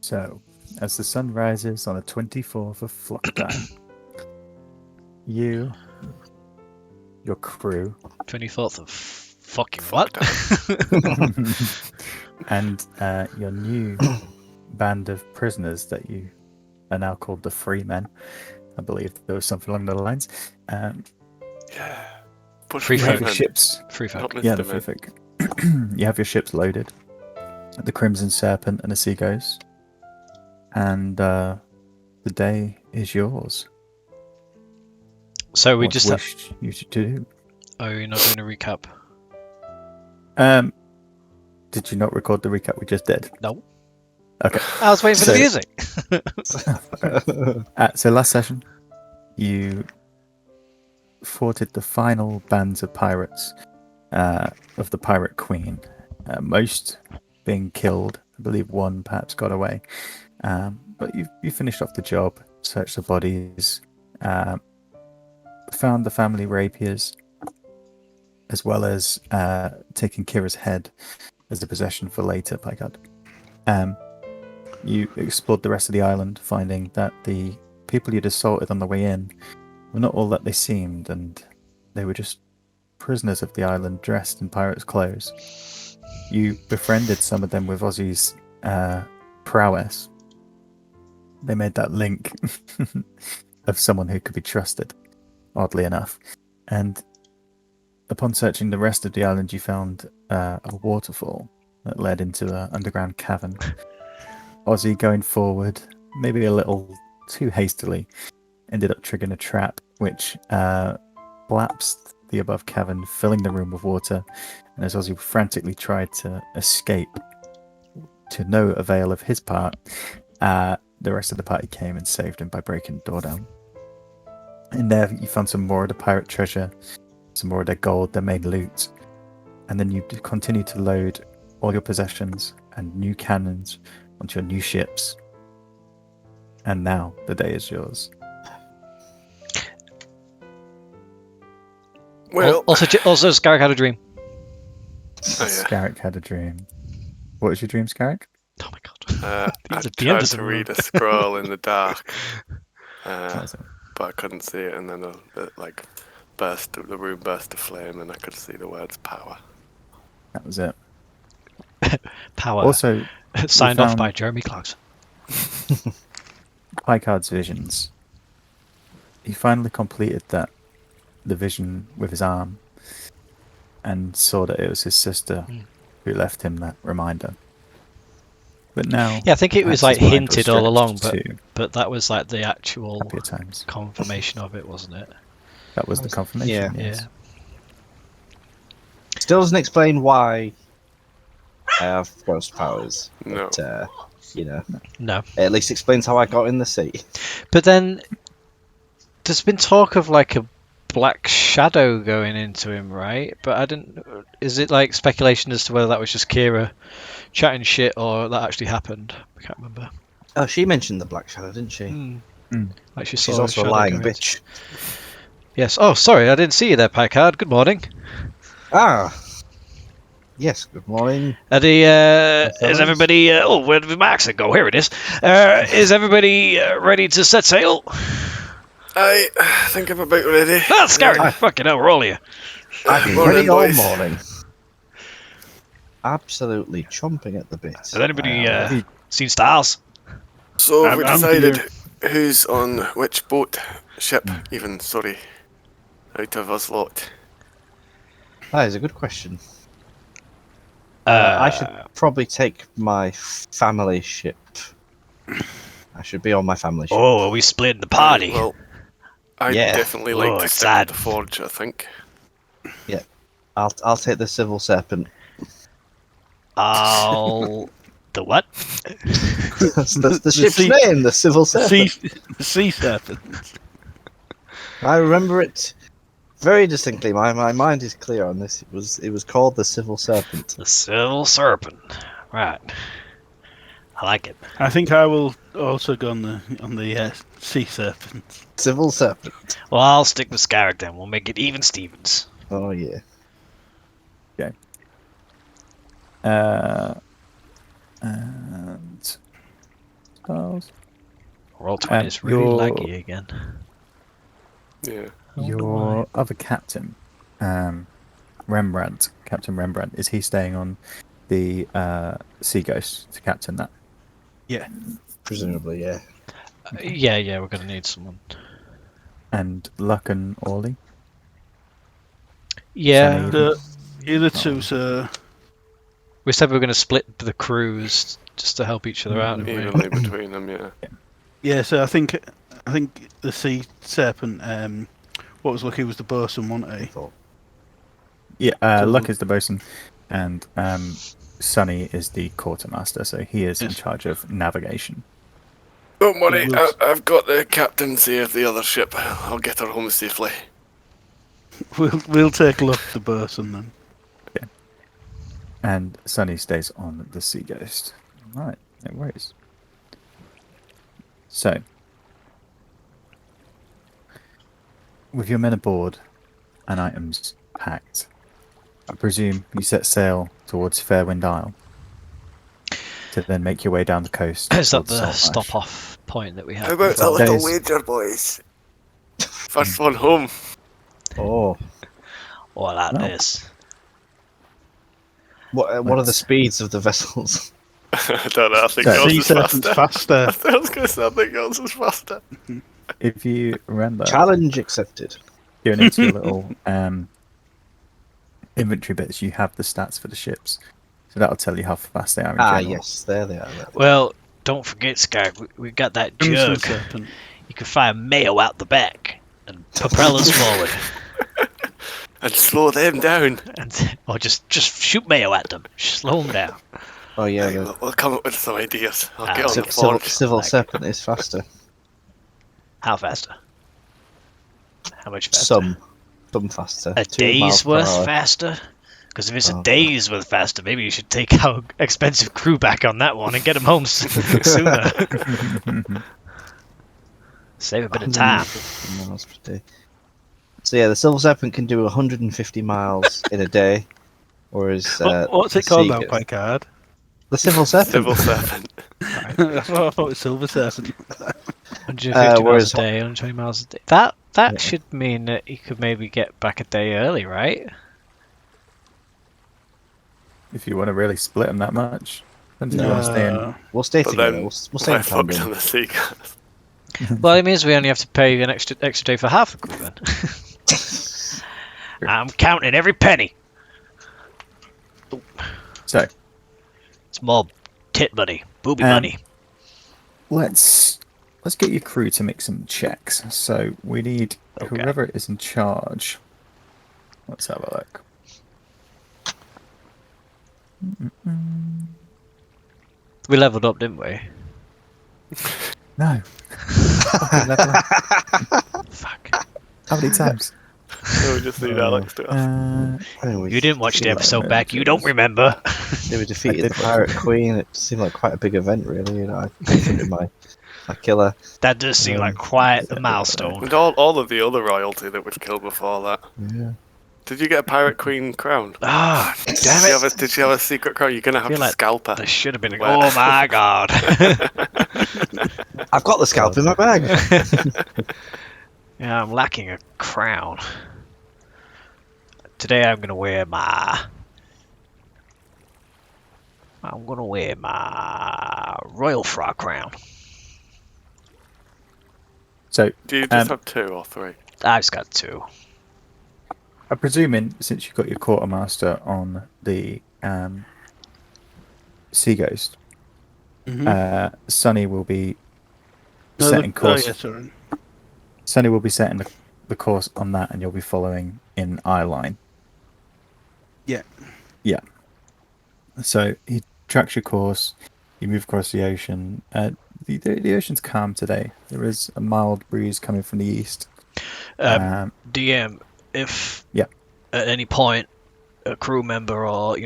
So, as the sun rises on the 24th of flock time, you, your crew, 24th of fucking what? and your new band of prisoners that you are now called the Free Men. I believe there was something along those lines. Yeah. But Free You have folk. your ships. Free folk. Not Yeah, the Mr. Free Men. Folk. You have your ships loaded. The Crimson Serpent and the Sea Ghost. And the day is yours. So we What just. wish you to do? Oh, you're not doing a recap? Did you not record the recap we just did? No. Okay. I was waiting for the music. So last session, you thwarted the final bands of pirates of the Pirate Queen. Most being killed. I believe one perhaps got away. But you finished off the job, searched the bodies, found the family rapiers, as well as taking Kira's head as a possession for later, by God. You explored the rest of the island, finding that the people you'd assaulted on the way in were not all that they seemed, and they were just prisoners of the island dressed in pirates' clothes. You befriended some of them with Ozzy's prowess. They made that link of someone who could be trusted, oddly enough. And upon searching the rest of the island, you found a waterfall that led into an underground cavern. Ozzy going forward, maybe a little too hastily, ended up triggering a trap which collapsed the above cavern, filling the room with water. And as Ozzy frantically tried to escape, to no avail of his part, the rest of the party came and saved him by breaking the door down. In there, you found some more of the pirate treasure, some more of their gold, their main loot. And then you continue to load all your possessions and new cannons onto your new ships. And now the day is yours. Well, Also, Scarrick had a dream. oh, yeah. Scarrick had a dream. What was your dream, Scarrick? Oh my god. I He's at the tried end of to the read room. a scroll in the dark, What was it? but I couldn't see it, and then the room burst of flame, and I could see the words power. That was it. Power. Also, Signed off found- by Jeremy Clarkson. Picard's visions. He finally completed the vision with his arm, and saw that it was his sister who left him that reminder. But now, Yeah, I think it was perhaps like his mind was hinted all along, stretched to but that was like the actual happier times. confirmation of it, wasn't it? That was the confirmation. Yeah. Yes. Still doesn't explain why I have ghost powers. No. But, No. it at least explains how I got in the sea. But then there's been talk of like a black shadow going into him, right? But I didn't. Is it like speculation as to whether that was just Kira chatting shit or that actually happened? I can't remember. Oh, she mentioned the black shadow, didn't she? Like she She's saw also a shadow lying going into- bitch. Yes. Oh, sorry, I didn't see you there, Picard. Good morning. Ah. Yes, good morning. Eddie, is fellas. everybody? Where did my accent go? Here it is. Is everybody ready to set sail? I think I'm about ready. That's scary. Fucking hell, we're all here. I've been Morning, ready all boys. morning. Absolutely chomping at the bit. Has anybody seen stars? So we I'm decided here. who's on which boat, ship, even, sorry, out of us lot. That is a good question. I should probably take my family ship. I should be on my family ship. Oh, are we splitting the party? Well, I'd Yeah. definitely like Oh, to it's stick sad. with the Forge, I think. I'll take the Civil Serpent. I'll... The what? That's the ship's sea- name, the Civil Serpent. Sea serpent. I remember it very distinctly. My mind is clear on this. It was called the Civil Serpent. The Civil Serpent. Right. I like it. I think I will also go on the sea serpent. Civil Serpent. Well, I'll stick with Scarrick then. We'll make it even Stevens. Oh yeah. And tiles. Roll 20 is really laggy again. Yeah. I wonder Your why. other captain, Rembrandt, Captain Rembrandt, is he staying on the Sea Ghost to captain that? Yeah. Presumably, yeah. Yeah, we're going to need someone. And Luck and Orly? Yeah, Sunny? The other two, sir. we said we were going to split the crews just to help each other out, didn't we? Evenly between them, yeah. Yeah, so I think the sea serpent. What was lucky was the bosun, wasn't I he? thought. Yeah, So- Luck is the bosun, and Sunny is the quartermaster, so he is in Yes. charge of navigation. Don't worry, Yeah, we'll- I've got the captaincy of the other ship. I'll get her home safely. We'll take a look at the bosun then. And Sunny stays on the Sea Ghost. Right, no worries. So, with your men aboard and items packed, I presume you set sail towards Fairwind Isle to then make your way down the coast. Is that towards the Saltmarsh. stop-off point that we How have? about a Well, little days. wager, boys? First one home. Oh, Oh, I like No. this. what are the Let's- speeds of the vessels? I don't know, I think So- yours Sea is serpent's faster. faster. I was going to say, I think yours is faster. If you remember, Challenge accepted. going into your little inventory bits, you have the stats for the ships. So that'll tell you how fast they are in Ah, general. yes, there they are. Well, don't forget, Sky, we got that Crimson jug. serpent. You can fire mayo out the back and propellers forward, And slow them down. or just shoot mayo at them. Slow them down. Oh yeah, Right, the we'll come up with some ideas. I'll get on the civil, forge. civil Like- serpent is faster. How faster? How much faster? Some faster. A 2 miles day's per worth hour. faster? Because if it's Oh, a day's worth faster, maybe you should take our expensive crew back on that one and get them home sooner. Save a bit of time. 150 miles per day. So yeah, the Silver Serpent can do 150 miles in a day, whereas What's it the called Sea now, Ghost- Pike Card? The Civil Serpent. Civil serpent. I thought it was Silver Serpent. 150 miles whereas- a day, 120 miles a day. That Yeah. should mean that you could maybe get back a day early, right? If you want to really split them that much, depends if you want to stay in. We'll stay But together. then We'll stay we're in fucked tandem. on the sea. Well, it means we only have to pay an extra day for half the crew then. I'm counting every penny. So It's more tit money, booby Um, money. let's get your crew to make some checks. So we need Okay. whoever is in charge. Let's have a look. We leveled up, didn't we? No. Fucking level up. Fuck. How many times? So we just need Alex to us. Anyway, You didn't watch the Yeah, episode no, back. You don't remember. we defeated the did watch Pirate Queen. It seemed like quite a big event, really. You know, I confronted my killer. That does seem like quite a milestone. And all of the other royalty that we've killed before that. Yeah. Did you get a Pirate Queen crown? Ah, damn it. Did she have a secret crown? You're going to have feel to like scalp her. There should have been a. Well- Oh my god. I've got the scalp in my bag. Yeah, I'm lacking a crown. Today I'm gonna wear my. I'm gonna wear my royal frog crown. So Do you just have 2 or 3? I've just got 2. I'm presuming since you've got your quartermaster on the Sea Ghost, Sunny will be setting course. Oh, yeah, sorry. Sunny will be setting the course on that, and you'll be following in eye line. Yeah. Yeah. So he tracks your course. You move across the ocean. The ocean's calm today. There is a mild breeze coming from the east. DM, if Yeah. at any point a crew member or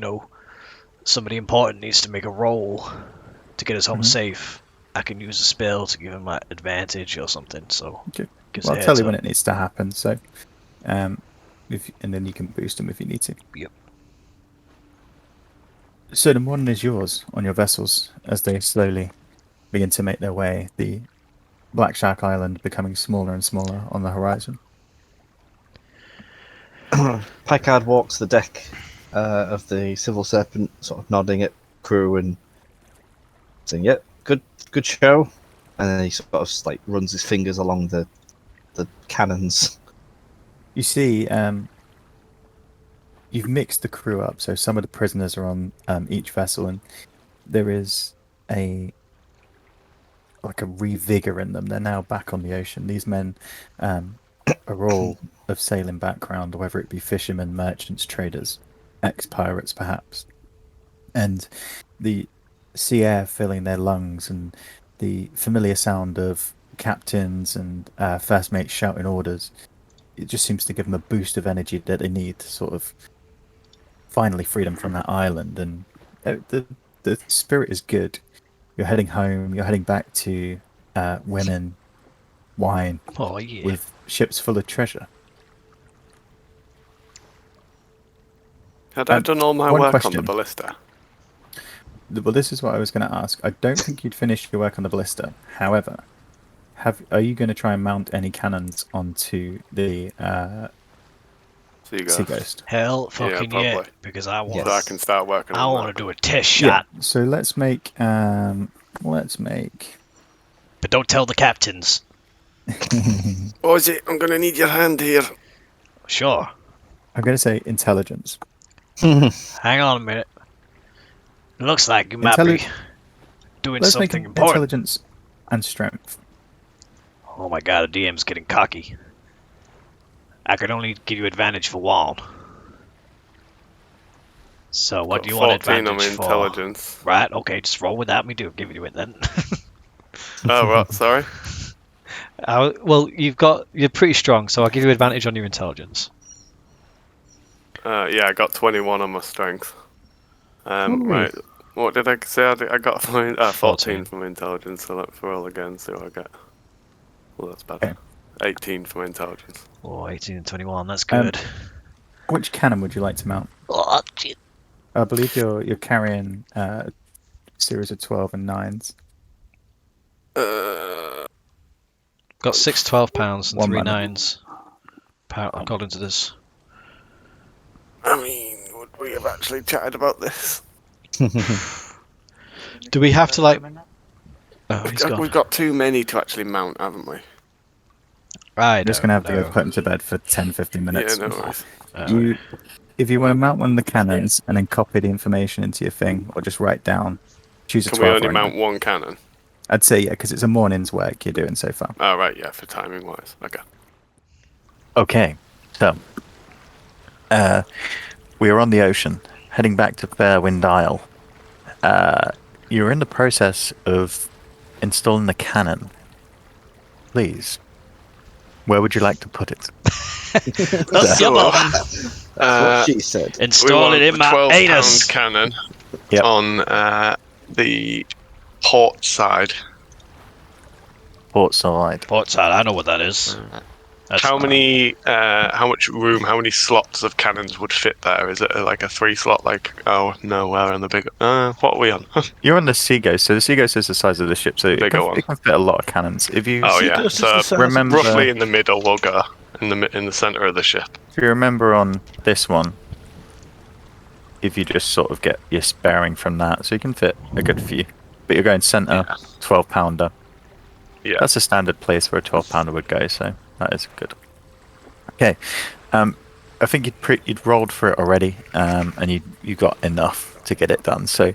somebody important needs to make a roll to get us home Mhm. safe, I can use a spell to give him like advantage or something. So Okay. gives Well, a I'll tell heads you when up. it needs to happen. So, and then you can boost them if you need to. Yep. So the morning is yours on your vessels as they slowly begin to make their way, the Black Shark Island becoming smaller and smaller on the horizon. Picard walks the deck of the Civil Serpent, sort of nodding at crew and saying, "Yep, good show." And then he sort of like runs his fingers along the cannons. You see, you've mixed the crew up, so some of the prisoners are on each vessel, and there is a revigor in them. They're now back on the ocean. These men are all of sailing background, whether it be fishermen, merchants, traders, ex-pirates perhaps. And the sea air filling their lungs and the familiar sound of captains and first mates shouting orders, it just seems to give them a boost of energy that they need to sort of finally freedom from that island. And the spirit is good. You're heading home. You're heading back to women, wine, Oh yeah. with ships full of treasure. Had I done all my one work on question. the ballista? Well, this is what I was going to ask. I don't think you'd finished your work on the ballista. However, are you going to try and mount any cannons onto the Sea Ghost? Hell fucking yeah, probably. because I want So I can start working I on want to that. do a test shot. Yeah. So let's make. But don't tell the captains. Oh, is it? I'm going to need your hand here. Sure. I'm going to say intelligence. Hang on a minute. Looks like you might be doing Let's make something important. intelligence and strength. Oh my god, the DM's getting cocky. I could only give you advantage for one. So what Got do you want 14 on advantage my for? intelligence. Right, okay, just roll without me give you it then. Oh, right, sorry. Well, you're pretty strong, so I'll give you advantage on your intelligence. Yeah, I got 21 on my strength. Right, what did I say? I got 14 from my intelligence, so let's roll again, see what I get. Well, that's better. Okay. 18 from my intelligence. Oh, 18 and 21, that's good. Which cannon would you like to mount? Oh, shit. I believe you're carrying a series of 12 and 9s. Got 6 £12 and One 3 moment. 9s. According to this. I mean, would we have actually chatted about this? Do we have to like... Oh, he's We've gone. got too many to actually mount, haven't we? I'm just going to have to go put him to bed for 10-15 minutes. Yeah, no worries. If you want to mount one of the cannons and then copy the information into your thing, or just write down, choose a Can 12 we only right mount now. one cannon? I'd say, yeah, because it's a morning's work you're doing so far. Oh, right, yeah, for timing wise. Okay. Okay, so we are on the ocean, heading back to Fairwind Isle. You're in the process of installing the cannon. Please, where would you like to put it? That's your ball. What she said. Install it in my 12-pound anus. cannon Yep. on the port side. Port side. Port side, I know what that is. That's How much room, how many slots of cannons would fit there? Is it like a 3-slot, we're on the big... what are we on? You're on the Sea Ghost, so the Sea Ghost is the size of the ship, so it Bigger one. can fit a lot of cannons. If you Oh, yeah, Ghost is so the size of- remember, roughly in the middle we'll go, in the centre of the ship. if you remember on this one, if you just sort of get your sparing from that, so you can fit a good few. But you're going centre, 12-pounder. Yeah. That's a standard place where a 12-pounder would go, so that is good. Okay, I think you'd rolled for it already, and you got enough to get it done. So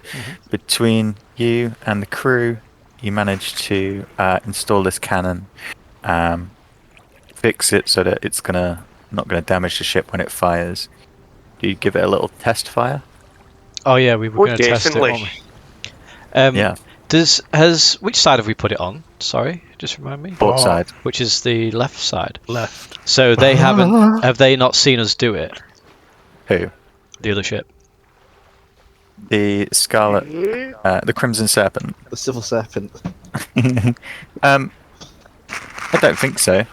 between you and the crew, you managed to install this cannon, fix it so that it's not gonna damage the ship when it fires. Do you give it a little test fire? Oh yeah, we were going to test it, weren't we? Yeah, Which side have we put it on? Sorry, just remind me. port side. Which is the left side. Left. So they have they not seen us do it? Who? The other ship. The Scarlet, the Crimson Serpent. The Civil Serpent. I don't think so.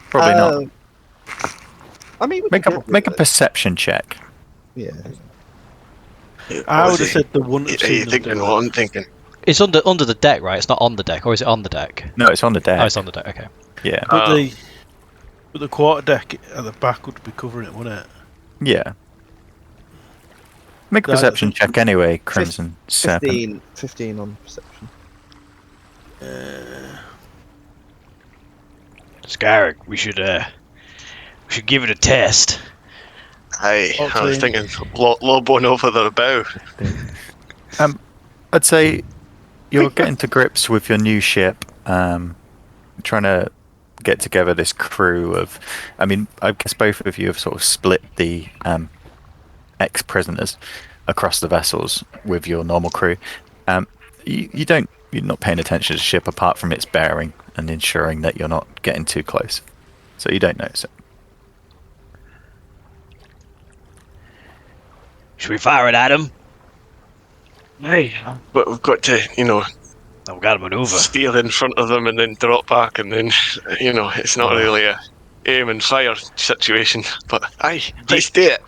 Probably not. I mean, Make a perception check. Yeah. I would have said the one that's Are you seen us thinking do what I'm thinking? It's under the deck, right? It's not on the deck, or is it on the deck? No, it's on the deck. Oh, it's on the deck. Okay. Yeah. But the quarter deck at the back would be covering it, wouldn't it? Yeah. Make a That- perception check anyway, Crimson Serpent. 15 on perception. Scarrick, we should give it a test. Hey, I was 14. thinking lob one over the bow. I'd say you're getting to grips with your new ship, trying to get together this crew of. I mean, I guess both of you have sort of split the ex-prisoners across the vessels with your normal crew. You're not paying attention to the ship apart from its bearing and ensuring that you're not getting too close, so you don't notice it. Should we fire it at him? Hey, but we've got to, I've got to maneuver. steer in front of them and then drop back, and then, it's not really a aim and fire situation. But aye, let's do it.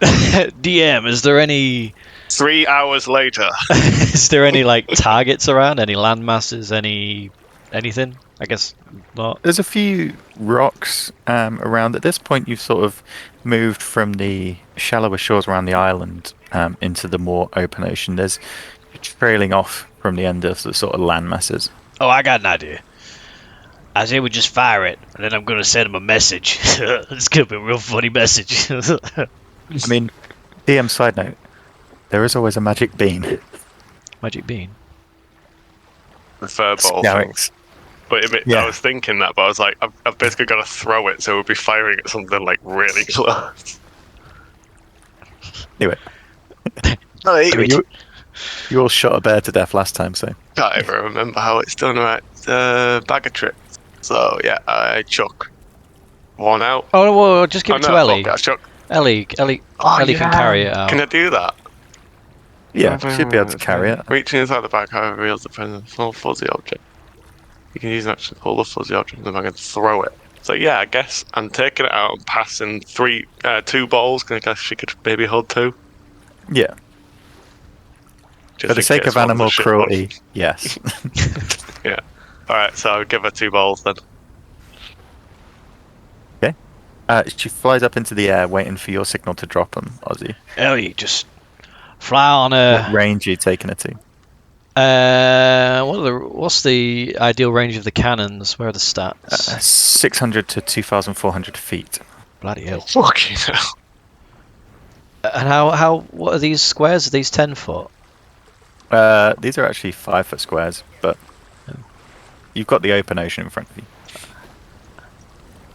DM, is there any 3 hours later. is there any like targets around? Any land masses? Anything? I guess not. There's a few rocks around. At this point, you've sort of moved from the shallower shores around the island into the more open ocean. There's trailing off from the end of the sort of land masses. Oh, I got an idea. I say we just fire it, and then I'm gonna send him a message. It's gonna be a real funny message. I mean, DM side note, there is always a magic bean. Magic bean. The furball. Scarricks. But Yeah. I was thinking that, but I was like, I've basically got to throw it, so we'll be firing at something like really close. Anyway, I you all shot a bear to death last time, so can't even remember how it's done right. Bag of tricks. So yeah, I chuck one out. Oh well, just give it to no, Ellie. fuck, I chuck. Ellie can carry it out. Can I do that? yeah, she'd be able to carry it. Reaching inside the bag, however, reveals the presence of a small fuzzy object. You can use an action to pull the fuzzy object from the bag and throw it. So yeah, I guess I'm taking it out and passing two balls. I guess she could maybe hold two. Yeah, Just for the in sake case of one animal a shit cruelty, yes. one. Alright, so I'll give her 2 balls then. She flies up into the air, waiting for your signal to drop them, Ozzy. Ellie, just fly on What range are you taking it to? what's the ideal range of the cannons? Where are the stats? 600 to 2,400 feet. Bloody hell. Fucking hell. And what are these squares? Are these 10 foot? These are actually 5-foot squares, but you've got the open ocean in front of you.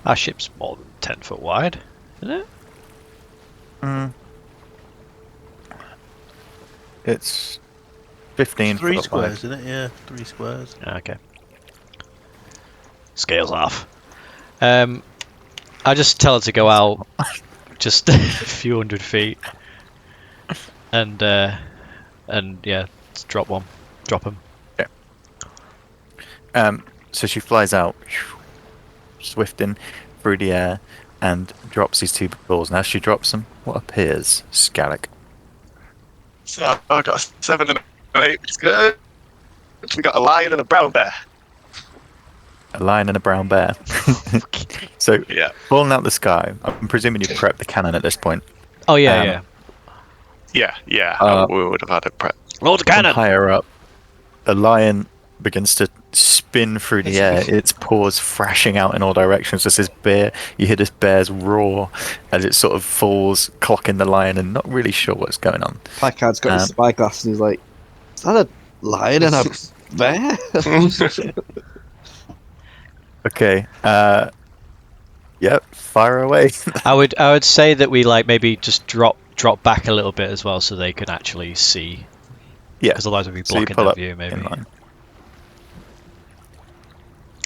Our ship's more than 10 foot wide, isn't it? It's 15 3 foot squares, wide. isn't it? Yeah, 3 squares. Okay. Scales off. I just tell her to go out just a few hundred feet, and yeah, drop him. So she flies out, swifting through the air, and drops these 2 balls. And as she drops them, what appears? Scarrick. So I got a 7 and an 8, which is good. We got a lion and a brown bear. A lion and a brown bear. So, Yeah. falling out the sky, I'm presuming you've prepped the cannon at this point. Oh yeah, Yeah, we would have had it prep. Roll the From cannon. higher up, a lion begins to spin through the air, its paws thrashing out in all directions. As you hear this bear's roar as it sort of falls, clocking the lion, and not really sure what's going on. Packard's got his spyglass and he's like, "Is that a lion and a bear?" Okay, yep, fire away. I would say that we like maybe just drop back a little bit as well, so they can actually see. Yeah, Because otherwise we'd be so you blocking pull their up view. Maybe in line.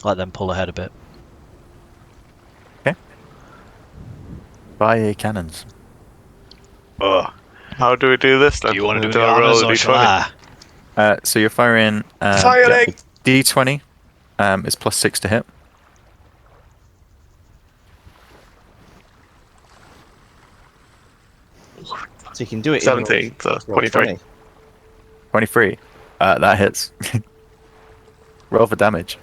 let them pull ahead a bit. Fire cannons. How do we do this then? Do you want to do I the roll honors a or shall d20? I? So you're firing. Firing! D20 is +6 to hit. So you can do it. 17, so 23. 23. That hits. Roll for damage.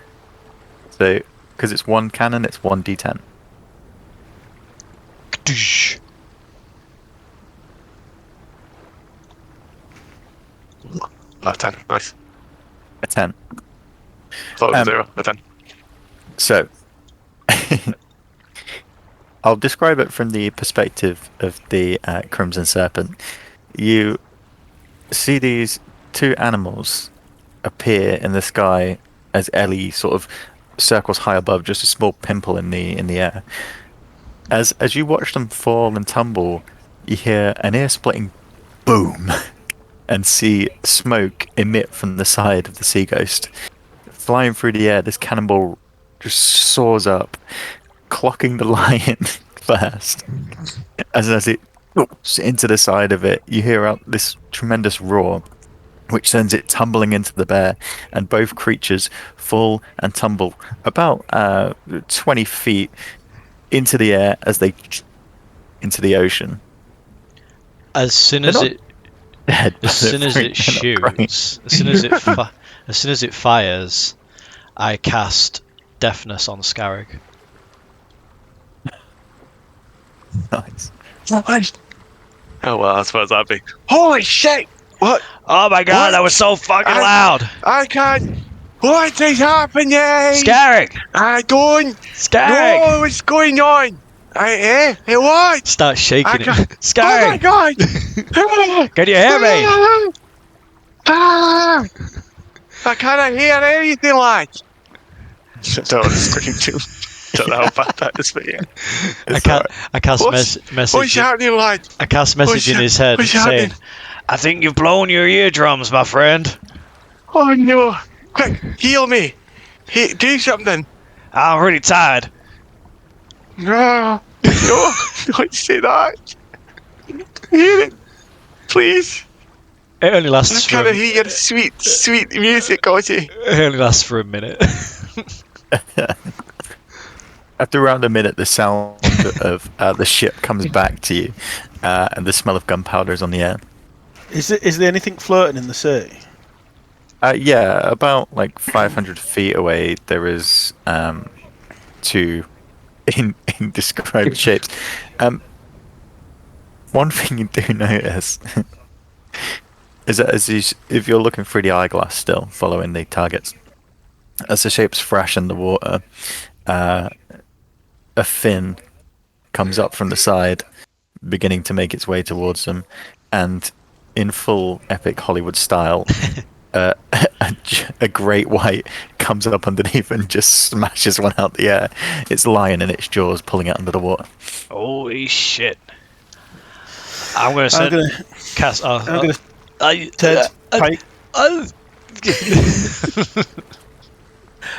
So, because it's one cannon, it's 1d10. Kadoosh. Oh, 10. Nice. A 10. Thought it was Um, 0. A 10. So, I'll describe it from the perspective of the Crimson Serpent. You see these two animals appear in the sky as Ellie sort of circles high above, just a small pimple in the air. As you watch them fall and tumble, you hear an ear-splitting boom and see smoke emit from the side of the sea ghost. Flying through the air, this cannonball just soars up, clocking the lion first. As it hooks into the side of it, you hear out this tremendous roar, which sends it tumbling into the bear, and both creatures fall and tumble about 20 feet into the air as they into the ocean. As soon They're as not it dead, but as soon as they're it not crying. shoots, as soon as it fires, I cast deafness on Scarrig. Nice. Oh, well, I suppose that'd be. Holy shit! What? Oh my god, What? that was so fucking I- loud! I can't. What is happening? Scarrig! I don't Scarrig! know what's going on. Hey, what? Start shaking I it. can't- Scarrig! Oh my god! Can you hear me? Ah! I can't hear anything, like. Don't want to scream too. Don't know how bad that is for you. I can't. I cast What's message. happening, lad? I cast message in his head what's saying, happening? "I think you've blown your eardrums, my friend. Oh no! Quick, heal me! Do something! I'm really tired." No, no, don't say that. Hear it, please. It only I lasts for. can't hear your sweet, sweet music, Ozzy. It only lasts for a minute. After around a minute, the sound of the ship comes back to you, and the smell of gunpowder is on the air. Is there anything floating in the sea? Yeah, about like 500 feet away, there is two indescribed shapes. One thing you do notice is that if you're looking through the eyeglass still, following the targets, as the shapes thrash in the water, a fin comes up from the side, beginning to make its way towards them, and in full epic Hollywood style, a great white comes up underneath and just smashes one out the air. It's lying in its jaws, pulling it under the water. Holy shit! I'm gonna send cast. I'm gonna turn to Pike.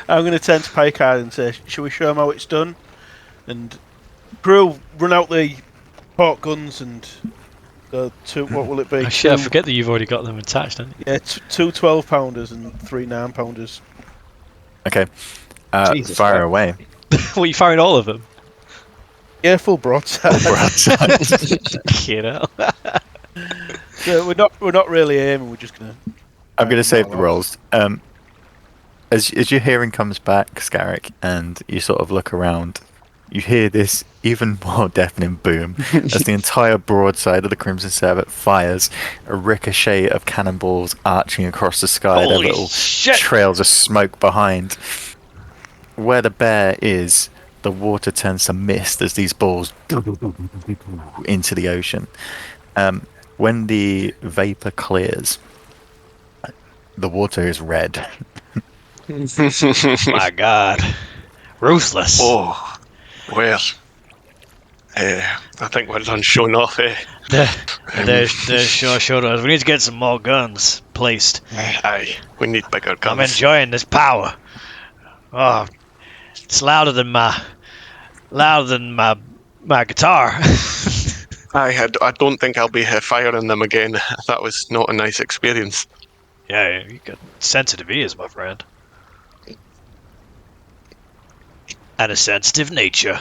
I'm gonna turn to Picard and say, "Shall we show him how it's done?" And crew, run out the port guns and two. What will it be? Oh shit! I forget that you've already got them attached, haven't you? Yeah, two 12-pounders and 3 9-pounders. Okay, Jesus fire Christ. away. Well, you firing all of them. Yeah, full broadside. You know. So we're not really aiming. We're just gonna. I'm going to save the rolls. As your hearing comes back, Scarrick, and you sort of look around, you hear this even more deafening boom as the entire broadside of the Crimson Serpent fires, a ricochet of cannonballs arching across the sky, their Holy little shit. trails of smoke behind. Where the bear is, the water turns to mist as these balls into the ocean. When the vapor clears, the water is red. My God, ruthless. Oh, well. I think we're done showing off, eh? There's sure does. We need to get some more guns placed. Aye, we need bigger guns. I'm enjoying this power. Oh, it's louder than my guitar. I don't think I'll be firing them again. That was not a nice experience. Yeah, you got sensitive ears, my friend. And a sensitive nature.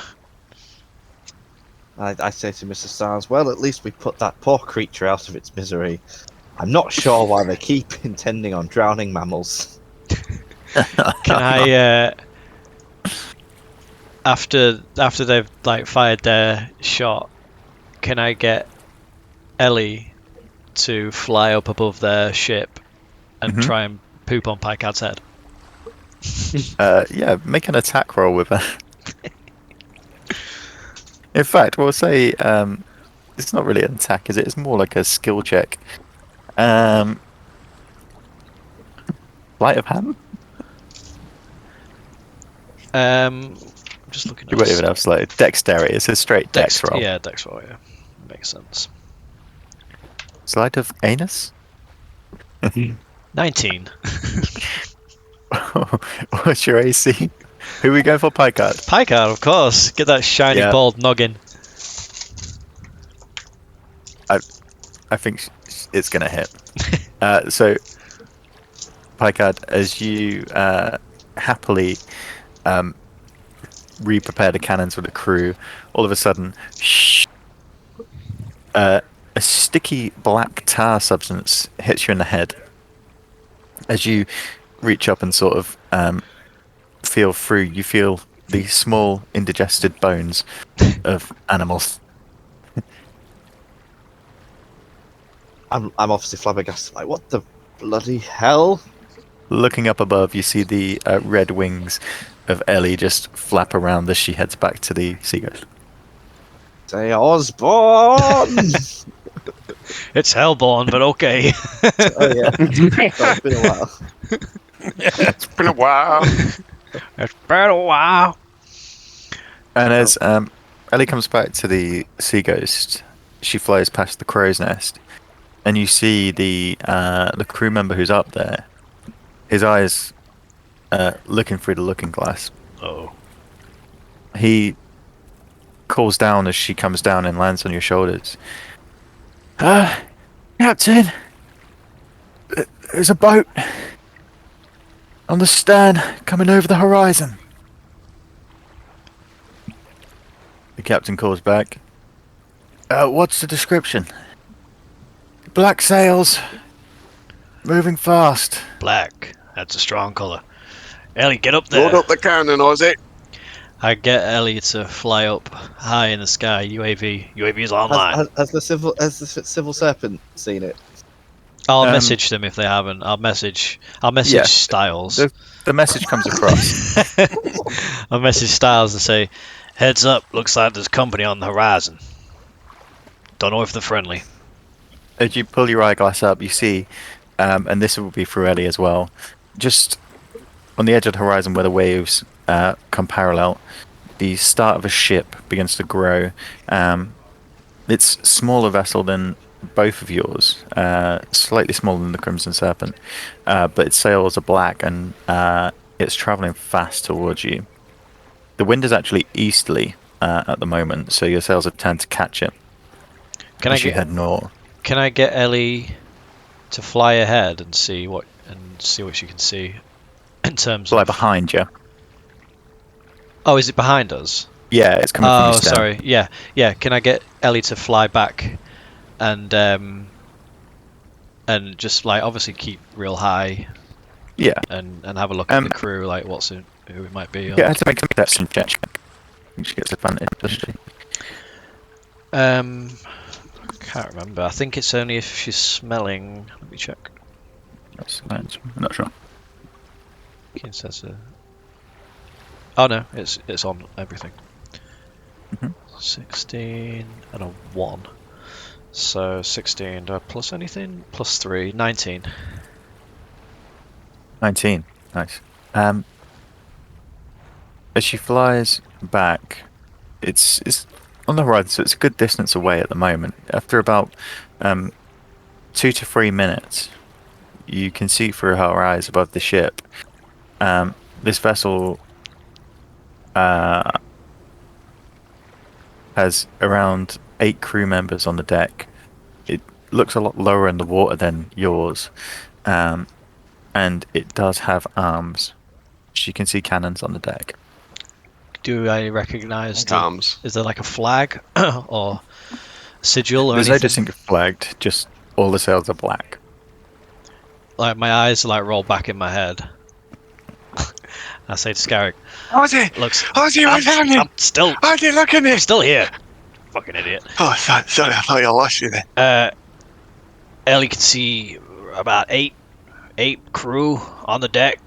I say to Mr. Stars, well, at least we put that poor creature out of its misery. I'm not sure why they keep intending on drowning mammals. Can I, after they've like fired their shot, can I get Ellie to fly up above their ship and Mhm. try and poop on Picard's head? Yeah, make an attack roll with her. In fact, we'll say it's not really an attack, is it? It's more like a skill check. Sleight of hand? I'm just looking at You won't even have sleight. Dexterity. It's a straight dex roll. Yeah, dex roll. Yeah, makes sense. Sleight of anus? 19. What's your AC? Who are we going for, Picard? Picard, of course. Get that shiny Yeah. bald noggin. I think it's going to hit. So, Picard, as you happily re-prepare the cannons with the crew, all of a sudden, a sticky black tar substance hits you in the head. As you reach up and sort of feel through, you feel the small indigested bones of animals. I'm obviously flabbergasted. Like, what the bloody hell? Looking up above, you see the red wings of Ellie just flap around as she heads back to the seagulls. Say Osborne! It's Hellborn, but okay. Oh yeah, it's been a while. It's been a while. It's been a while. And as Ellie comes back to the sea ghost, she flies past the crow's nest, and you see the crew member who's up there. His eyes looking through the looking glass. Oh. He calls down as she comes down and lands on your shoulders. Captain, there's a boat on the stern coming over the horizon. The captain calls back. What's the description? Black sails, moving fast. Black. That's a strong colour. Ellie, get up there. Load up the cannon, Ozzy. I get Ellie to fly up high in the sky. UAV's online. Has the civil serpent seen it? I'll message them if they haven't. I'll message Yeah. Styles. The message comes across. I'll message Styles and say, heads up, looks like there's company on the horizon. Don't know if they're friendly. As you pull your eyeglass up, you see, and this will be for Ellie as well, just on the edge of the horizon where the waves come parallel, the start of a ship begins to grow. It's a smaller vessel than both of yours, slightly smaller than the Crimson Serpent, but its sails are black and it's travelling fast towards you. The wind is actually easterly at the moment, so your sails have turned to catch it. Can as you head north. Can I get Ellie to fly ahead and see what she can see in terms Fly of? behind you. Oh, is it behind us? Yeah, it's coming from Oh, your stern. sorry. Yeah. Can I get Ellie to fly back and just like obviously keep real high Yeah. and have a look at the crew, like who it might be. Yeah, I had to make some perception check. I think she gets advantage, doesn't she? I can't remember. I think it's only if she's smelling. Let me check. I'm not sure. Keen says. Oh no, it's on everything. Mhm. 16 and a 1. So 16. Do I plus anything? Plus 3. 19. 19. Nice. As she flies back, it's on the horizon, so it's a good distance away at the moment. After about 2 to 3 minutes, you can see through her eyes above the ship. This vessel has around 8 crew members on the deck. It looks a lot lower in the water than yours, and it does have arms. You can see cannons on the deck. Do I recognise Arms. Is there like a flag or sigil or There's no anything? distinct flagged, just all the sails are black. Like my eyes like roll back in my head. I say to Scarrick, Ozzy! looks. Ozzy, what's happening? I'm still Ozzy, look at me! still here. Fucking idiot. Oh, sorry, I thought you lost you there. Ellie can see about eight crew on the deck.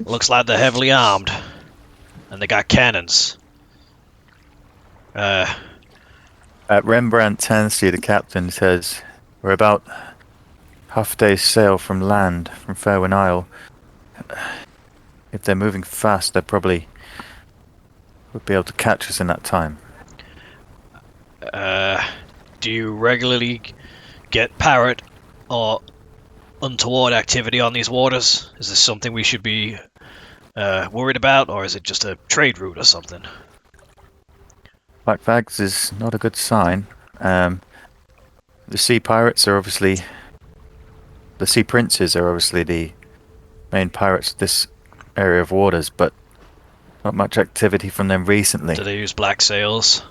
Looks like they're heavily armed, and they got cannons. Rembrandt turns to the captain and says, "We're about half a day's sail from land, from Fairwin Isle. If they're moving fast, they probably would be able to catch us in that time." Do you regularly get parrot or untoward activity on these waters? Is this something we should be worried about, or is it just a trade route or something? Black flags is not a good sign. The sea pirates are obviously... The sea princes are obviously the main pirates of this area of waters, but not much activity from them recently. Do they use black sails?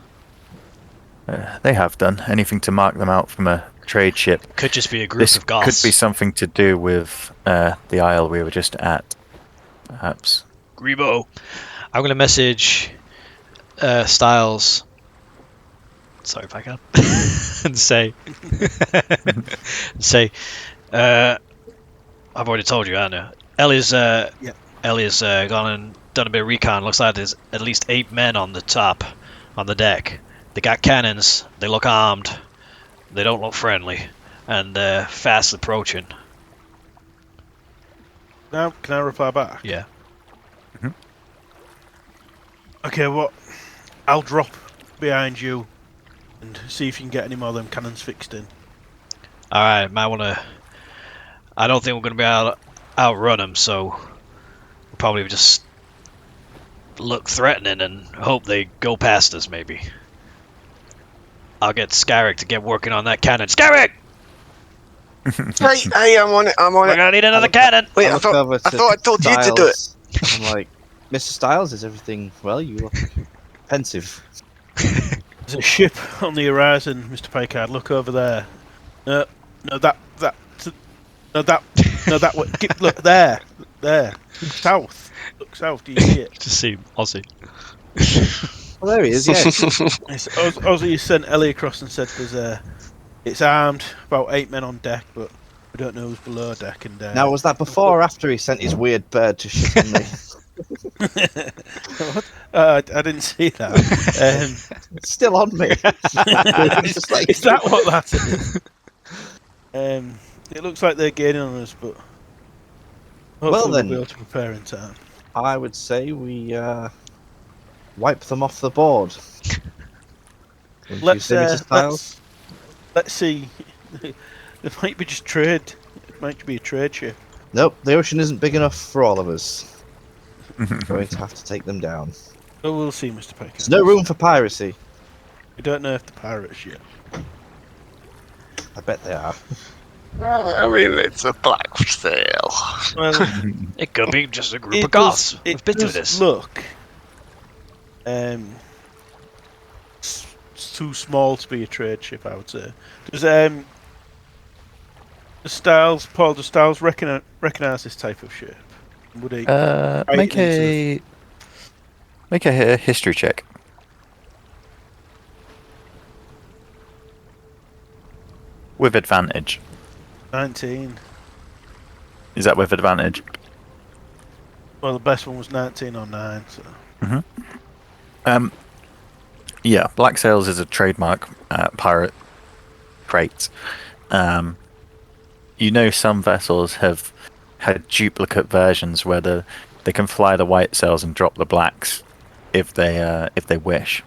They have done anything to mark them out from a trade ship. Could just be a group This of goths. could be something to do with the isle we were just at, perhaps. Grebo. I'm going to message Styles. Sorry if I can. And say, I've already told you, Anna. Ellie's gone and done a bit of recon. Looks like there's at least 8 men on the deck. They got cannons. They look armed. They don't look friendly, and they're fast approaching. Now, can I reply back? Yeah. Okay, what? I'll drop behind you and see if you can get any more of them cannons fixed in. All right, might want to. I don't think we're going to be able to outrun them, so we'll probably just look threatening and hope they go past us, maybe. I'll get Scarrick to get working on that cannon. Scarrick! Hey, I'm on it. We're going to need another cannon! Wait, I look thought over to I told you to do it. Styles. I'm like, Mr. Styles, is everything well? You look pensive. There's a ship on the horizon, Mr. Paycard. Look over there. No, that way. Look there. South. Look south. Do you see it? Just see Aussie. Well, there he is. Yeah. Ozzy sent Ellie across and said it's armed, about 8 men on deck, but we don't know who's below deck. And Now, was that before or after he sent his weird bird to shit on me? I didn't see that. It's still on me. It's just like, Is that what that is? It looks like they're gaining on us, but hopefully then. we'll be able to prepare in time. I would say we wipe them off the board. Would you say, Mr. Styles? Let's see. There might be just trade. It might be a trade ship. Nope, the ocean isn't big enough for all of us. Going to have to take them down. Oh, we'll see, Mr. Paycard. There's no room for piracy. We don't know if the pirates yet. I bet they are. I mean, it's a black sail. Well, It could be just a group of goths. We've been through this. Look, it's too small to be a trade ship, I would say. Does Paul recognise this type of ship? Would he Make a history check. With advantage. 19? Is that with advantage? Well, the best one was 19 or 9. So. Yeah, Black Sails is a trademark pirate crate. You know, some vessels have had duplicate versions where they can fly the white sails and drop the blacks if they wish.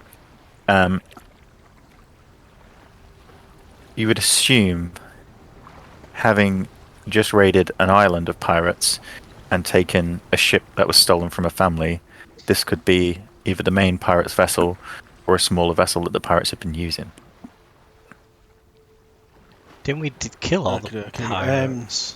You would assume, having just raided an island of pirates and taken a ship that was stolen from a family, this could be either the main pirate's vessel or a smaller vessel that the pirates have been using. Didn't we kill all the Okay. pirates?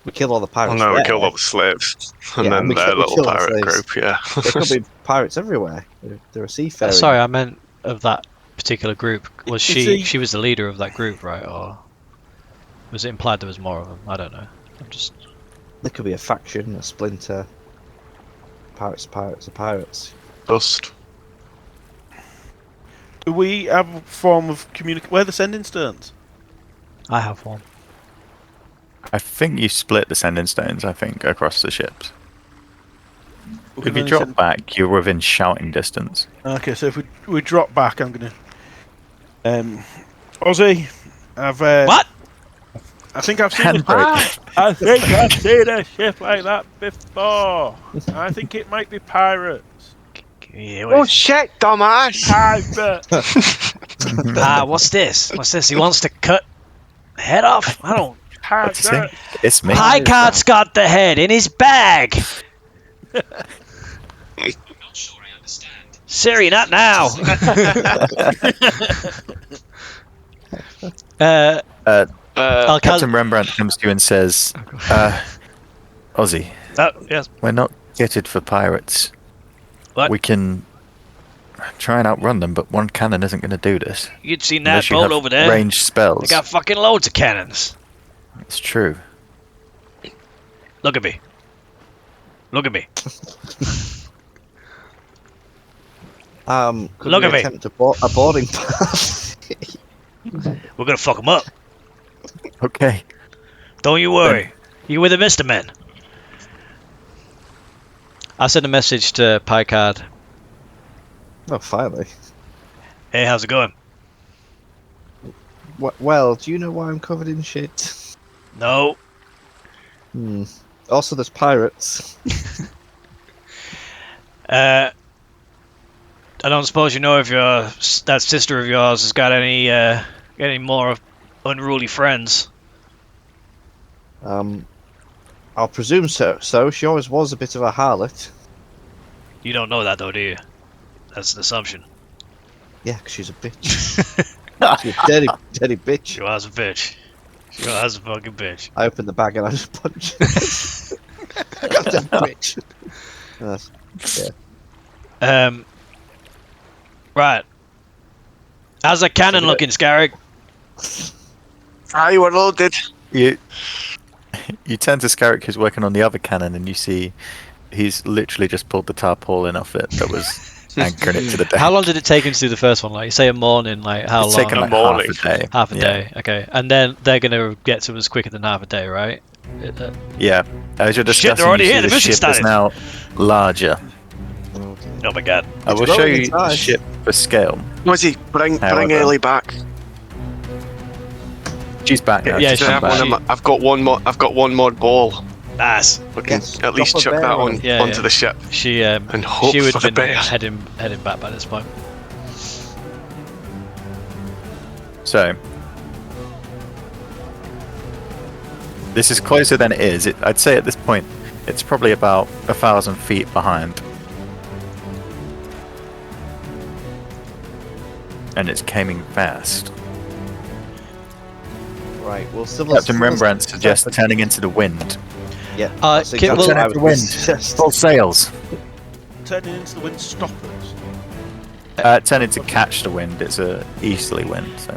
We killed all the Oh pirates. no, we there. killed all the slaves. And Yeah, then we their killed little the pirate slaves. group, yeah. There could be pirates everywhere. They're a seafaring. Sorry, I meant of that particular group. Was Is she? he- She was the leader of that group, right? Or was it implied there was more of them? I don't know. I'm just. There could be a faction, a splinter. Pirates are pirates. Dust. Do we have a form of communication? Where are the sending stones? I have one. I think you split the sending stones, I think, across the ships. We If can you only drop send- back, you're within shouting distance. Okay, so if we drop back, I'm gonna. Ozzy, What? I think I've seen. Handbrake. I think I've seen a ship like that before. I think it might be pirates. Yeah, Oh shit, dumbass! Pirates. what's this? What's this? He wants to cut the head off? I don't. What's he saying? It's me. Picard's got the head in his bag. Siri, not now. Captain Rembrandt comes to you and says, Ozzy, Yes. we're not kitted for pirates. What? We can try and outrun them, but one cannon isn't going to do this. You'd seen that Unless you boat have over there. ranged spells. They got fucking loads of cannons. It's true. Look at me. Look at me. Could Look we at me. attempt a boarding pass? We're gonna fuck them up. Okay. Don't you worry. You with a Mr. Man. I sent a message to Picard. Oh, finally. Hey, how's it going? Well, do you know why I'm covered in shit? No. Also, there's pirates. I don't suppose you know if that sister of yours has got any more unruly friends. I'll presume so. She always was a bit of a harlot. You don't know that though, do you? That's an assumption. Yeah, 'cause she's a bitch. She's a dirty bitch. She was a bitch. She was a fucking bitch. I opened the bag and I just punched her. Goddamn bitch. Yeah. Right. How's that cannon looking, Scarrick? You were loaded. You turn to Scarrick, who's working on the other cannon, and you see he's literally just pulled the tarpaulin off it that was anchoring it to the deck. How long did it take him to do the first one? Like, you say a morning, like how It's long? taken like morning. half a day. Half a Yeah. day, okay. And then they're gonna get to us quicker than half a day, right? Yeah. As you're Shit, discussing, they're already you see here, the the mission ship is started. now larger. Oh my god. I will It's show rolling you its the eyes. ship for scale. Wizzy, bring However. Ailey back. She's back now. Yeah, she's she- come back. I've got one more ball. Nice. We can Yes, at least drop a chuck that bear on on. Yeah, onto yeah. the ship She and hope she would for have the been best. heading back by this point. So this is closer than it is. I'd say at this point it's probably about 1,000 feet behind. And it's coming fast. Right. Well, civil. Captain Rembrandt suggests turning into the wind. Yeah. Uh, that's Kit, exactly well- what I Turn into was wind. suggest. Full sails. Turning into the wind stoppers. Turning to catch the wind. It's a easterly wind. So.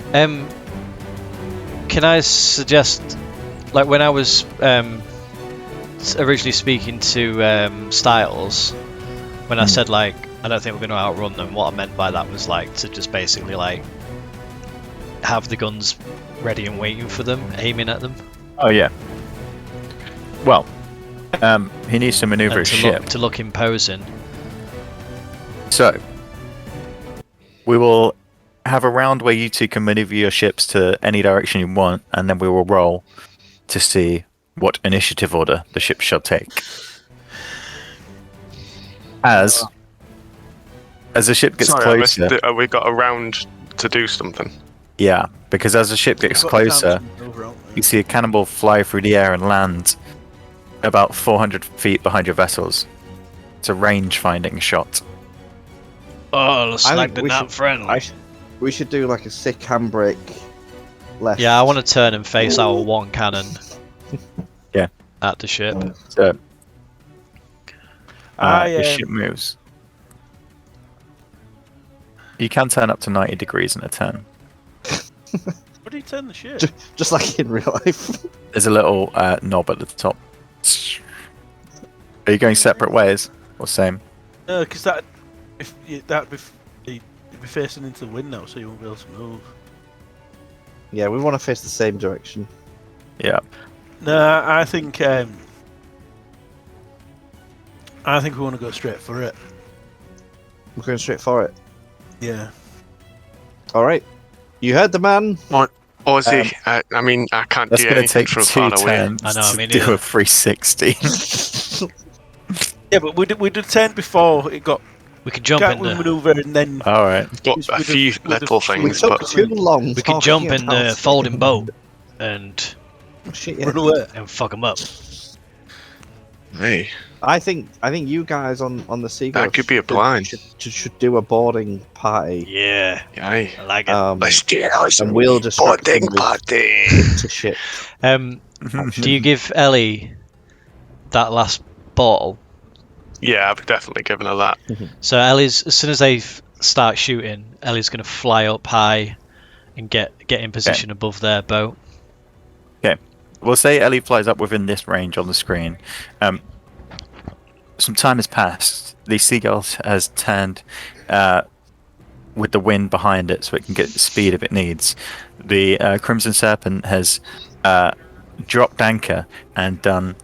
Can I suggest, like when I was originally speaking to Styles, when I said like I don't think we're going to outrun them, what I meant by that was like to just basically like have the guns ready and waiting for them, aiming at them, Oh yeah. Well, he needs to maneuver and his ship. to look imposing. So, we will have a round where you two can maneuver your ships to any direction you want, and then we will roll to see what initiative order the ship shall take. As the ship gets Sorry, I missed closer, it. We got a round to do something. yeah, because as the ship gets We've got the closer, time to move around. you see a cannonball fly through the air and land about 400 feet behind your vessels. It's a range-finding shot. Oh, looks I like think they're we not should- friendly. We should do like a sick handbrake left. Yeah, I want to turn and face our one cannon. Yeah. At the ship. So, I, your ship moves. You can turn up to 90 degrees in a turn. Where do you turn the ship? Just like in real life. There's a little knob at the top. Are you going separate ways or same? No, because that'd be facing into the wind now, so you won't be able to move. Yeah, we want to face the same direction. Yeah. No, I think we want to go straight for it. We're going straight for it. Yeah. All right. You heard the man. Or is he? I mean, I can't That's do going to anything take from 2 far away. turns I know, to me do neither. a 360. Yeah, but we did 10 before it got. We could jump Can't in we the. maneuver and then All right. Got Just a with few the- little with the- We things, took but too long. We could jump in the folding boat and Shit, yeah. run away. fuck them up. hey, I think you guys on the Seagull That could be a blind. should do a boarding party. Yeah, aye. I like it. Let's do and we'll just boarding party. to ship. Do you give Ellie that last bottle? Yeah, I've definitely given her that. So Ellie's, as soon as they start shooting, Ellie's going to fly up high and get in position above their boat. We'll say Ellie flies up within this range on the screen. Some time has passed. The Seagull has turned with the wind behind it so it can get the speed if it needs. The Crimson Serpent has dropped anchor and done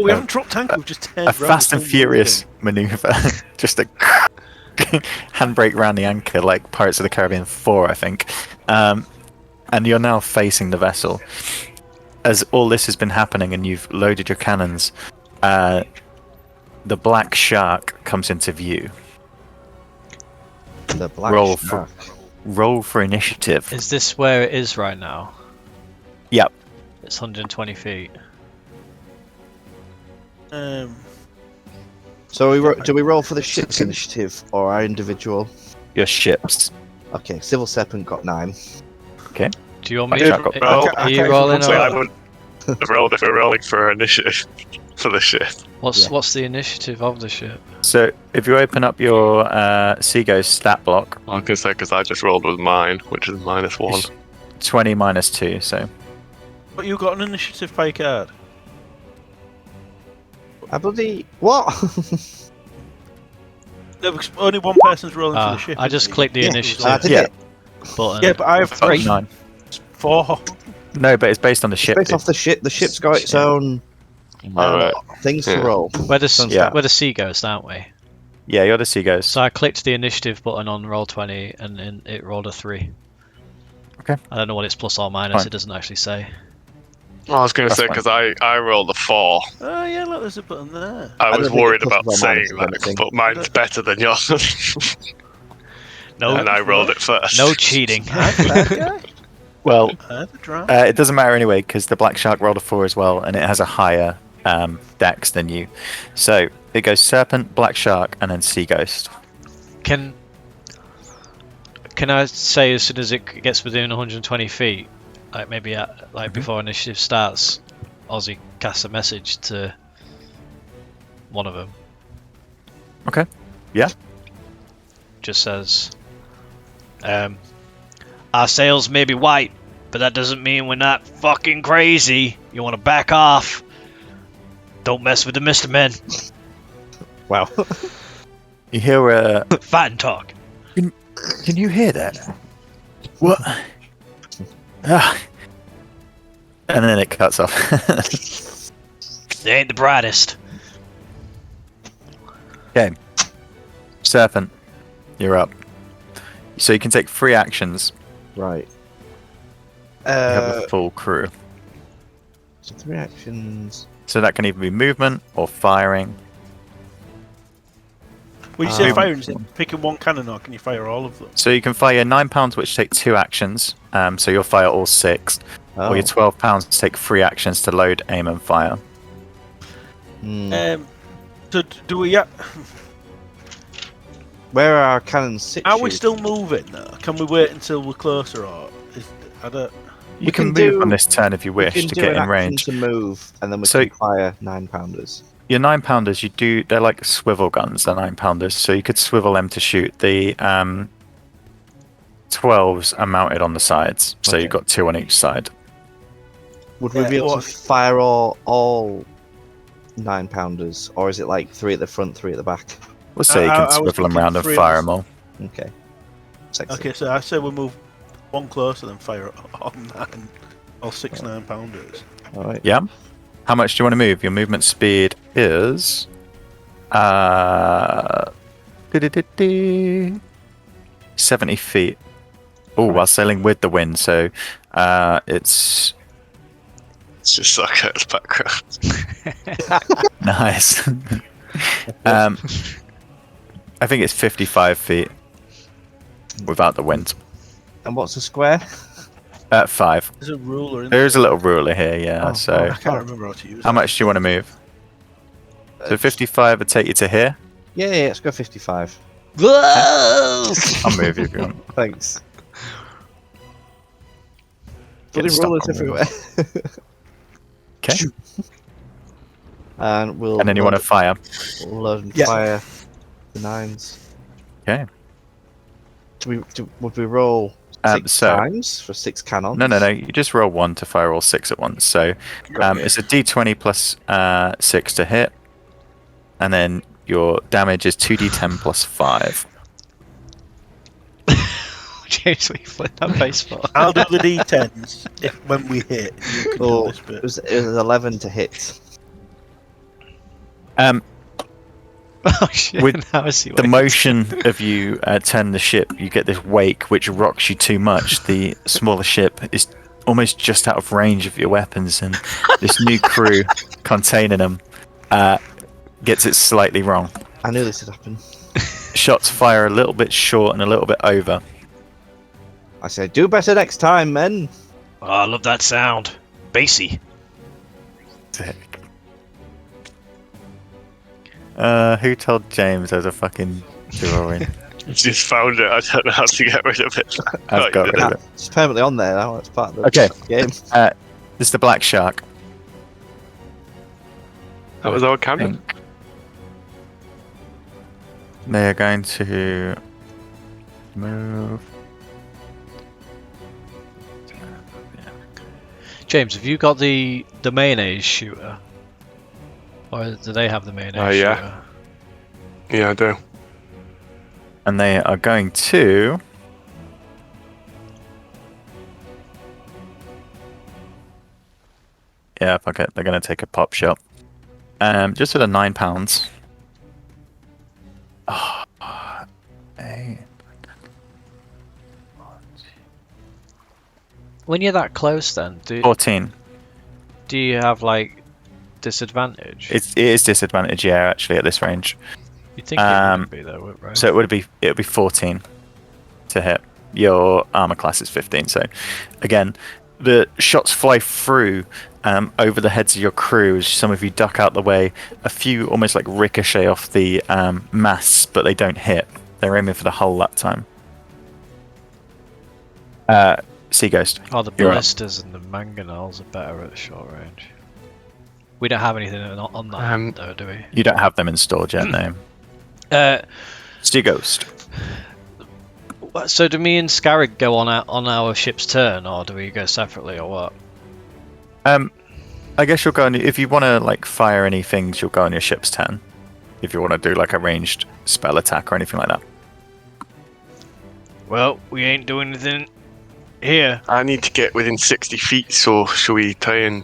Oh, we haven't dropped anchor. We've just turned a round fast and still furious maneuver. Just a handbrake around the anchor like Pirates of the Caribbean 4, I think. And you're now facing the vessel. As all this has been happening and you've loaded your cannons, the black shark comes into view. The black Roll shark. Roll for initiative. Is this where it is right now? Yep. It's 120 feet. moving. So do we roll for the ship's initiative or our individual? Your ships. Okay, Civil Serpent got 9. Do you want me? Okay, I've got- Are you rolling? So I Or would roll if we're rolling for initiative for the ship. what's the initiative of the ship? So if you open up your Seago's stat block, I can say because I just rolled with mine, which is -1. it's 20 minus 2, so But you got an initiative pay card. I bloody what? No, because only one person's rolling for the ship. I just isn't it? clicked the Yeah, initiative I did Yeah. it. button. Yeah, but I have 3. 9. 4. No, but it's based on the ship. Based off the ship, the ship's got its own Alright. things to Yeah. roll. We're the Yeah. we're the sea ghosts, aren't we? Yeah, you're the Seagos. So I clicked the initiative button on roll 20 and then it rolled a 3. Okay. I don't know what it's plus or minus. Fine. It doesn't actually say. I was going to That's say because I rolled a 4. Oh yeah, look, there's a button there. I I was don't think worried it about pluses or saying minuses or that, anything. but mine's better than yours. No, and I rolled it first. no cheating. Bad guy. Well, The drama. it doesn't matter anyway because the black shark rolled a 4 as well, and it has a higher dex than you. So it goes serpent, black shark, and then sea ghost. Can I say as soon as it gets within 120 feet, like maybe before initiative starts, Ozzy casts a message to one of them. Okay. Yeah. Just says, our sails may be white, but that doesn't mean we're not fucking crazy. You want to back off? Don't mess with the Mr. Men. Wow. You hear Fight and talk. Can you hear that? What? Ah. And then it cuts off. They ain't the brightest. Okay. Serpent, you're up. So you can take 3 actions. Right. You have a full crew. So 3 actions. So that can either be movement or firing. When you say Um, firing, is it picking one cannon or can you fire all of them? So you can fire 9 pounds, which take 2 actions. So you'll fire all 6. Oh. Or your 12 pounds take 3 actions to load, aim, and fire. Hmm. So do we? Where are our cannons situated? Are we still moving? Can we wait until we're closer, or is I don't? You can can move do- on this turn if you We wish can to do get an in action range. to move, and then we So- can fire 9-pounders. Your 9-pounders, they're like swivel guns, the 9-pounders, so you could swivel them to shoot. The 12s are mounted on the sides, so Okay. you've got 2 on each side. Would we Yeah, be able or- to fire all 9-pounders, or is it like 3 at the front, 3 at the back? We'll say you I can was swivel them thinking around and 3 fire of them all. Okay. Sexy. Okay, so I say we move one closer than fire on 9, or 6 9-pounders. All right. Yeah. How much do you want to move? Your movement speed is 70 feet. Oh, while sailing with the wind, so it's It's just like at the background. nice. I think it's 55 feet without the wind. And what's a square? 5. There's a ruler in There's a little ruler here, yeah. Oh, So I can't remember how to use how it. much do you want to move? So 55 would take you to here. Yeah, let's go 55. Whoa! I'll move you if you want. Thanks. Get Bloody stuck rollers on everywhere. Okay. And we'll. And then you want to fire. We'll load and Yeah. fire the 9s. Okay. Would we roll 6 so- times for 6 cannons? No. You just roll 1 to fire all 6 at once. So it's a d20 plus 6 to hit. And then your damage is 2d10 plus 5. James, we flipped that baseball. I'll do the d10s when we hit. You can do Oh, this bit. it was 11 to hit. Oh shit! With now I see The what motion of you turn the ship, you get this wake which rocks you too much. The smaller ship is almost just out of range of your weapons, and this new crew containing them gets it slightly wrong. I knew this would happen. Shots fire a little bit short and a little bit over. I said, do better next time, men. Oh, I love that sound. Bassy. Who told James there's a fucking drawing? Just found it. I don't know how to get rid of it. I've got rid of it. It's permanently on there now. It's part of the Okay. game. This is the black shark. That was our cannon. They are going to move. James, have you got the mayonnaise shooter? Or do they have the mayonnaise Yeah. shooter? Yeah, I do. And they are going to. Yeah, fuck it. They're going to take a pop shot. Just with a £9. Oh, 8. When you're that close, then 14. do you have like disadvantage? It is disadvantage, yeah, actually at this range. You think it would be though, right? So it would be 14 to hit. Your armor class is 15. So again, the shots fly through over the heads of your crew as some of you duck out the way. A few almost like ricochet off the masts, but they don't hit. They're aiming for the hull that time. Sea Ghost. Oh, the You're up. ballistas and the mangonels are better at short range. We don't have anything on that, though, do we? You don't have them installed yet, no. Sea Ghost. So do me and Scarrig go on our ship's turn, or do we go separately, or what? I guess you'll go on. If you want to like fire any things, you'll go on your ship's turn. If you want to do like a ranged spell attack or anything like that. Well, we ain't doing anything here. I need to get within 60 feet, so shall we try and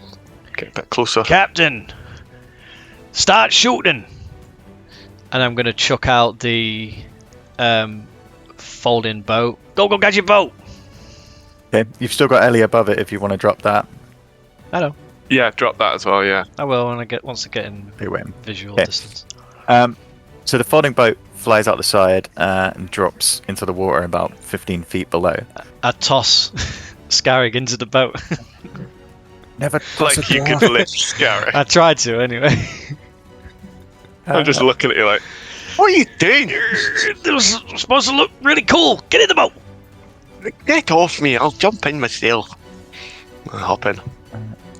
get a bit closer? Captain, start shooting. And I'm gonna chuck out the folding boat. Go get your boat. Okay, you've still got Ellie above it if you want to drop that. I know. Yeah, drop that as well, yeah. I will when once I get in Hey, wait. visual Okay. distance. So the folding boat flies out the side and drops into the water about 15 feet below. I toss Scarrig into the boat. Never Like you could lift Scary. I tried to anyway. I'm just looking at you like, what are you doing? It was supposed to look really cool. Get in the boat. Get off me, I'll jump in myself. I'll hop in.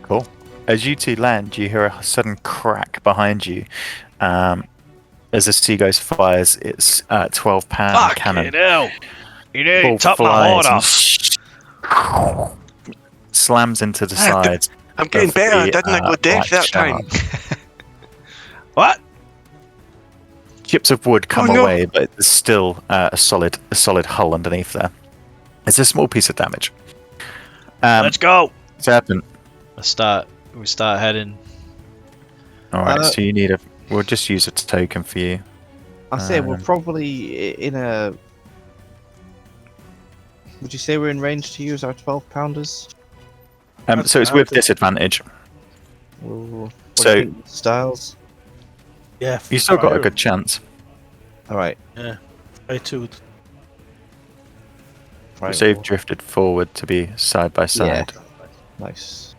Cool. As you two land, you hear a sudden crack behind you. As the Sea Ghost fires its 12-pound Fuck cannon. hell. You know, Ball you top my heart flies off. and slams into the I have to- side. I'm getting of better, the, didn't I go deaf black that time? shark. What? Chips of wood come Oh, no. away, but there's still a solid hull underneath there. It's a small piece of damage. Let's go. Serpent. We start heading. All right, Uh, so you need a. We'll just use a token for you. I say we're Um, probably in a. Would you say we're in range to use our 12-pounders? so it's with disadvantage. What So- do you think, Styles? Yeah. You still got a fire good chance. All right. Yeah. Fire two. Right. So you've drifted forward to be side by side. Nice.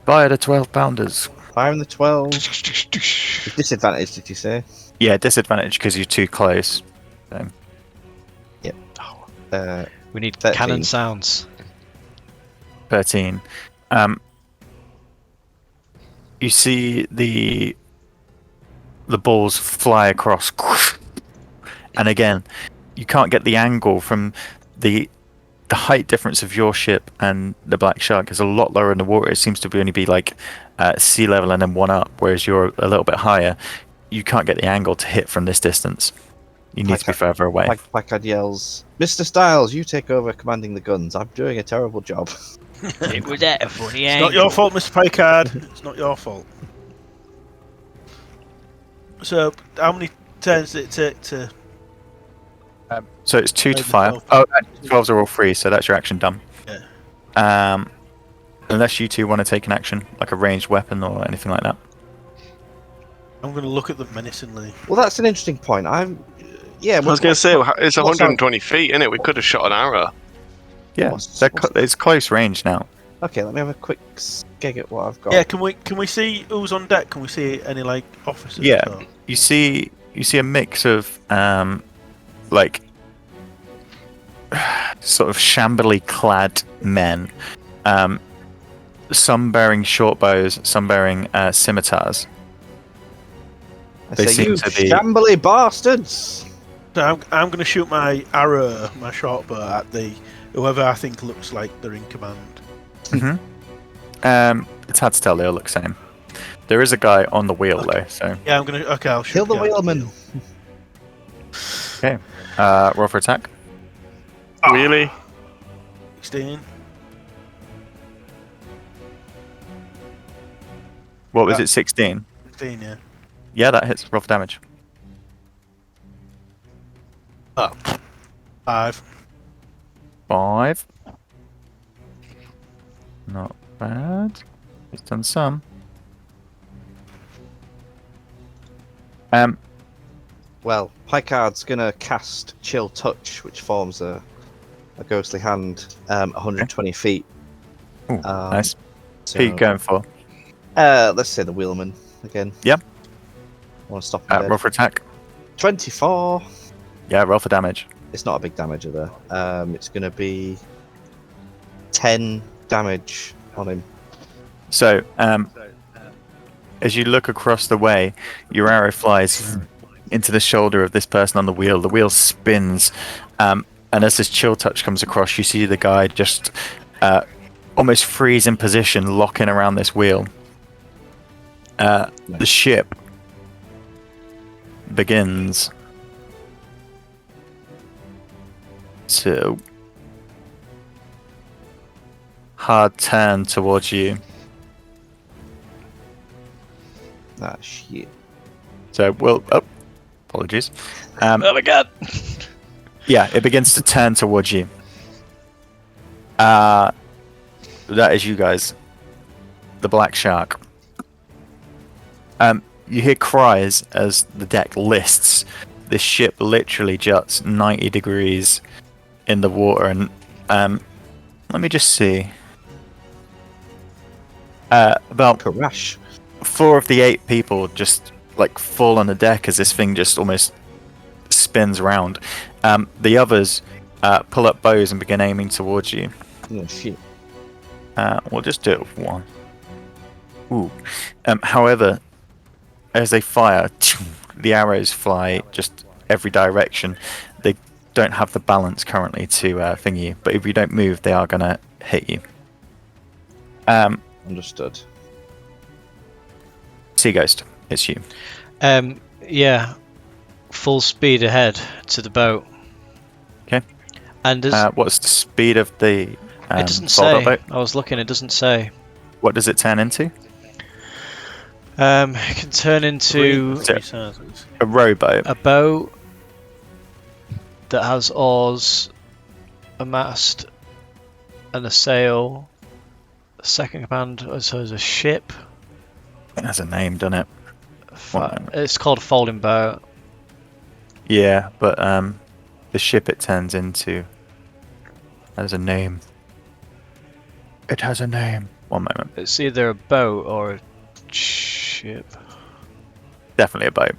Fire the 12-pounders. Firing the 12. With disadvantage, did you say? Yeah, disadvantage because you're too close. We need 13. cannon sounds. 13. You see the balls fly across, and again, you can't get the angle from the height difference of your ship and the black shark is a lot lower in the water. It seems to only be like sea level and then one up, whereas you're a little bit higher. You can't get the angle to hit from this distance. You need to be further away. Packard yells, "Mr. Styles, you take over commanding the guns. I'm doing a terrible job." It was at a funny It's angle. not your fault, Mr. Paycard. It's not your fault. So, how many turns did it take to? So it's 2 to Maybe fire. 12. Oh, 12s are all free, so that's your action done. Yeah. Unless you two want to take an action, like a ranged weapon or anything like that. I'm going to look at them menacingly. Well, that's an interesting point. I was going to say, it's 120 feet, isn't it? We could have shot an arrow. Yeah, What's- it's close range now. Okay, let me have a quick skeg at what I've got. Yeah, can we see who's on deck? Can we see any like officers? Yeah. or- You see a mix of like sort of shambly clad men. Some bearing short bows, some bearing scimitars. I they say, seem you to be- shambly bastards! So I'm going to shoot my arrow, my short bow at the whoever I think looks like they're in command. It's hard to tell. They all look the same. There is a guy on the wheel though. So Yeah, I'm going to. Okay, I'll shoot. Kill the guy at wheelman! wheel. okay. Roll for attack. Really? 16. What was it? 16. 16, yeah. Yeah, that hits. Roll for damage. Oh. 5. 5. Not bad. He's done some. Well, Picard's gonna cast Chill Touch, which forms a ghostly hand 120 feet. Ooh, Um, nice. So, Who are you going for? let's say the wheelman again. Yep. I want to stop him dead. Roll for attack. 24. Yeah, roll for damage. It's not a big damager there. It's gonna be 10 damage on him. So, as you look across the way, your arrow flies into the shoulder of this person on the wheel. The wheel spins, and as this chill touch comes across, you see the guy just almost freeze in position, locking around this wheel. The ship begins to hard turn towards you. Ah, shit. So, apologies. Oh my god! Yeah, it begins to turn towards you. That is you guys. The black shark. You hear cries as the deck lists. This ship literally juts 90 degrees in the water, and let me just see. About Crash. 4 of the 8 people just like fall on the deck as this thing just almost spins around. The others pull up bows and begin aiming towards you. Oh, shit. We'll just do it with 1. Ooh. However, as they fire, the arrows fly just every direction. They don't have the balance currently to thingy you, but if you don't move, they are going to hit you. Understood. Sea Ghost, it's you. Yeah, full speed ahead to the boat. Okay. And does, What's the speed of the it doesn't fold-out say. boat? I was looking. It doesn't say. What does it turn into? It can turn into Three sizes. A rowboat. a boat that has oars, a mast, and a sail. A second command, so there's a ship. It has a name, doesn't it? It's called a folding boat. Yeah, but the ship it turns into has a name. It has a name. One moment. It's either a boat or a ship. Definitely a boat.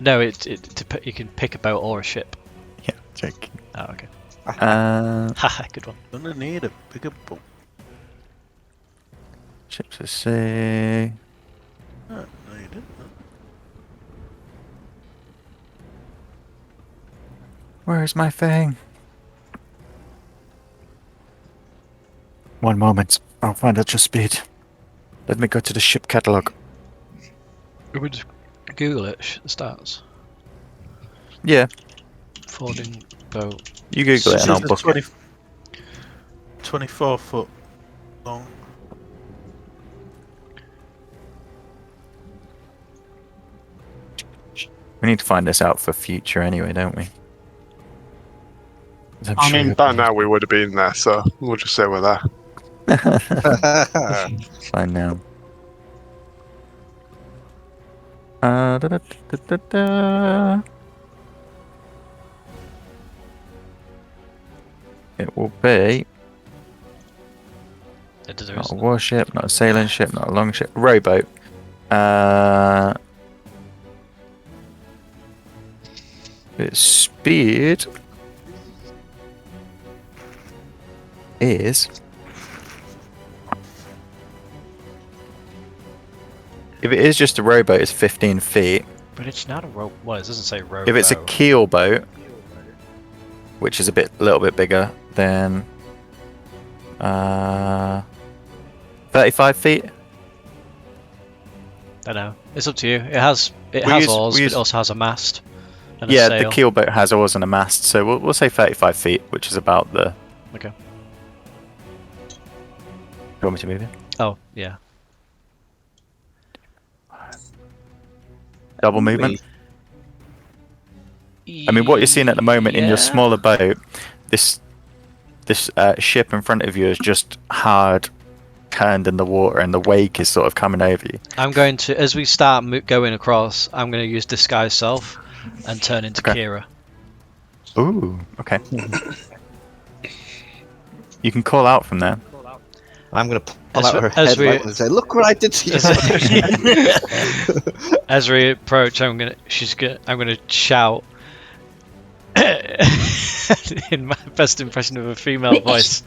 No, you can pick a boat or a ship. Yeah, joking. Oh, okay. Uh, Good one. Gonna need a bigger boat. ships at sea. Oh, no, you didn't. Where is my thing? One moment. I'll find out your speed. Let me go to the ship catalogue. We just Google it. The stats. Yeah, Folding boat. you Google it and I'll It's book it. 24 foot long. We need to find this out for future anyway, don't we? 'Cause I'm I sure mean, you'll by be- now we would have been there, so we'll just say we're there. Fine now. Da, da, da, da, da. It will be There not a isn't. warship, not a sailing ship, not a longship, rowboat. Its speed is. If it is just a rowboat, it's 15 feet. But it's not a rope. Well, it doesn't say rope. If it's a keel boat, which is a little bit bigger, then 35 feet. I know. It's up to you. It has We oars, use- but it also has a mast and a Yeah, sail. the keel boat has oars and a mast, so we'll say 35 feet, which is about the. Okay. You want me to move it? Oh, yeah. Double movement. I mean, what you're seeing at the moment in your smaller boat, this ship in front of you is just hard turned in the water, and the wake is sort of coming over you. I'm going to, as we start going across, I'm going to use disguise self and turn into Okay. Kira. Ooh, okay. You can call out from there. I'm going to pull As out we- her as we- headlight and say, "Look what I did to you." As we approach, I'm gonna shout in my best impression of a female voice.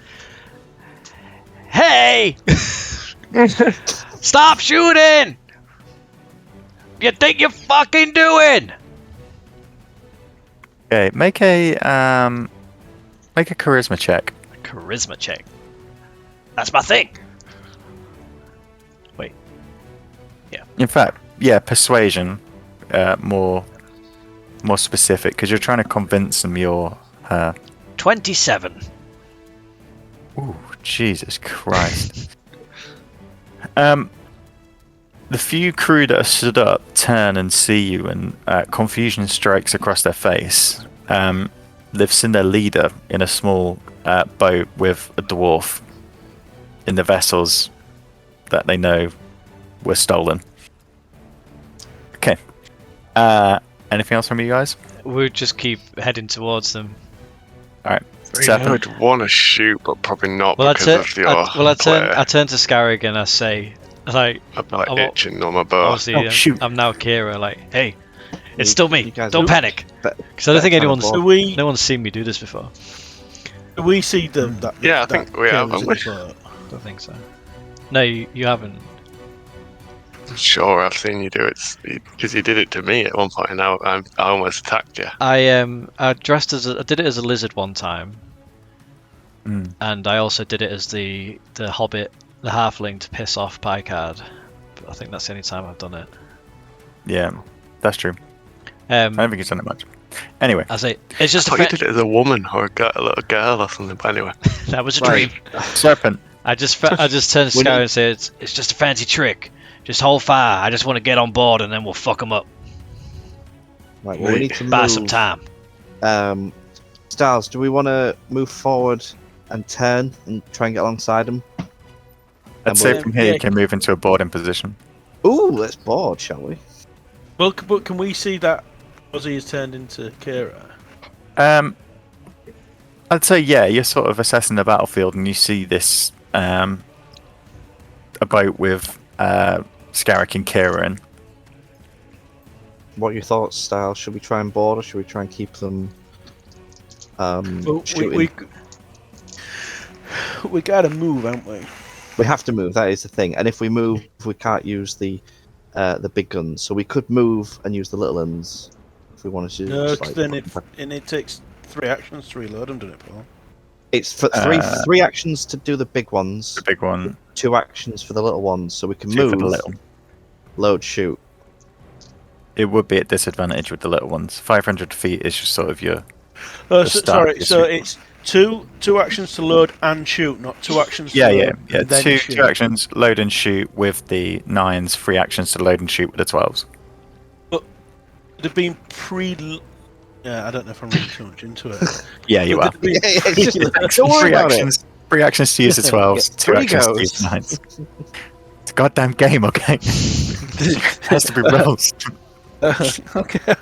Hey! Stop shooting! You think you're fucking doing? Okay, make a charisma check. Charisma check. That's my thing. In fact, yeah, persuasion, more specific, because you're trying to convince them you're her. 27. Ooh, Jesus Christ. The few crew that are stood up turn and see you, and confusion strikes across their face. They've seen their leader in a small boat with a dwarf in the vessels that they know were stolen. Okay. Anything else from you guys? We'll just keep heading towards them. I Seven. would want to shoot, but probably not Well, because of your I glare. turn to Scarrig and I say, like, I'd be like I won't- itching on my bow. obviously, Oh, shoot. I'm now Kira. Like, hey, it's still me. You guys Don't are- panic. But- Because I don't think kind of anyone's bored. no one's seen me do this before. Do we see them? That, Yeah, I that think we have, kills haven't we? it, but- Don't think so. No, you haven't. Sure, I've seen you do it because you did it to me at one point, and I almost attacked you. I dressed as I did it as a lizard one time, Mm. and I also did it as the hobbit, the halfling, to piss off Picard. But I think that's the only time I've done it. Yeah, that's true. I Um, don't think he's done it much. Anyway, I say it's just I a thought you did it as a woman or a little girl or something. But anyway, that was a Right. dream. serpent. I just turn to We Sky need- and say it's just a fancy trick. Just hold fire. I just want to get on board and then we'll fuck them up. Right, well, we need to Buy move. some time. Styles, do we want to move forward and turn and try and get alongside them? I'd say we'll- from here yeah. you can move into a boarding position. Ooh, let's board, shall we? Well, but can we see that Ozzy has turned into Kira? I'd say yeah. You're sort of assessing the battlefield, and you see this a boat with Scarrick and Kira in. What are your thoughts, Styles? Should we try and board, or should we try and keep them Well, shooting? we gotta move, haven't we? We have to move. That is the thing. And if we move, we can't use the big guns. So we could move and use the little ones if we wanted to. No, just, 'cause like, then it takes 3 actions to reload them, doesn't it, Paul? it's for three actions to do the big ones, The big one, 2 actions for the little ones. So we can 2 for move, the little. load, shoot. It would be at disadvantage with the little ones. 500 feet is just sort of your. Oh, The so, start sorry. is So your- it's two actions to load and shoot, not 2 actions. Yeah, to yeah, load yeah. and then Two shoot. actions, load and shoot with the 9s. 3 actions to load and shoot with the 12s. They've been pre. Yeah, I don't know if I'm reading too much into it. Yeah, you But are. they've been- It's just don't worry Three about it. actions. 3 actions to use the 12s. Yeah, 2 three actions to goes. use the 9s. It's a goddamn game, okay? It has to be rolls. okay.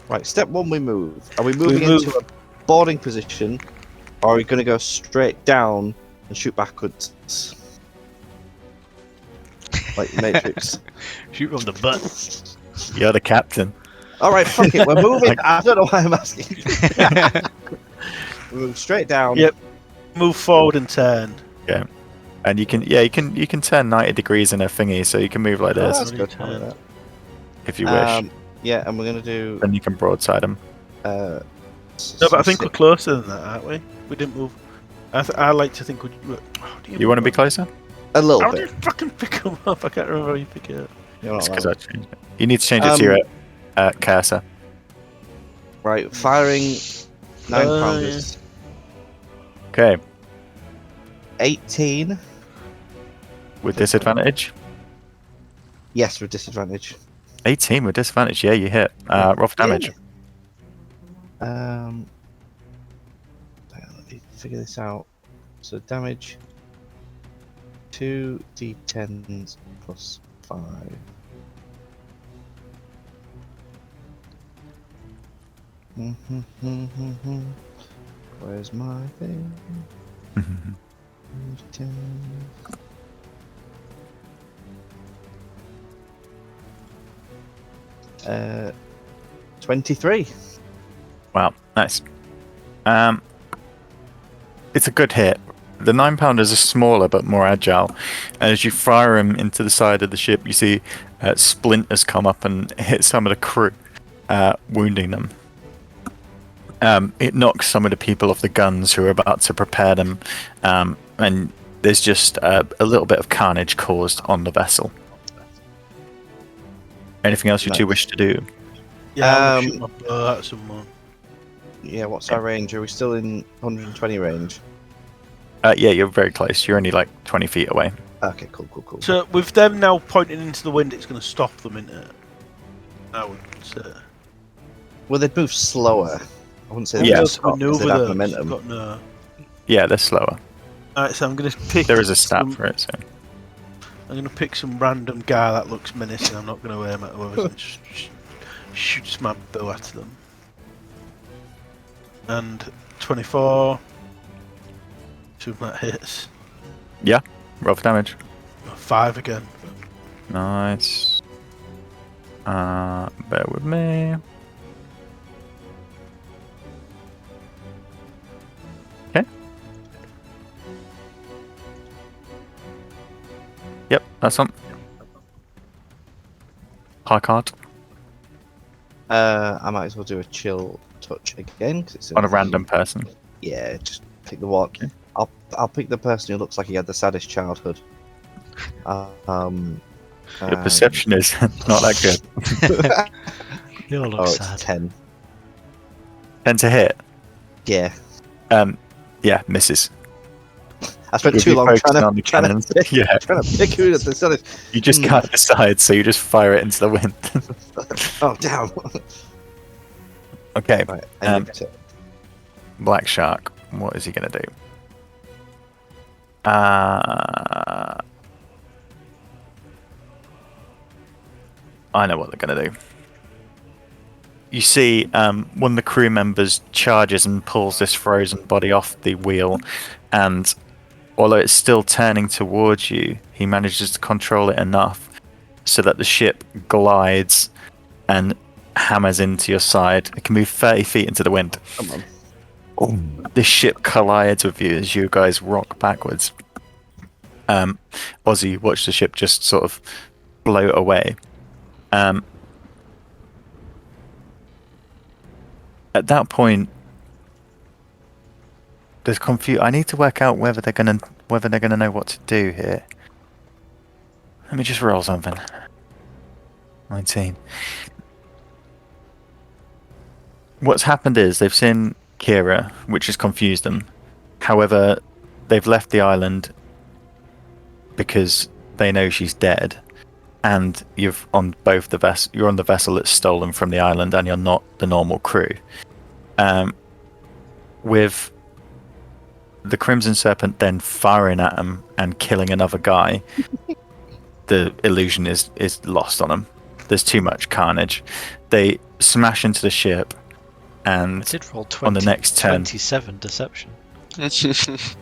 Right, step 1, we move. Are we moving move. into a boarding position, or are we going to go straight down and shoot backwards? Like Matrix. Shoot from the butt. You're the captain. All right, fuck it. We're moving. Like- I don't know why I'm asking. We move straight down. Yep. Move forward and turn. And you can turn 90 degrees in a thingy, so you can move like Oh, this that's good. Turn. I like if you wish. that. Yeah, and we're going to do. Then you can broadside them. Uh, No, but I think we're closer than that, aren't we? We didn't move. I like to think we. Oh, You want to be closer? a little How do you bit. fucking pick them up? I can't remember how you pick it up. You're not It's because allowed. I changed it. You need to change it to your cursor. Right, firing 9 Oh, pounders. Okay, 18. with disadvantage. Yes, with disadvantage. 18 with disadvantage. Yeah, you hit. Roll for damage. Hang on, let me figure this out. So damage 2d10s plus 5. Where's my thing? 10. 23. Wow, nice. It's a good hit. The 9-pounders are smaller but more agile. And as you fire them into the side of the ship, you see splinters come up and hit some of the crew, wounding them. It knocks some of the people off the guns who are about to prepare them, and there's just a little bit of carnage caused on the vessel. Anything else you two Nice. wish to do? Yeah, I'm gonna shoot my bow at someone. Yeah, what's our range? Are we still in 120 range? Yeah, you're very close. You're only like 20 feet away. Okay, cool. So with them now pointing into the wind, it's going to stop them, isn't it? I would say. Well, they'd move slower. I wouldn't say they'd Yeah. move stop, 'cause Maneuver they'd have those. momentum. Got no. Yeah, they're slower. Alright, so I'm going to pick. There is a stat some- for it, so. I'm going to pick some random guy that looks menacing. I'm not going to aim at whoever and shoots my bow at them. And 24. Two of that hits. Roll for damage. 5 again. Nice. Bear with me. Okay. Yep, that's on. High card I might as well do a chill touch again because it's on a random person. Yeah, just pick the one. Okay. I'll pick the person who looks like he had the saddest childhood. Your perception is not that good. You all look Oh, it's sad. 10. 10 to hit. Yeah. Yeah, misses. I spent With too you long focusing trying on the cannons. to Yeah, trying to pick who this is. you just can't decide, so you just fire it into the wind. Oh, damn. Okay, Right, end of turn. Black Shark. What is he gonna do? I know what they're gonna do. You see, one of the crew members charges and pulls this frozen body off the wheel, and although it's still turning towards you, he manages to control it enough so that the ship glides and hammers into your side. It can move 30 feet into the wind. Come on. The ship collides with you as you guys rock backwards. Ozzy, you watch the ship just sort of float away. At that point, there's I need to work out whether they're gonna know what to do here. Let me just roll something. 19. What's happened is they've seen Kira, which has confused them. However, they've left the island because they know she's dead, and you're on the vessel that's stolen from the island, and you're not the normal crew. With the Crimson Serpent then firing at them and killing another guy, the illusion is lost on them. There's too much carnage. They smash into the ship, and I did roll 20, on the next turn, 27 deception.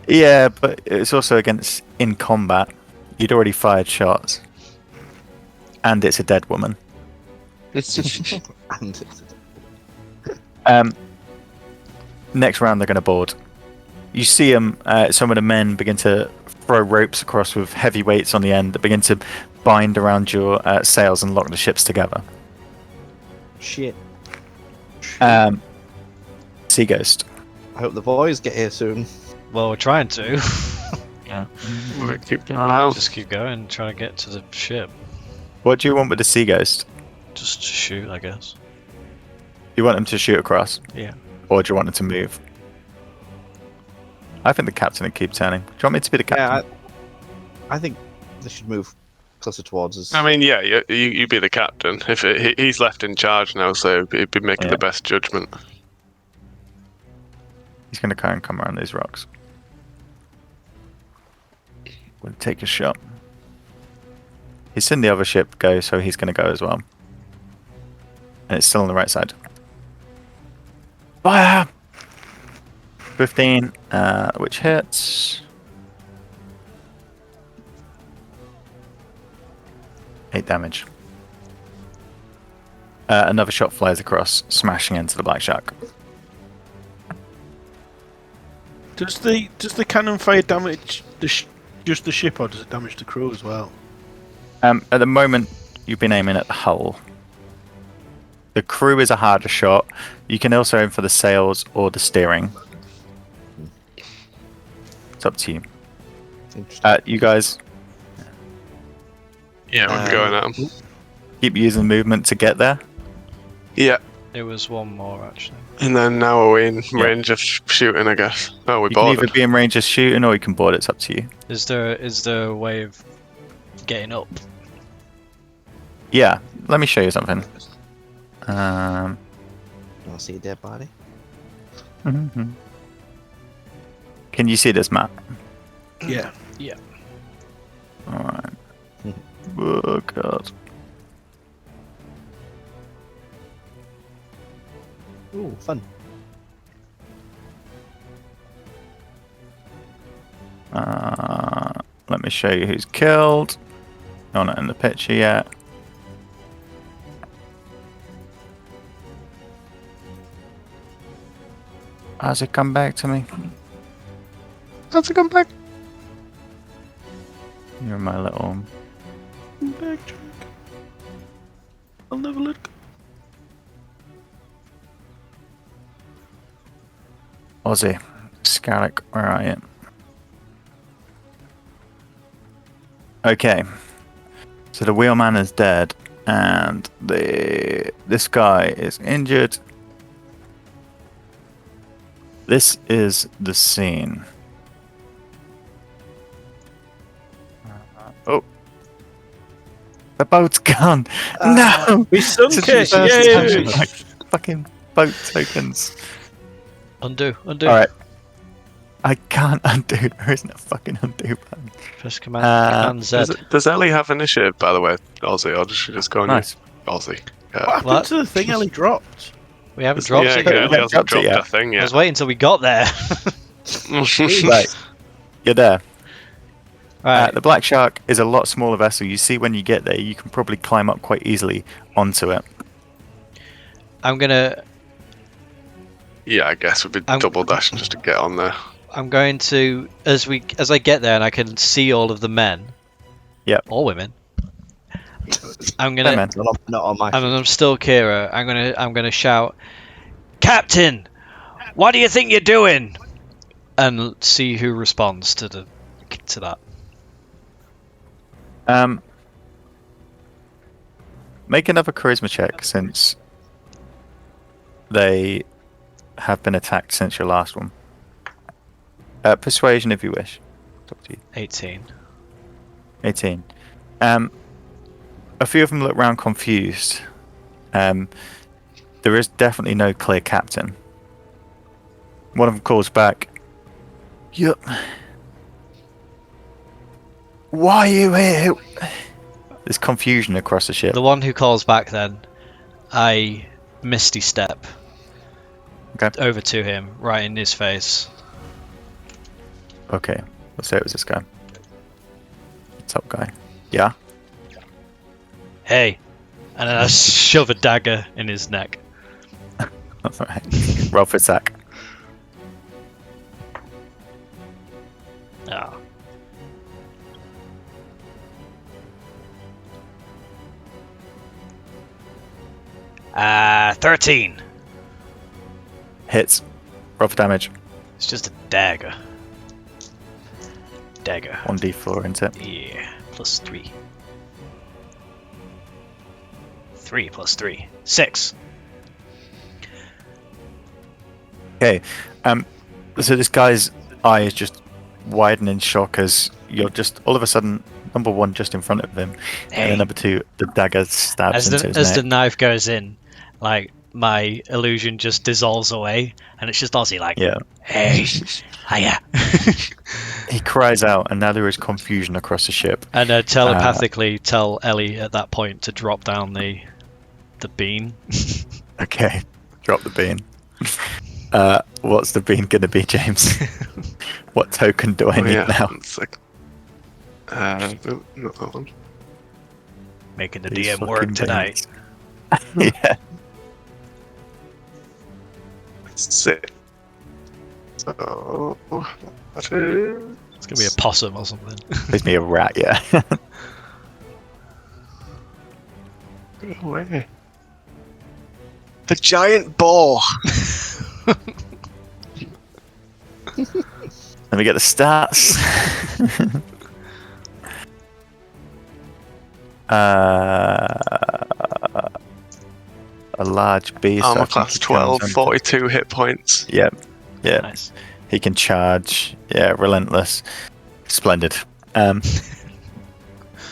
yeah, but it's also against in combat. You'd already fired shots, and it's a dead woman. And Next round, they're going to board. You see them. Some of the men begin to throw ropes across with heavy weights on the end that begin to bind around your sails and lock the ships together. shit. Sea Ghost. I hope the boys get here soon. Well, we're trying to. Yeah. We keep going out. Just keep going, trying to get to the ship. What do you want with the Sea Ghost? Just to shoot, I guess. You want them to shoot across, Yeah. or do you want them to move? I think the captain would keep turning. Do you want me to be the captain? Yeah, I think they should move closer towards us. I mean, yeah, you be the captain. If he's left in charge now, so he'd be making Yeah. the best judgment. He's going to try and come around these rocks. We'll take a shot. He's seen the other ship go, so he's going to go as well. And it's still on the right side. Fire! 15, which hits. 8 damage. Another shot flies across, smashing into the Black Shark. Does the cannon fire damage just the ship, or does it damage the crew as well? At the moment, you've been aiming at the hull. The crew is a harder shot. You can also aim for the sails or the steering. It's up to you. Interesting. You guys Yeah, we're going at him. keep using movement to get there. Yeah, There was one more, actually. and then now we're in Yeah. range of shooting, I guess. Oh, we You can either boarded. be in range of shooting or you can board. It's up to you. Is there a way of getting up? Yeah, let me show you something. Want to see a dead body? Mhm. Can you see this map? Yeah. Alright. Oh god. Ooh, fun. Let me show you who's killed. You're not in the picture yet. Has it come back to me? How's it come back? You're my little... Backtrack. I'll never let go. Ozzy. Scarrick, where are you? Okay. So the wheelman is dead, and this guy is injured. This is the scene. Oh, the boat's gone. No, We sunk This is it! the first time Yay! we got fucking boat tokens. Undo. All right, I can't undo. There isn't a fucking undo button. Press command Z. Does Ellie have initiative, by the way, Aussie, or does she just go on Nice. Aussie? What Yeah. happened What? to the thing Ellie dropped? We haven't dropped Yeah, it yet. Ellie hasn't Dropped it dropped yet. a thing I yet. was waiting until we got there. Right, you're there. Right. The Black Shark is a lot smaller vessel. You see when you get there, you can probably climb up quite easily onto it. I'm gonna. Yeah, I guess we'd be double dashing just to get on there. I'm going to as I get there and I can see all of the men. Yep. Or women. I'm Hey, gonna. man. Not on my. And I'm still Kira. I'm gonna shout, Captain, what do you think you're doing? And see who responds to that. Make another charisma check since they have been attacked since your last one. Persuasion if you wish. It's up to you. 18. 18. A few of them look round confused. There is definitely no clear captain. One of them calls back, "Yup. Why are you here?" There's confusion across the ship. The one who calls back then, I misty step Okay. over to him, right in his face. Okay, let's say it was this guy. Top guy. Yeah? Hey! And then I shove a dagger in his neck. Alright. Roll for attack. Oh. Ah, 13. Hits. Roll for damage. It's just a dagger. Dagger. 1d4 into it. Yeah, plus 3. 3 plus 3. 6. Okay. So this guy's eye is just widen in shock as you're just all of a sudden number one just in front of him, and Hey. then number two the dagger stabs into his As neck. the knife goes in, like, my illusion just dissolves away, and it's just Ozzy like, Yeah. hey, hiya. He cries out, and now there is confusion across the ship. And telepathically tell Ellie at that point to drop down the bean. Okay, drop the bean. What's the bean gonna be, James? What token do I need now? It's like, not that one. Making the These DM work fucking tonight. beans. Yeah. Sick. So, that is... It's gonna be a possum or something. Gives me a rat, yeah. Go away. The giant boar. Let me get the stats. A large beast. I Armor think class he 12, comes 42 hit points. Yep. Yeah. Nice. He can charge. Yeah, relentless. Splendid. Bear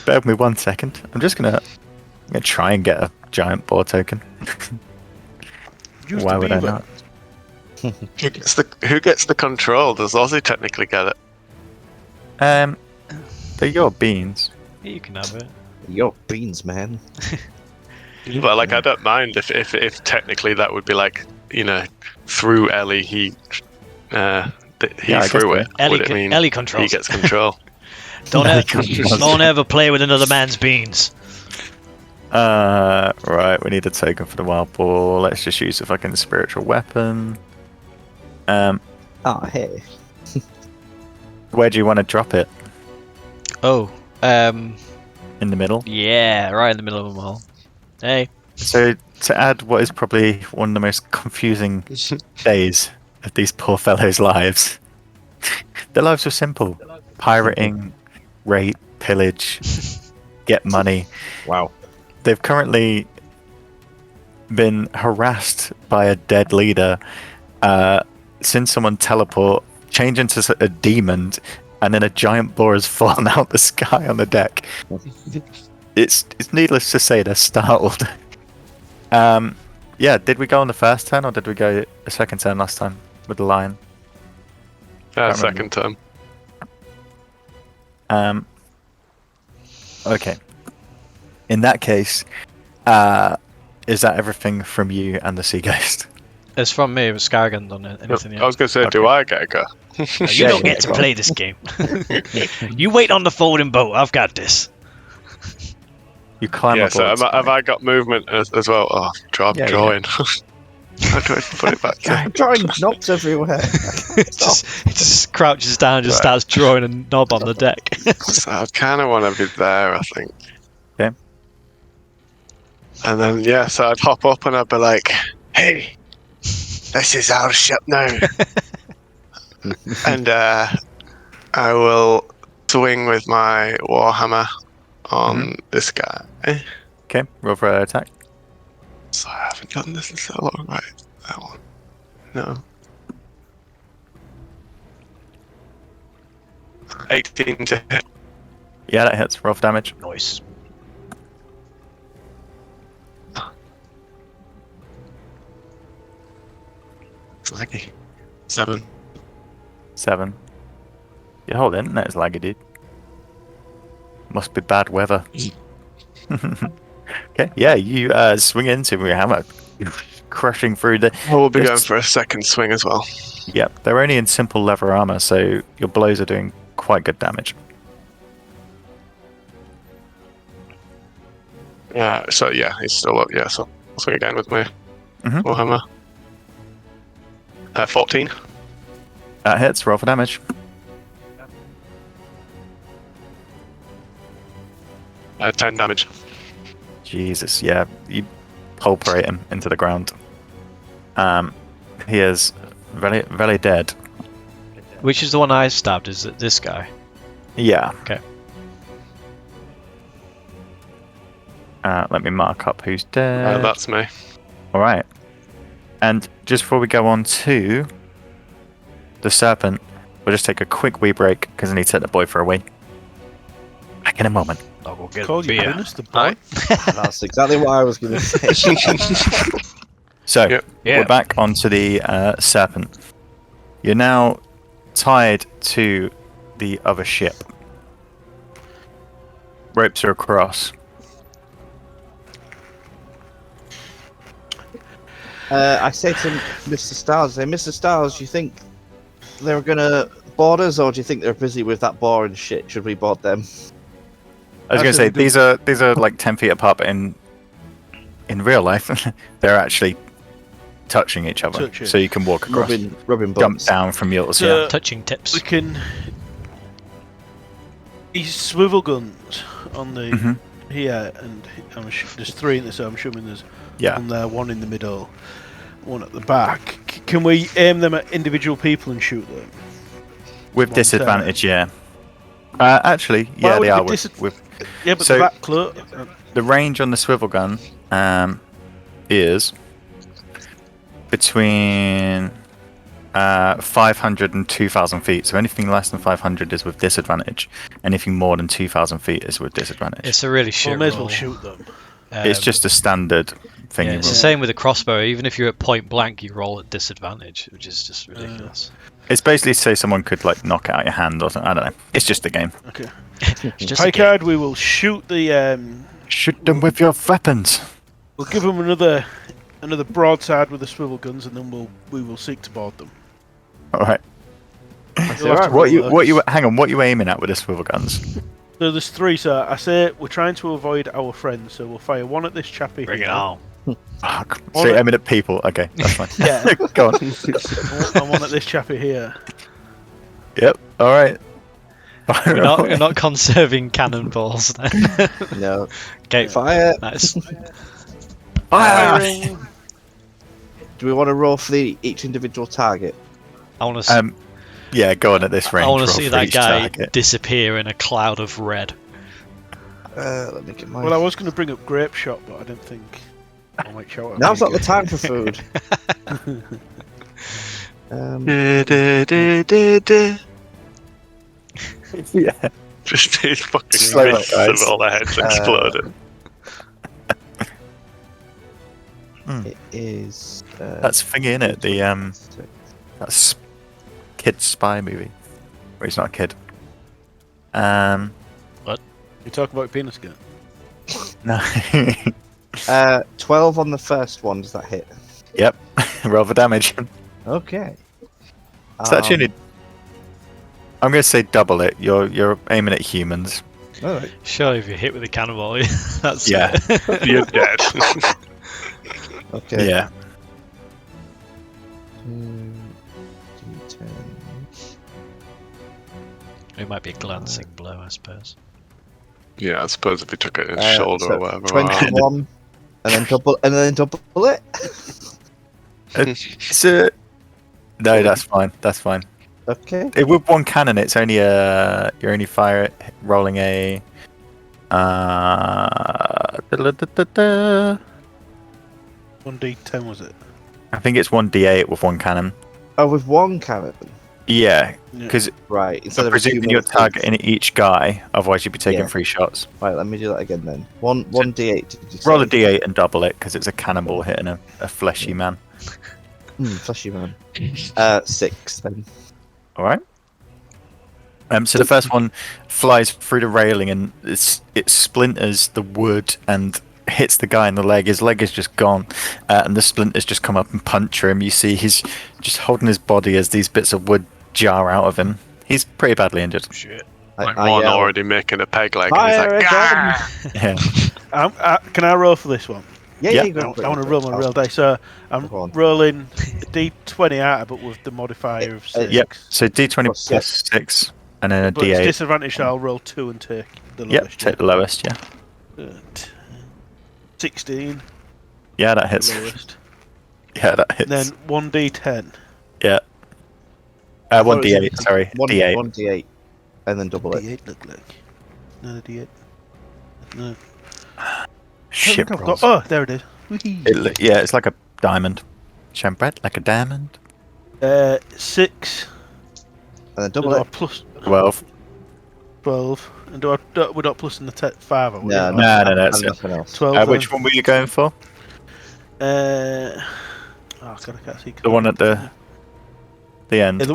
with me 1 second. I'm gonna try and get a giant boar token. Use Why the would I beaver. not? Who gets the control? Does Ozzy technically get it? They're your beans. Yeah, you can have it. Your beans, man. But like, I don't mind if technically that would be like, through Ellie he Yeah, I guess threw so. it. Would it mean Ellie he controls. gets control? Don't, Ellie ever, controls. don't ever play with another man's beans. Right, we need a token for the wild boar. Let's just use a fucking spiritual weapon. Oh, hey. Where do you want to drop it? Oh, In the middle? yeah, right in the middle of them all. Hey, So, to add what is probably one of the most confusing days of these poor fellows' lives, their lives were simple: pirating, rape, pillage, get money. Wow. They've currently been harassed by a dead leader, seen someone teleport, change into a demon, and then a giant boar has fallen out the sky on the deck. It's needless to say they're startled. Yeah, did we go on the first turn or did we go a second turn last time with the lion? Can't Second term. Okay. In that case, is that everything from you and the sea ghost? It's from me. It was Scargan done anything I was going to say, do I get a go? No, you Yeah, don't yeah, get to go on. play this game. You wait on the folding boat. I've got this. You climb Yeah, aboard. so have I got movement as well? Oh, Yeah, you drawing. How do I put it back to? I'm drawing knobs everywhere. It just crouches down and just starts drawing a knob on the deck. So I kind of want to be there, I think. Okay. And then, so I'd hop up and I'd be like, hey, this is our ship now. And I will swing with my Warhammer on this guy. Okay, roll for an attack. So I haven't done this in so long, right? That one. No. 18 to hit. Yeah, that hits. Roll for damage. Nice. It's laggy. 7. 7. Your whole internet is laggy, dude. Must be bad weather. Okay, yeah, you swing into your hammer, crushing through the. I will be Just- going for a second swing as well. Yep, they're only in simple leather armor, so your blows are doing quite good damage. Yeah, so he's still up. Yeah, so I'll swing again with my Mhm. Warhammer. 14. That hits. Roll for damage. 10 damage. Jesus, yeah, you pulverate him into the ground. He is very, very dead. Which is the one I stabbed? Is it this guy? Yeah. Okay. Let me mark up who's dead. That's me. All right. And just before we go on to the serpent, we'll just take a quick wee break because I need to take the boy for a wee. Back in a moment. I'll go get Call a you beer. Dennis the Aye. boy. That's exactly what I was going to say. So Yep. we're back onto the serpent. You're now tied to the other ship. Ropes are across. I say to Mr. Stars, Mr. Stars, do you think they're going to board us, or do you think they're busy with that boar and shit? Should we board them? I was going to say these are like 10 feet apart, but in real life, they're actually touching each other, Touching. so you can walk across, Rubbing jump bumps. down from yours. So- Yeah. Touching tips. We can. These swivel guns on the Mhm. here, and there's 3 in there, so I'm assuming there's Yeah. one there, one in the middle, one at the back. Can we aim them at individual people and shoot them? With one disadvantage, yeah. Actually, Why yeah, would they it are be with Yeah, but So- that close. the range on the swivel gun is between 500 and 2,000 feet. So anything less than 500 is with disadvantage. Anything more than 2,000 feet is with disadvantage. It's a really shit We may as well roll. shoot them. It's just a standard thing. Yeah, you it's roll. the same with the crossbow. Even if you're at point blank, you roll at disadvantage, which is just ridiculous. It's basically to say someone could like knock out your hand or something. I don't know. It's just a game. Okay. It's just a game. Picard, we will shoot the. Shoot them with your weapons. We'll give them another broadside with the swivel guns, and then we will seek to board them. All right. You'll have to What roll you those. hang on? What you aiming at with the swivel guns? So there's 3, so I say we're trying to avoid our friends, so we'll fire one at this chappie. Bring it here, on. Fuck. So you're aiming at people. Okay, that's fine. Yeah. Go on. and one at this chappie here. Yep. All right. Fire You're away. not conserving cannonballs then. No. Okay, Fire. nice. Fire! Firing. Do we want to roll for each individual target? I want to see, Yeah, go on at this range. I want roll to see for that each guy target. disappear in a cloud of red. Let me get my. Well, I was going to bring up Grape Shot, but I didn't think I might shout out. Now's not the time for food. Yeah. Just these fucking Slow it, fists guys. of all the heads exploding. It is. That's thingy, innit? That's kid spy movie. Where he's not a kid. You talk about penis again. No. 12 on the first one. Does that hit? Yep. Roll for damage. Okay. It's actually only... I'm going to say double it. You're aiming at humans. All right. Surely if you hit with a cannonball, that's Yeah. it. You're dead. Okay. Yeah. 2d10. It might be a glancing blow, I suppose. Yeah, I suppose if he took it in his shoulder so or whatever. 21, and then double it. It's a... No, that's fine. That's fine. Okay. With one cannon, it's only you're only rolling a... 1d10 was it? I think it's 1d8 with one cannon. Oh, with one cannon. Yeah, because Right. Instead I'm of presuming you're targeting each guy, otherwise you'd be taking Yeah. 3 shots. Right. Let me do that again then. One d8. Did you say? Roll a d8 and double it, because it's a cannonball hitting a fleshy man. Fleshy man. 6 then. Alright. So the first one flies through the railing and it splinters the wood and hits the guy in the leg. His leg is just gone, and the splinters just come up and puncture him. You see he's just holding his body as these bits of wood jar out of him. He's pretty badly injured. Shit. Like I one yell, already making a peg leg, and he's "Fire like, again!" Yeah. Can I roll for this one? Yeah, Yeah. you I, go. want to roll my real dice. So I'm Go on. rolling d20 out, but with the modifier of 6. Yep. So d20 Plus plus 6, and then a But it's d8. disadvantage, so I'll roll 2 and take the Yep, lowest. take the lowest, yeah. Good. 16, Yeah, that the hits. lowest. Yeah, that hits. Then 1d10. Yeah. thought it was 1d8, sorry. D8. 1d8, and then double it. D8 look like. No, d8. No. Shit I've got- rolls. Oh, there it is. Whee! Yeah, it's like a diamond. Shambred, like a diamond. 6. And then Do double I it. plus 12. 12. And we're not plusing the 5, are we? No, No, that's and it. nothing else. 12. Which one were you going for? Oh, God, I can't see. The one at the end.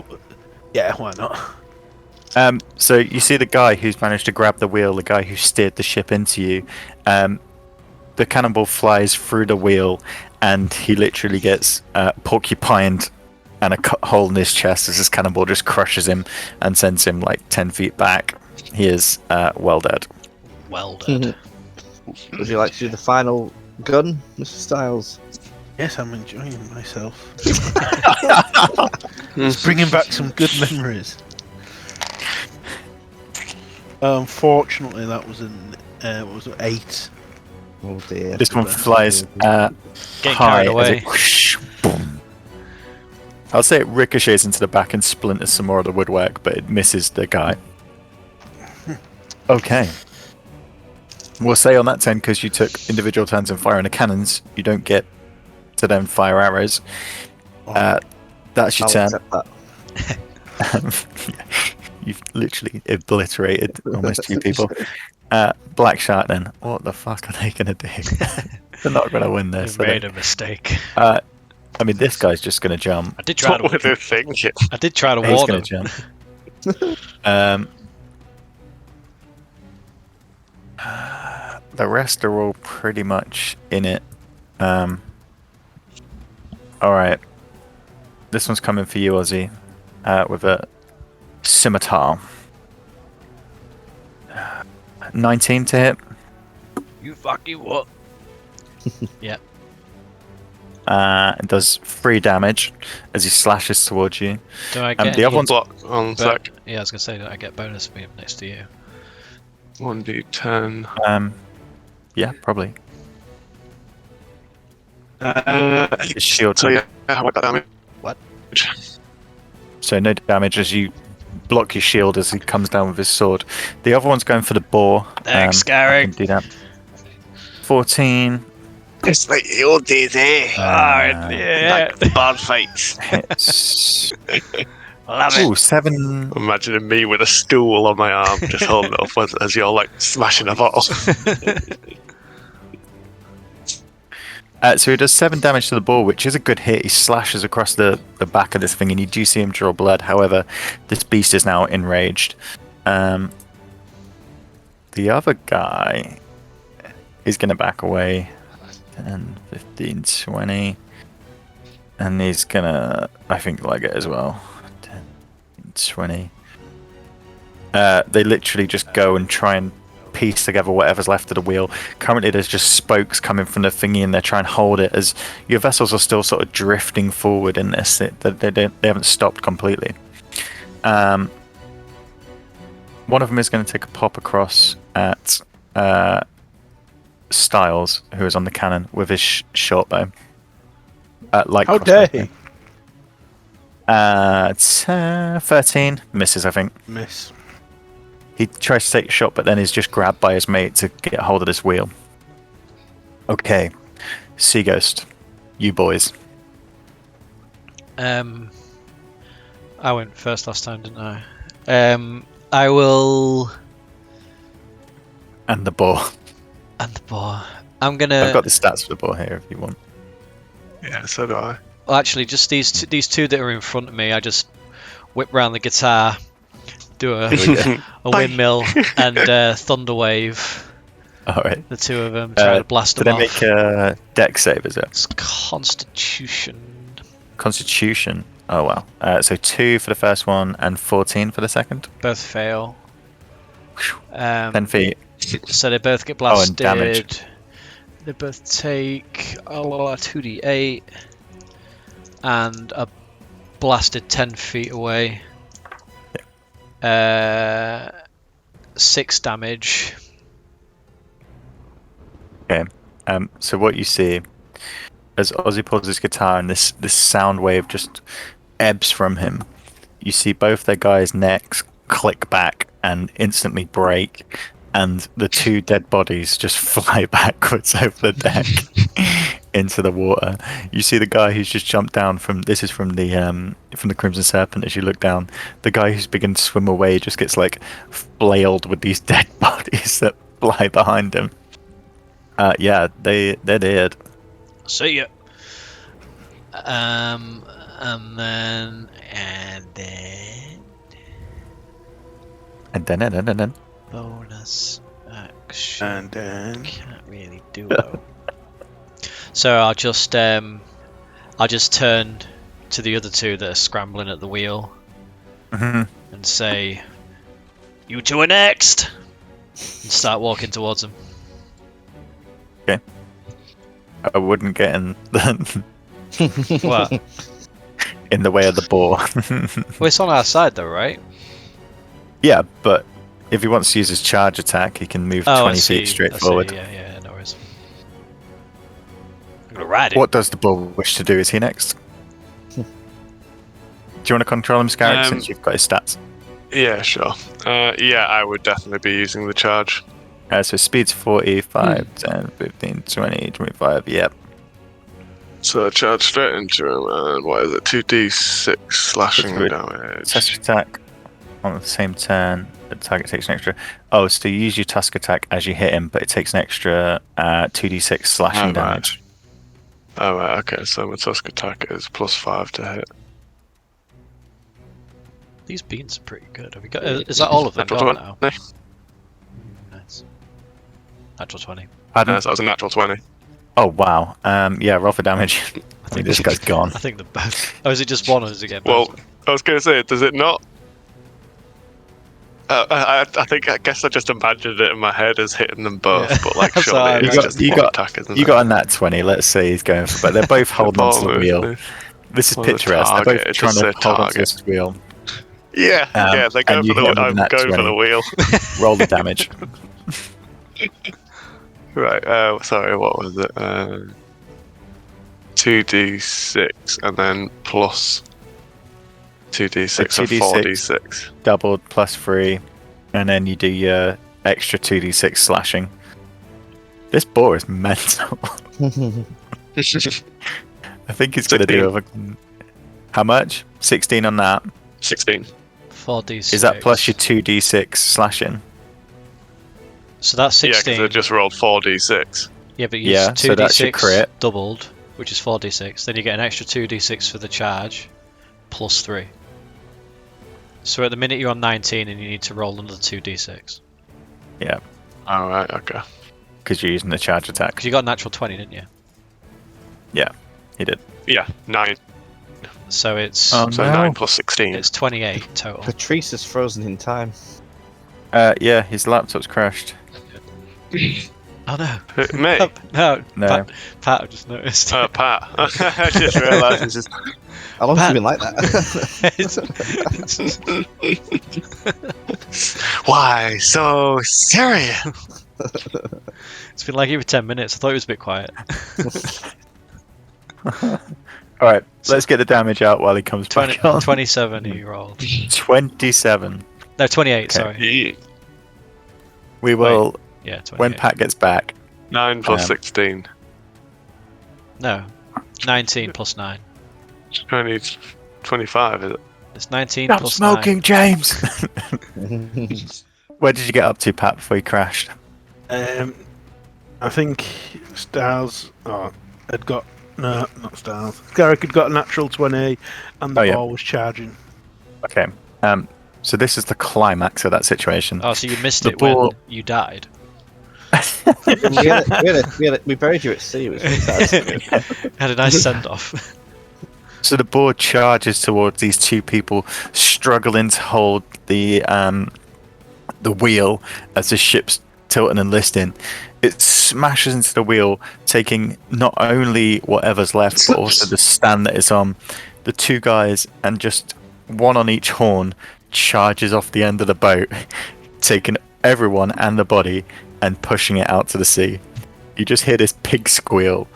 Yeah, why not? So you see the guy who's managed to grab the wheel, the guy who steered the ship into you. The cannonball flies through the wheel, and he literally gets porcupined and a cut hole in his chest as this cannonball just crushes him and sends him like 10 feet back. He is well dead. Well done. Would you like to do the final gun, Mr. Styles? Yes, I'm enjoying myself. It's bringing back some good memories. Unfortunately, that was an what was it, 8. Oh dear. This one flies Getting high carried as away. it whoosh, boom. I'll say it ricochets into the back and splinters some more of the woodwork, but it misses the guy. Okay. We'll say on that 10, because you took individual turns in firing the cannons, you don't get to then fire arrows. That's your I'll turn. accept that. You've literally obliterated almost 2 people. Black Shark then. What the fuck are they going to do? They're not going to win this. You've made a mistake. I mean, this guy's just going to jump. I did try What were to. they thinking? I did try to He's warn going him. to jump. The rest are all pretty much in it. Alright. This one's coming for you, Ozzy. With a scimitar. 19 to hit. You fucking what? Yep. It does 3 damage as he slashes towards you. Do I get the other any one's Block on bo- sec. Yeah, I was gonna say that I get bonus being next to you. 1d10. Yeah, probably. His shield. So yeah, how about that damage? What? So no damage as you block your shield as he comes down with his sword. The other one's going for the boar. Thanks, I Gary. can do that. 14 It's like the old days, eh? Yeah. Like bad fights. hits. Love Ooh, it. 7. Imagining me with a stool on my arm, just holding it up as you're like smashing a bottle. So he does 7 damage to the boar, which is a good hit. He slashes across the back of this thing, and you do see him draw blood. However, this beast is now enraged. The other guy is going to back away. 10, 15, 20. And he's going to, I think, leg it as well. 10, 20. They literally just go and try and piece together whatever's left of the wheel. Currently there's just spokes coming from the thingy, and they're trying to hold it as your vessels are still sort of drifting forward in this. They haven't stopped completely. One of them is going to take a pop across at Styles, who is on the cannon with his short bow. How dare he? It's 13 misses, I think. Miss. He tries to take a shot, but then is just grabbed by his mate to get hold of this wheel. Okay, Sea Ghost, you boys. I went first last time, didn't I? I will. And the boar. And the boar. I'm gonna. I've got the stats for the boar here if you want. Yeah, so do I. Well, actually, just these two that are in front of me. I just whip round the guitar, do a windmill, and thunder wave. All right. The two of them try to blast them Did I off. make a deck save? Is it It's Constitution. Constitution? Oh wow. So 2 for the first one and 14 for the second. Both fail. 10 feet. So they both get and blasted. damage. They both take 2d8 and are blasted 10 feet away. 6 damage. Okay. So what you see as Ozzy pulls his guitar and this sound wave just ebbs from him, you see both their guys' necks click back and instantly break, and the 2 dead bodies just fly backwards over the deck into the water. You see the guy who's just jumped down from the Crimson Serpent. As you look down, the guy who's begun to swim away just gets like flailed with these dead bodies that fly behind him. Yeah, they're dead. See ya. And then bonus action. And then Can't really do it. So I'll just turn to the other 2 that are scrambling at the wheel and say, "You 2 are next," and start walking towards them. Okay. I wouldn't get in What? in the way of the boar. Well, it's on our side though, right? Yeah, but if he wants to use his charge attack, he can move 20 feet straight forward. Yeah, no worries. I'm gonna ride it. What does the bull wish to do? Is he next? Do you want to control him, Scarrick, since you've got his stats? Yeah, sure. Yeah, I would definitely be using the charge. So speed's 45, 10, 15, 20, 25, yep. So charge straight into him, and what is it? 2d6 slashing Good. damage. Tusk attack on the same turn. The target takes an extra. Oh, so you use your tusk attack as you hit him, but it takes an extra 2d6 slashing damage. Oh, right, okay, so my tusk attack is +5 to hit. These beans are pretty good. Have we got? Is that all of them Natural gone 20. now? Nice. Natural 20. Pardon? So that was a natural 20. Oh, wow. Yeah, roll for damage. I think this guy's gone. I think the both. Oh, is it just one or is it again? Well, I was going to say, does it not? I guess I just imagined it in my head as hitting them both, Yeah. but like That's surely alright. it's You got- just you one got- attack, isn't You it? got a nat 20, let's say he's going for, but they're both holding on to the wheel. This is Well, the picturesque. They're target, both it trying just to said hold on to target. this wheel. Yeah, yeah, they're going and for you the. hit 'em with a I'm nat going for 20. the wheel. Roll the damage. Right. Sorry. What was it? 2d6 and then plus 2d6 or 2d6. 4d6. doubled +3, and then you do your extra 2d6 slashing. This boar is mental. I think he's going to do 16. how much? 16 on that. 16. 4d6. Is that plus your 2d6 slashing? So that's Yeah, 16. because I just rolled 4d6. Yeah, but you Yeah, use so that's your 2d6 crit. doubled, which is 4d6. Then you get an extra 2d6 for the charge, plus 3. So at the minute you're on 19 and you need to roll another 2d6. Yeah, Alright, okay. because you're using the charge attack. Because you got a natural 20, didn't you? Yeah, he did. Yeah, 9. So it's So 9 plus 16. it's 28 total. Patrice is frozen in time. Yeah, his laptop's crashed. Oh no. Me? No. No. Pat, I just noticed. Pat. I just realised this is... How long Pat. has it been like that? Why so serious? It's been like even 10 minutes. I thought it was a bit quiet. Alright, let's get the damage out while he comes 20, back on. 27 he rolled. 27. No, 28, Okay. sorry. Yeah. We will, Yeah, 28. when Pat gets back, 9 plus 16. No. 19 plus 9. 20, 25, is it? It's 19 stop plus smoking, James! Where did you get up to, Pat, before you crashed? I think Stars had got no, not Stars. Garrick had got a natural 20, and the Oh, yeah. ball was charging. Okay. So this is the climax of that situation. 9. Oh, so you missed The it when ball- you died. we buried you at sea. It was fantastic. Had a nice send off. So the board charges towards these two people struggling to hold the wheel as the ship's tilting and listing. It smashes into the wheel, taking not only whatever's left, but also the stand that it's on. The two guys, and just one on each horn, charges off the end of the boat, taking everyone and the body and pushing it out to the sea. You just hear this pig squeal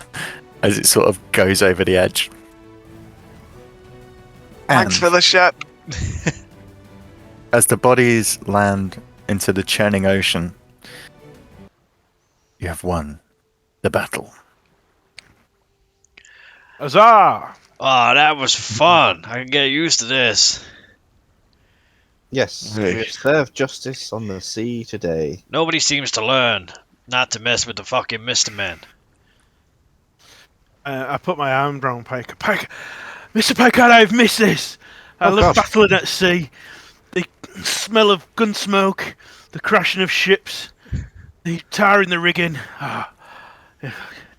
as it sort of goes over the edge. Thanks for the ship. As the bodies land into the churning ocean, you have won the battle. Huzzah! Oh, that was fun. I can get used to this. Yes, Hey. we have served justice on the sea today. Nobody seems to learn not to mess with the fucking Mr. Men. I put my arm round Piker. Piker, Mr. Piker, I've missed this. I Oh, love gosh. battling at sea. The smell of gun smoke, the crashing of ships, the tar in the rigging.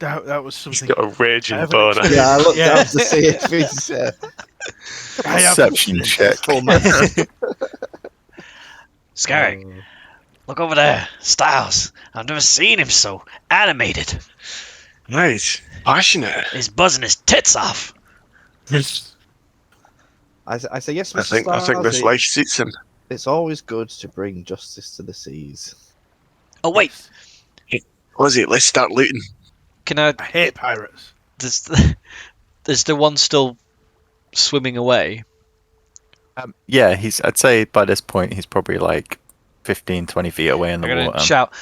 That was He's something. got a raging I haven't boner. experienced- Yeah, I looked Yeah. down to see if he's I have Perception check. full mast. Scary. Look over there. Styles. I've never seen him so animated. Right. Passionate. He's buzzing his tits off. I say yes, Mr. I think Stars, this life suits him. it's always good to bring justice to the seas. Oh, wait. Was it? Let's start looting. Can I... I hate pirates. There's the one still swimming away. Yeah, I'd say by this point he's probably like 15, 20 feet away in the I'm going water. to shout,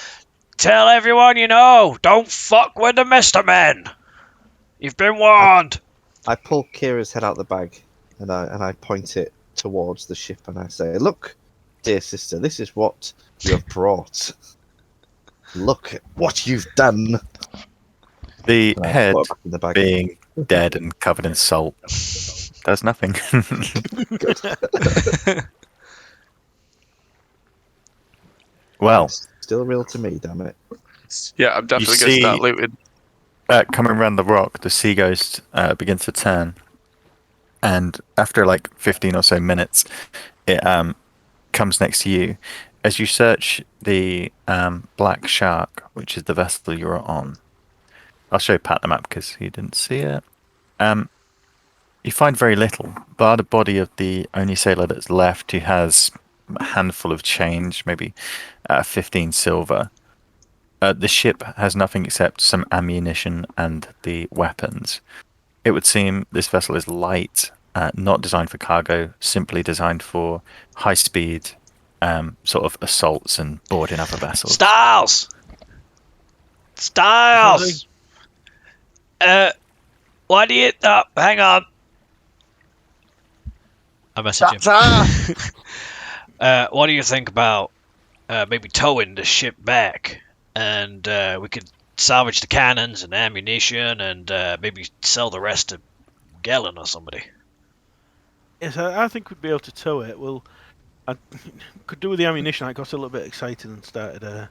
"Tell everyone you know, don't fuck with the Mr. Men. You've been warned." I pull Kira's head out the bag and I point it towards the ship and I say, "Look, dear sister, this is what you have brought. Look at what you've done." The And I head, put it back in the bag. being dead and covered in salt, does nothing. Well, It's still real to me, damn it. Yeah, I'm definitely going to see- start looting. coming around the rock, the sea ghost begins to turn, and after like 15 or so minutes, it comes next to you. As you search the Black Shark, which is the vessel you're on, I'll show Pat the map because he didn't see it. You find very little, bar the body of the only sailor that's left, who has a handful of change, maybe 15 silver. The ship has nothing except some ammunition and the weapons. It would seem this vessel is light not designed for cargo, simply designed for high speed sort of assaults and boarding other vessels. Styles! Styles! Why do you... Oh, hang on. I message him. What do you think about maybe towing the ship back? And we could salvage the cannons and ammunition and maybe sell the rest to Gellin or somebody. Yes, I think we'd be able to tow it. Well, I could do with the ammunition. I got a little bit excited and started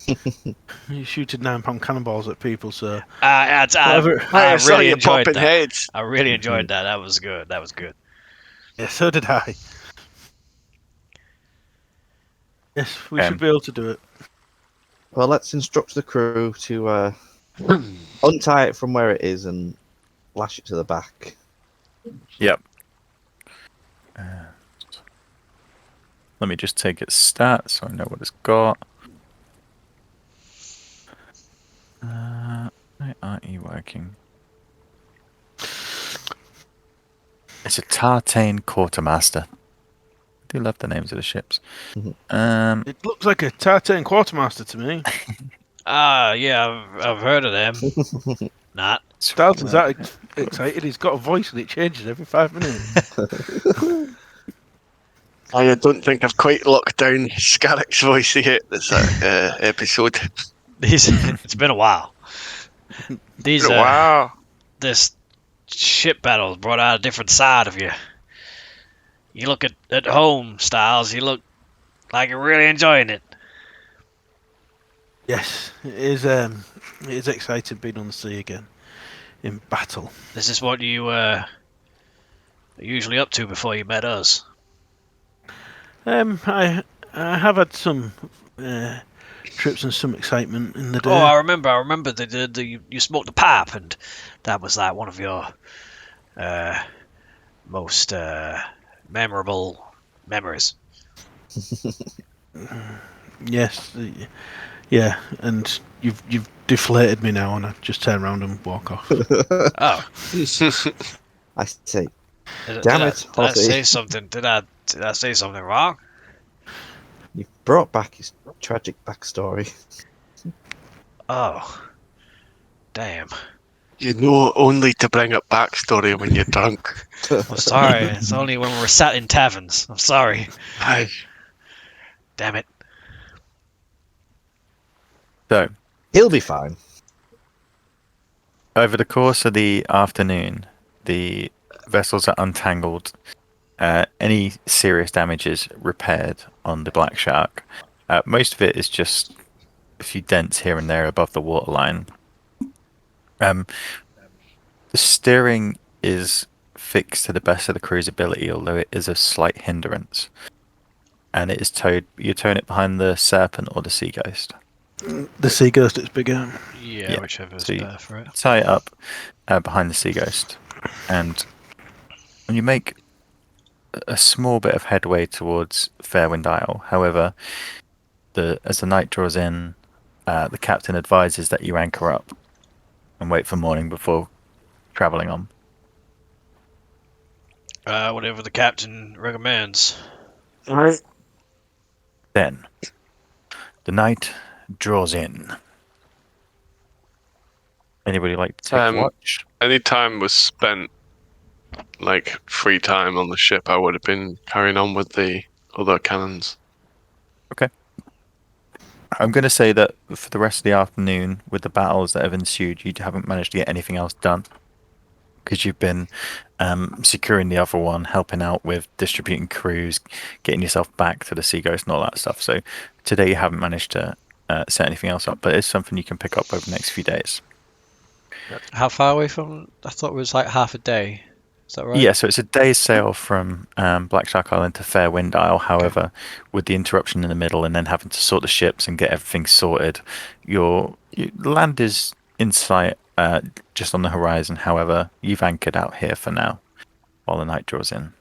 shooting 9-pound cannonballs at people. So I I saw really you enjoyed popping that. heads. I really enjoyed that. That was good. That was good. yeah, so did I. Yes, we should be able to do it. Well, let's instruct the crew to untie it from where it is and lash it to the back. Yep. Let me just take its stats so I know what it's got. Why aren't you working? It's a Tartane Quartermaster. I do love the names of the ships. It looks like a Tartane Quartermaster to me. Yeah, I've heard of them. Not. Dalton's that excited. He's got a voice and it changes every 5 minutes. I don't think I've quite locked down Scarrick's voice yet this episode. It's been a while. Wow. This ship battle brought out a different side of you. You look at home, Styles. You look like you're really enjoying it. Yes, it is exciting being on the sea again in battle. This is what you are usually up to before you met us. I have had some trips and some excitement in the day. Oh, I remember you smoked a pipe, and that was like one of your most memorable memories. Yes, yeah, and you've deflated me now, and I just turn around and walk off. Oh, I see. did Damn I it, Ozzy. say something? Did I say something wrong? You've brought back his tragic backstory. Oh, damn. You know only to bring up backstory when you're drunk. I'm sorry. It's only when we're sat in taverns. I'm sorry. Aye. Damn it. So, He'll be fine. over the course of the afternoon, the vessels are untangled. Any serious damage is repaired on the Black Shark. Most of it is just a few dents here and there above the waterline. The steering is fixed to the best of the crew's ability, although it is a slight hindrance. And it is towed. You're towing it behind the Serpent or the Sea Ghost. The Sea Ghost is bigger. Yeah, whichever's so you better for it. tie it up behind the Sea Ghost, and when you make a small bit of headway towards Fairwind Isle. However, as the night draws in, the captain advises that you anchor up and wait for morning before travelling on. Whatever the captain recommends. Alright. Then, the night draws in. Anybody like to take watch? Any time was spent, like, free time on the ship, I would have been carrying on with the other cannons. Okay. I'm going to say that for the rest of the afternoon, with the battles that have ensued, you haven't managed to get anything else done. Because you've been securing the other one, helping out with distributing crews, getting yourself back to the Sea Ghost and all that stuff. So today you haven't managed to set anything else up, but it's something you can pick up over the next few days. How far away from? I thought it was like half a day. Is that right? Yeah, so it's a day's sail from Black Shark Island to Fairwind Isle. However, with the interruption in the middle and then having to sort the ships and get everything sorted, your land is in sight, just on the horizon. However, you've anchored out here for now while the night draws in.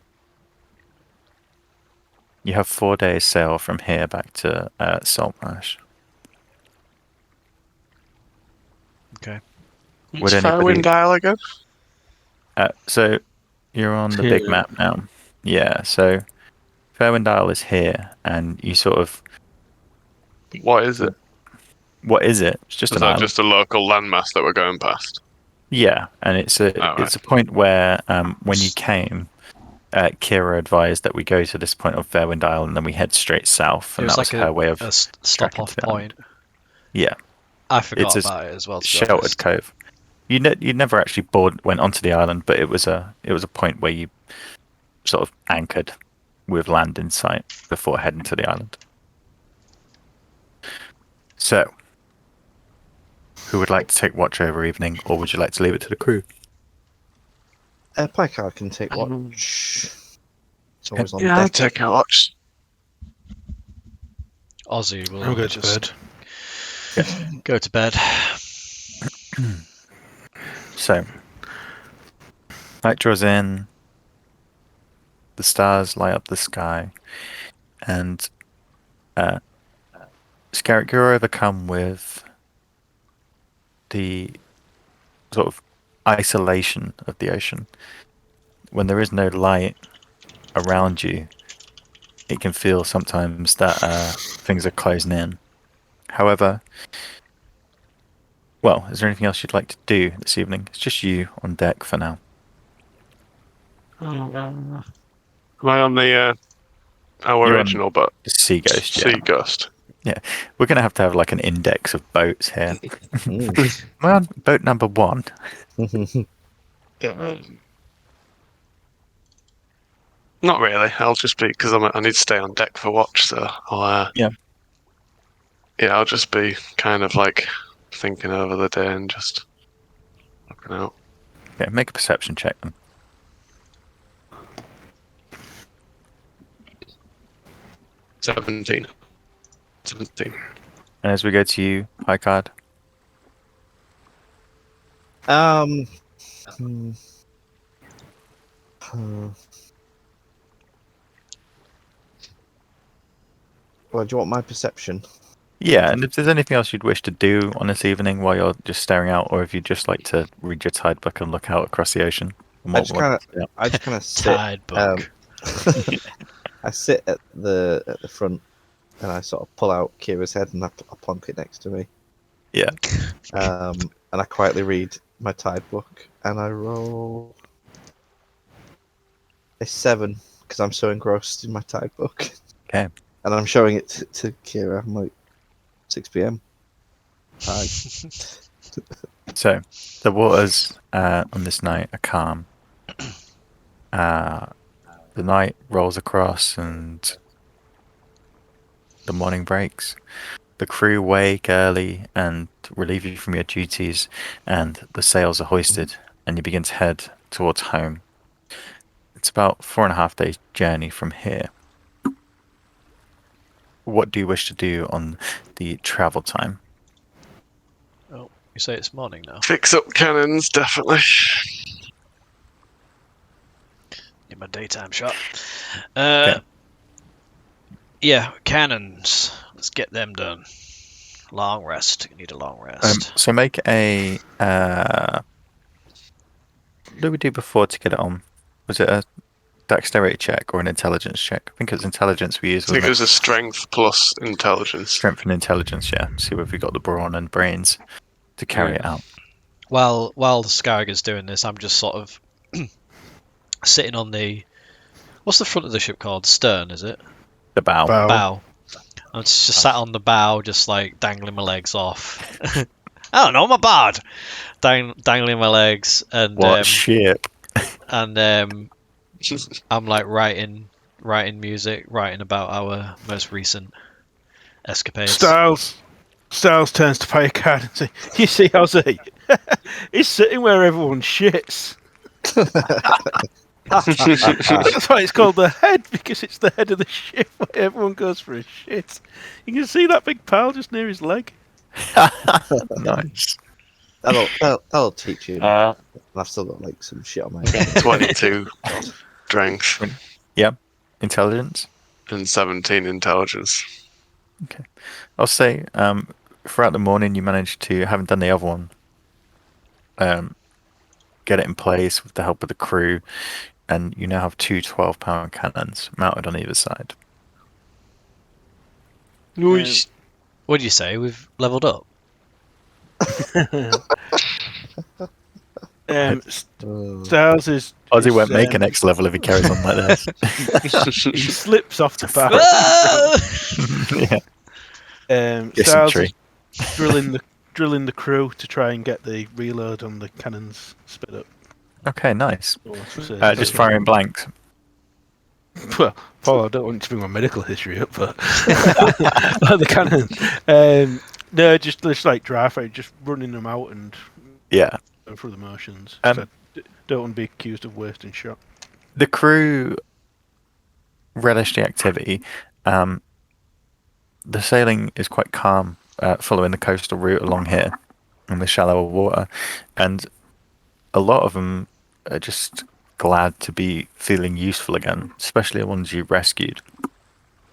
You have 4 days sail from here back to Saltmarsh. Okay. It's Fairwind Isle again? So You're on the big Yeah. map now. Yeah, so Fairwind Isle is here, and you sort of. What is it? What is it? It's just Is an that island. just a local landmass that we're going past? Yeah, and it's a Oh, right. point where when you came, Kira advised that we go to this point of Fairwind Isle and then we head straight south, It and was that was like her way of a stop tracking to off the island. point. Yeah, I it's forgot a about it as well, to be sheltered honest. cove. You never actually went onto the island, but it was a point where you sort of anchored with land in sight before heading to the island. So, who would like to take watch over evening, or would you like to leave it to the crew? Picard can take watch. It's always on Yeah, I'll deck. take a watch. Ozzy will I'll go to just bed. go to bed. So, night draws in, the stars light up the sky, and Scarrick, you're overcome with the sort of isolation of the ocean. When there is no light around you, it can feel sometimes that things are closing in. However, well, is there anything else you'd like to do this evening? It's just you on deck for now. Am I on the our You're on original but the Sea Ghost, yeah. Sea Ghost? We're going to have like an index of boats here. Mm. Am I on boat number 1? Not really. I'll just be because I need to stay on deck for watch, so I'll Yeah. yeah, I'll just be kind of like thinking over the day and just looking out. Okay, make a perception check then. 17. And as we go to you, Picard, Um. hmm. Well, do you want my perception? yeah, and if there's anything else you'd wish to do on this evening while you're just staring out, or if you'd just like to read your tide book and look out across the ocean. I just kind of sit. Tide book. I sit at the front, and I sort of pull out Kira's head and I plonk it next to me. Yeah. And I quietly read my tide book, and I roll a 7 because I'm so engrossed in my tide book. Okay. And I'm showing it to Kira. I'm like, 6 p.m. Hi. So the waters on this night are calm. The night rolls across and the morning breaks. The crew wake early and relieve you from your duties, and the sails are hoisted, and you begin to head towards home. It's about 4.5 days journey from here. What do you wish to do on the travel time? Oh, you say it's morning now. Fix up cannons, definitely. Need my daytime shot. Okay. Yeah, cannons. Let's get them done. Long rest. You need a long rest. So make a. What did we do before to get it on? Was it a dexterity check or an intelligence check? I think it was intelligence we used. I think it Wasn't was a strength plus intelligence. Strength and intelligence, yeah. See if we got the brawn and brains to carry it out. While the Scarrigan's doing this, I'm just sort of sitting on the. What's the front of the ship called? Stern, is it? The bow. Bow. I'm just sat on the bow, just like dangling my legs off. I don't know, my bad. Dangling my legs and What ship? and I'm like writing music, writing about our most recent escapades. Styles turns to Picard and says, "You see, Ozzy, he's sitting where everyone shits. That's why it's called the head, because it's the head of the ship where everyone goes for a shit. You can see that big pile just near his leg." Nice. That'll teach you. I've still got like some shit on my head. 22 strength Intelligence? and 17 intelligence. I'll say throughout the morning you managed to, having done the other one, get it in place with the help of the crew. and you now have two 12-pound cannons mounted on either side. Nice. What do you say? We've leveled up. Styles is Ozzy won't make a next level if he carries on like this. he slips off the back. Yeah. Styles Dysentery. is drilling the crew to try and get the reload on the cannons spit up. Okay, nice. So Just firing blanks. Well, Paul, I don't want you to bring my medical history up, but the cannon. No, just like dry fire, just running them out and Yeah. going through the motions. Um, So don't want to be accused of wasting shot. The crew relish the activity. The sailing is quite calm, following the coastal route along here in the shallower water, and a lot of them are just glad to be feeling useful again, especially the ones you rescued.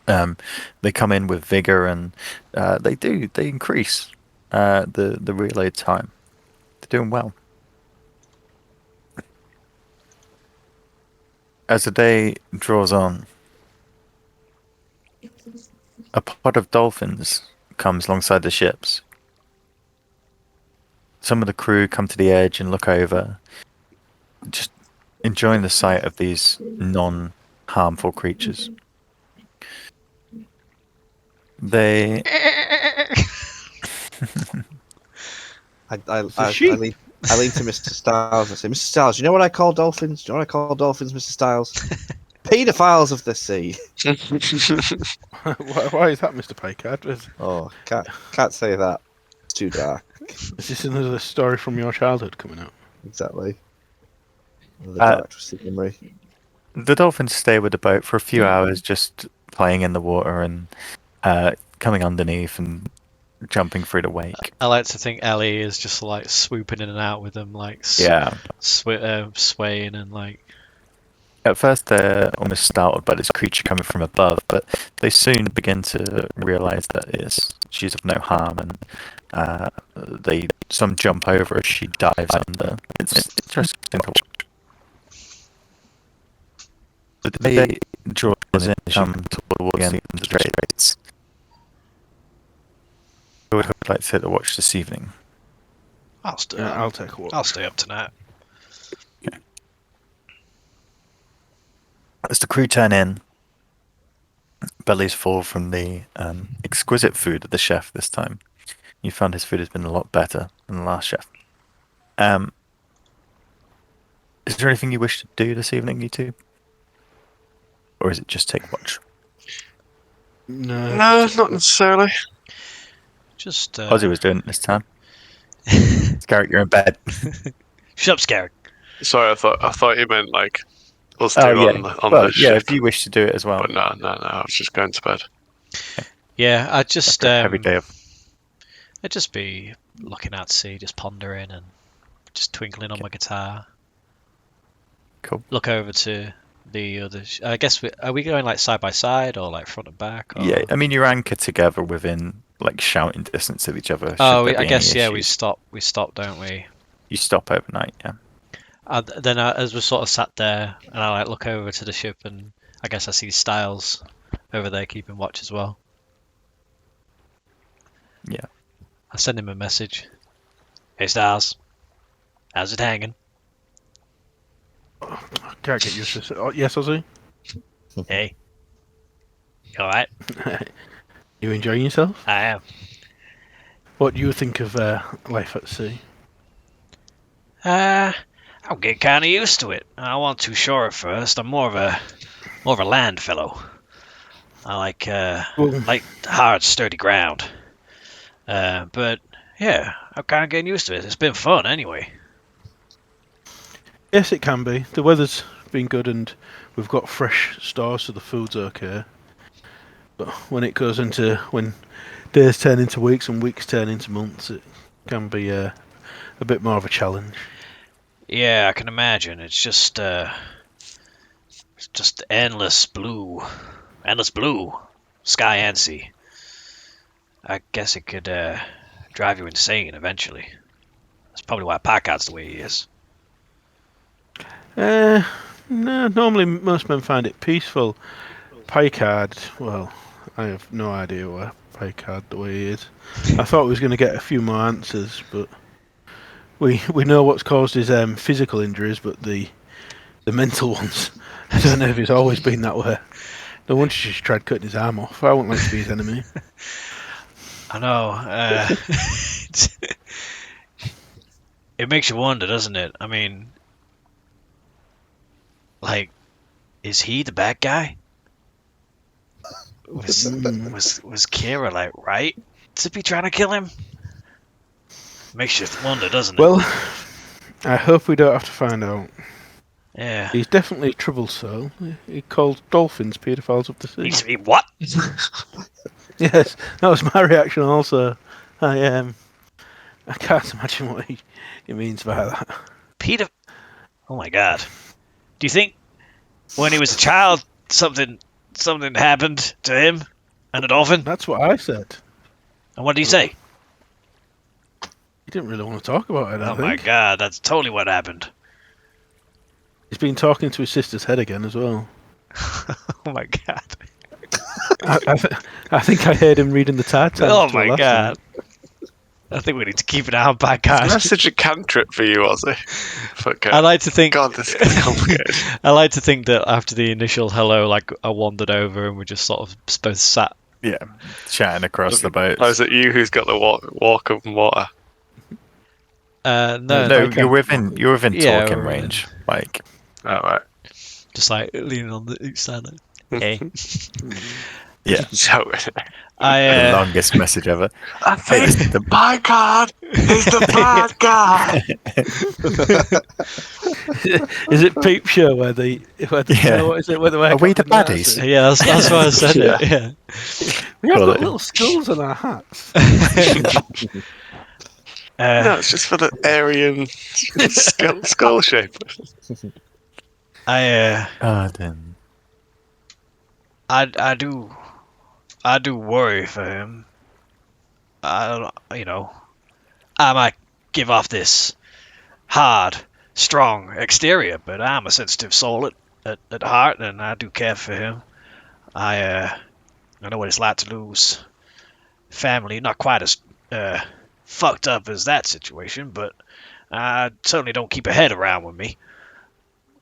They come in with vigor, and they increase the reload time. They're doing well. As the day draws on, a pod of dolphins comes alongside the ships. Some of the crew come to the edge and look over, just enjoying the sight of these non-harmful creatures. They I sheep. I lean to Mr. Styles and say, Mr. Styles, you know what I call dolphins? Do you know what I call dolphins, Mr. Styles? Paedophiles of the sea. Why is that, Mr. Paycard? Oh, can't say that. It's too dark. Is this another story from your childhood coming out? Exactly. The dark twisted memory. The dolphins stay with the boat for a few hours, just playing in the water and coming underneath and jumping through the wake. I like to think Ellie is just like swooping in and out with them, like Yeah. swaying and like. At first, they're almost startled by this creature coming from above, but they soon begin to realize that she's of no harm, and some jump over as she dives under. It's interesting to watch. The day draws in, come towards the end of the Straits. Who would like to take the watch this evening? I'll stay. I'll take a walk. I'll stay up tonight. As the crew turn in, bellies full from the exquisite food of the chef this time. You found his food has been a lot better than the last chef. Is there anything you wish to do this evening, you two? Or is it just take watch? No, not necessarily. Just. Ozzy was doing it this time. Scarrett, you're in bed. Shut up, Scarrett. Sorry, I thought you meant like us two Oh, yeah. on Well, the yeah, ship. if you wish to do it as well. But no, I was just going to bed. Yeah, I just. After a heavy day of... I'd just be looking out to sea, just pondering and just twinkling on my guitar. Cool. Look over to the other. I guess are we going like side by side or like front and back? Or... Yeah, I mean you're anchored together within like shouting distance of each other. Oh, should there I be guess any yeah. issues. We stop, don't we? You stop overnight, yeah. Then as we sort of sat there, and I like look over to the ship, and I guess I see Styles over there keeping watch as well. Yeah. I send him a message. Hey Styles, how's it hanging? I can't get used to this. Oh, yes, Ozzy? Hey, you all right? You enjoying yourself? I am. What do you think of life at sea? I'm getting kind of used to it. I wasn't too sure at first. I'm more of a land fellow. I like hard, sturdy ground. But yeah, I'm kind of getting used to it. It's been fun anyway. Yes, it can be. The weather's been good and we've got fresh stores, so the food's okay. But when it goes into when days turn into weeks and weeks turn into months, it can be a bit more of a challenge. Yeah, I can imagine. It's just endless blue, sky and sea. I guess it could drive you insane eventually. That's probably why Packard's the way he is. No, normally most men find it peaceful. Picard, well, I have no idea where Picard the way he is. I thought we was going to get a few more answers, but we know what's caused his physical injuries, but the mental ones, I don't know if it's always been that way. No wonder she tried cutting his arm off. I wouldn't like to be his enemy. I know. It makes you wonder, doesn't it? I mean, like, is he the bad guy? Was Kira like right to be trying to kill him? Makes you wonder, doesn't it? Well, I hope we don't have to find out. Yeah. He's definitely a troubled soul. He called dolphins paedophiles of the sea. What? Yes, that was my reaction also. I can't imagine what he means by that. Peter. Oh my God. Do you think when he was a child something happened to him and a dolphin? That's what I said. And what did he say? He didn't really want to talk about it, I Oh think. my God, that's totally what happened. He's been talking to his sister's head again as well. Oh my God. I think I heard him reading the Tide Times. Oh to her my last God. night. I think we need to keep an eye on Picard. That's such a cantrip for you, Ozzy. Fuck it. I like to think. God, this gets complicated. I like to think that after the initial hello, like I wandered over and we just sort of both sat. Yeah, chatting across the boat. Oh, is it you who's got the walk of water? No, No, like, you're within yeah, talking we're range. Like, Oh, right. just like leaning on each side. Like, hey, yeah, So, the I longest message ever. I Hey, think the- my God is the bad guy. Is it Peep Show where they Yeah. what is it? Where they wear Are we the cotton baddies? nurses? yeah, that's why I said it. Yeah. We have Call got it. little skulls on our hats. No, it's just for the Aryan skull shape. I then. I do worry for him. I might give off this hard, strong exterior, but I'm a sensitive soul at heart, and I do care for him. I know what it's like to lose family. Not quite as fucked up as that situation, but I certainly don't keep a head around with me.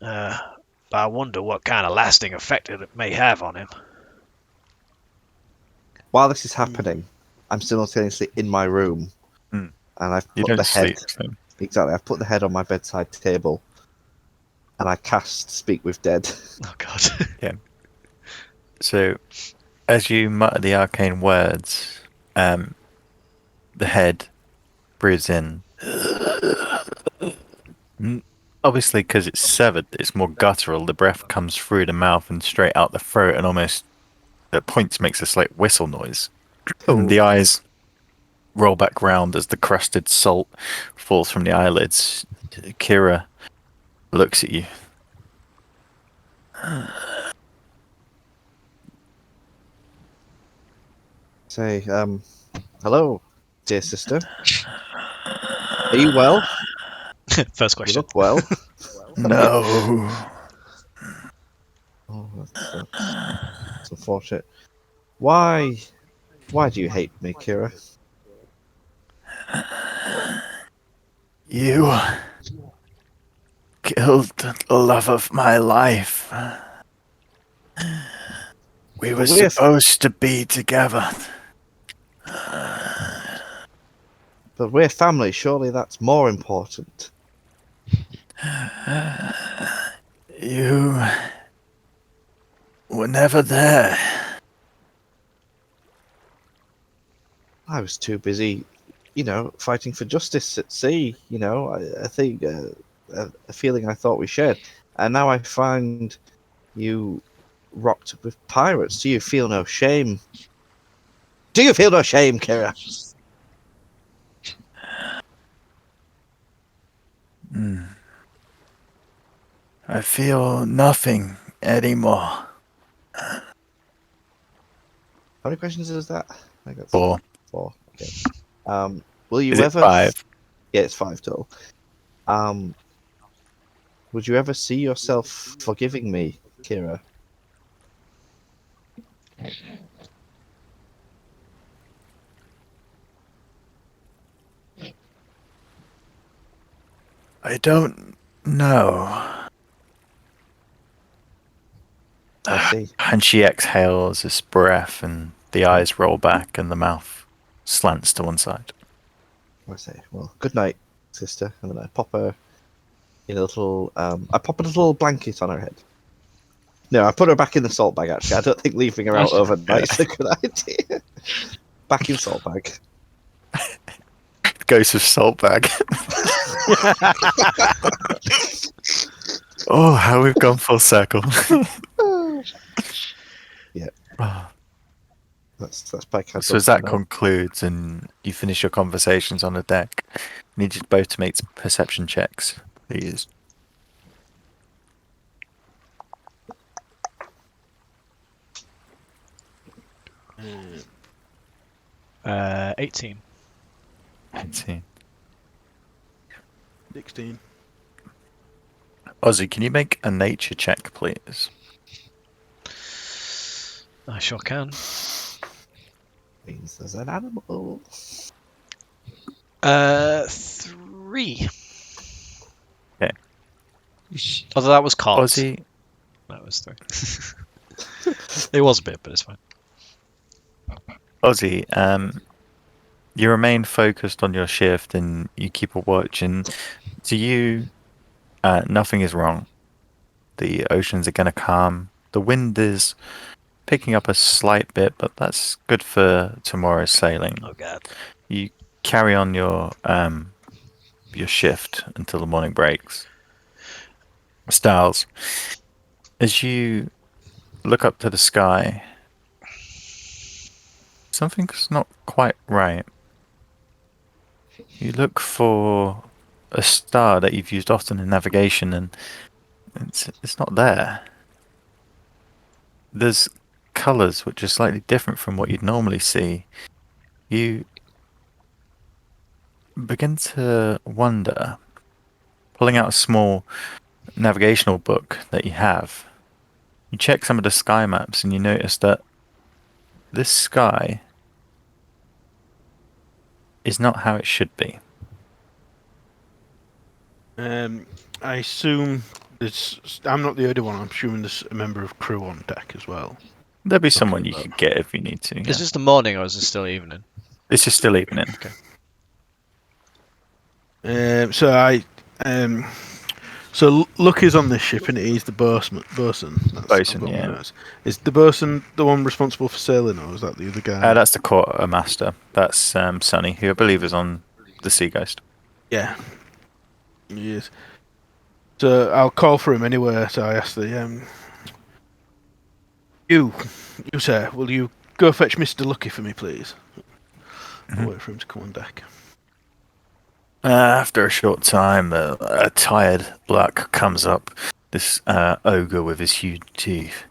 I wonder what kind of lasting effect it may have on him. While this is happening, I'm simultaneously in my room, Hmm. and I've You put the don't head. sleep. So. Exactly, I've put the head on my bedside table, and I cast Speak with Dead. Oh God. So, as you mutter the arcane words, the head breathes in. Obviously, because it's severed, it's more guttural. The breath comes through the mouth and straight out the throat, and almost at points makes a slight whistle noise. And the eyes roll back round as the crusted salt falls from the eyelids. Kira looks at you. Say, hello, dear sister. Are you well? First You question. look well. No. Oh, that's unfortunate. Why do you hate me, Kira? You killed the love of my life. We were we're- supposed to be together. But we're family. Surely that's more important. You were never there. I was too busy, fighting for justice at sea. I think a feeling I thought we shared, and now I find you rocked with pirates. Do you feel no shame? Do you feel no shame, Kira? I feel nothing anymore. How many questions is that? I think that's 4. 4. Okay. Will you Is it ever? 5? Yeah, it's 5 total. Would you ever see yourself forgiving me, Kira? I don't know. I see. And she exhales this breath, and the eyes roll back, and the mouth slants to one side. I say, well, good night, sister. And then I pop her in a little. I pop a little blanket on her head. No, I put her back in the salt bag. Actually, I don't think leaving her out overnight is a good idea. Back in salt bag. Ghost of salt bag. Oh, how we've gone full circle. Yeah. Oh. That's bag. So as that concludes and you finish your conversations on the deck, I need you both to make perception checks, please. 18. 18. 16. Ozzy, can you make a nature check, please? I sure can. Means there's an animal. 3. Okay. Although that was caught. Ozzy, That was 3. It was a bit, but it's fine. Ozzy, you remain focused on your shift and you keep a watch, and to you, nothing is wrong. The oceans are going to calm. The wind is picking up a slight bit, but that's good for tomorrow's sailing. Oh god. You carry on your shift until the morning breaks. Styles, as you look up to the sky, something's not quite right. You look for a star that you've used often in navigation, and it's not there. There's colours which are slightly different from what you'd normally see. You begin to wonder, pulling out a small navigational book that you have. You check some of the sky maps and you notice that this sky is not how it should be. I assume I'm not the only one. I'm assuming there's a member of crew on deck as well. There'll be someone you could get if you need to. Is Yeah. this the morning or is it still evening? This is still evening. Okay. So Luck is on this ship, and he's the bosun. Bosun, yeah. Notes. Is the bosun the one responsible for sailing, or is that the other guy? That's the quartermaster. That's Sonny, who I believe is on the Sea Ghost. Yeah, he is. So I'll call for him anyway. So I ask you sir, will you go fetch Mr. Lucky for me, please? I'll wait for him to come on deck. After a short time, a tired Black comes up. This ogre with his huge teeth.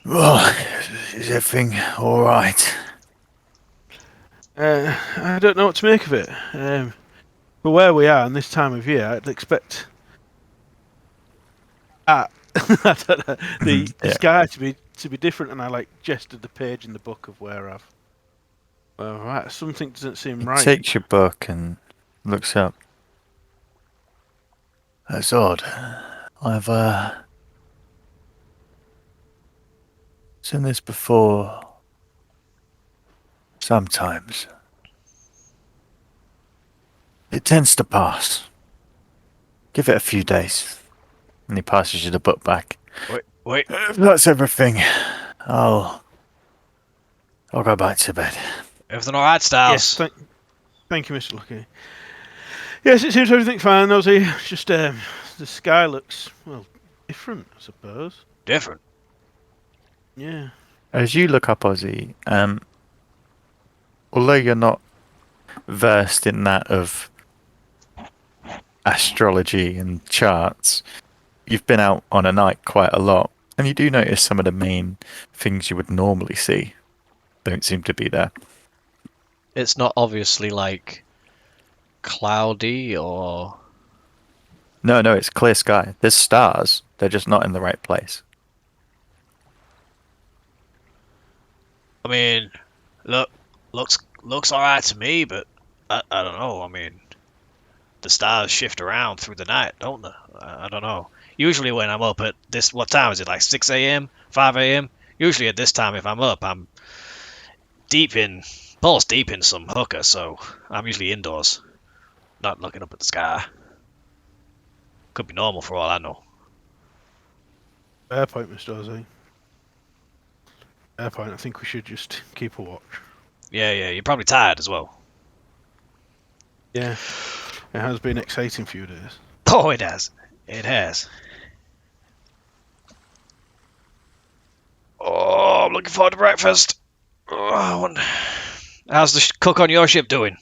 Well, is everything all right? I don't know what to make of it. For where we are in this time of year, I'd expect I don't know, the sky to be different, and I gestured the page in the book of where I've. Well, right, something doesn't seem right. Takes your book and looks up. That's odd. I've seen this before. Sometimes. It tends to pass. Give it a few days. And he passes you the book back. Wait. If that's everything, I'll go back to bed. Everything alright, Styles? Yes, thank you, Mr. Lucky. Yes, it seems everything fine, Ozzy. It's just the sky looks, well, different, I suppose. Different? Yeah. As you look up, Ozzy, although you're not versed in that of astrology and charts, you've been out on a night quite a lot, and you do notice some of the main things you would normally see don't seem to be there. It's not obviously cloudy or No, it's clear sky. There's stars. They're just not in the right place. I mean, looks all right to me, but I don't know. I mean, the stars shift around through the night, don't they? I don't know. Usually when I'm up at this, what time is it? Like 6 a.m., 5 a.m. Usually at this time, if I'm up, I'm balls deep in some hooker, so I'm usually indoors, not looking up at the sky. Could be normal for all I know. Fair point, Mr. Ozzy. Fair point. I think we should just keep a watch. Yeah, you're probably tired as well. Yeah, it has been an exciting few days. Oh, it has. It has. Oh, I'm looking forward to breakfast. Oh, how's the cook on your ship doing?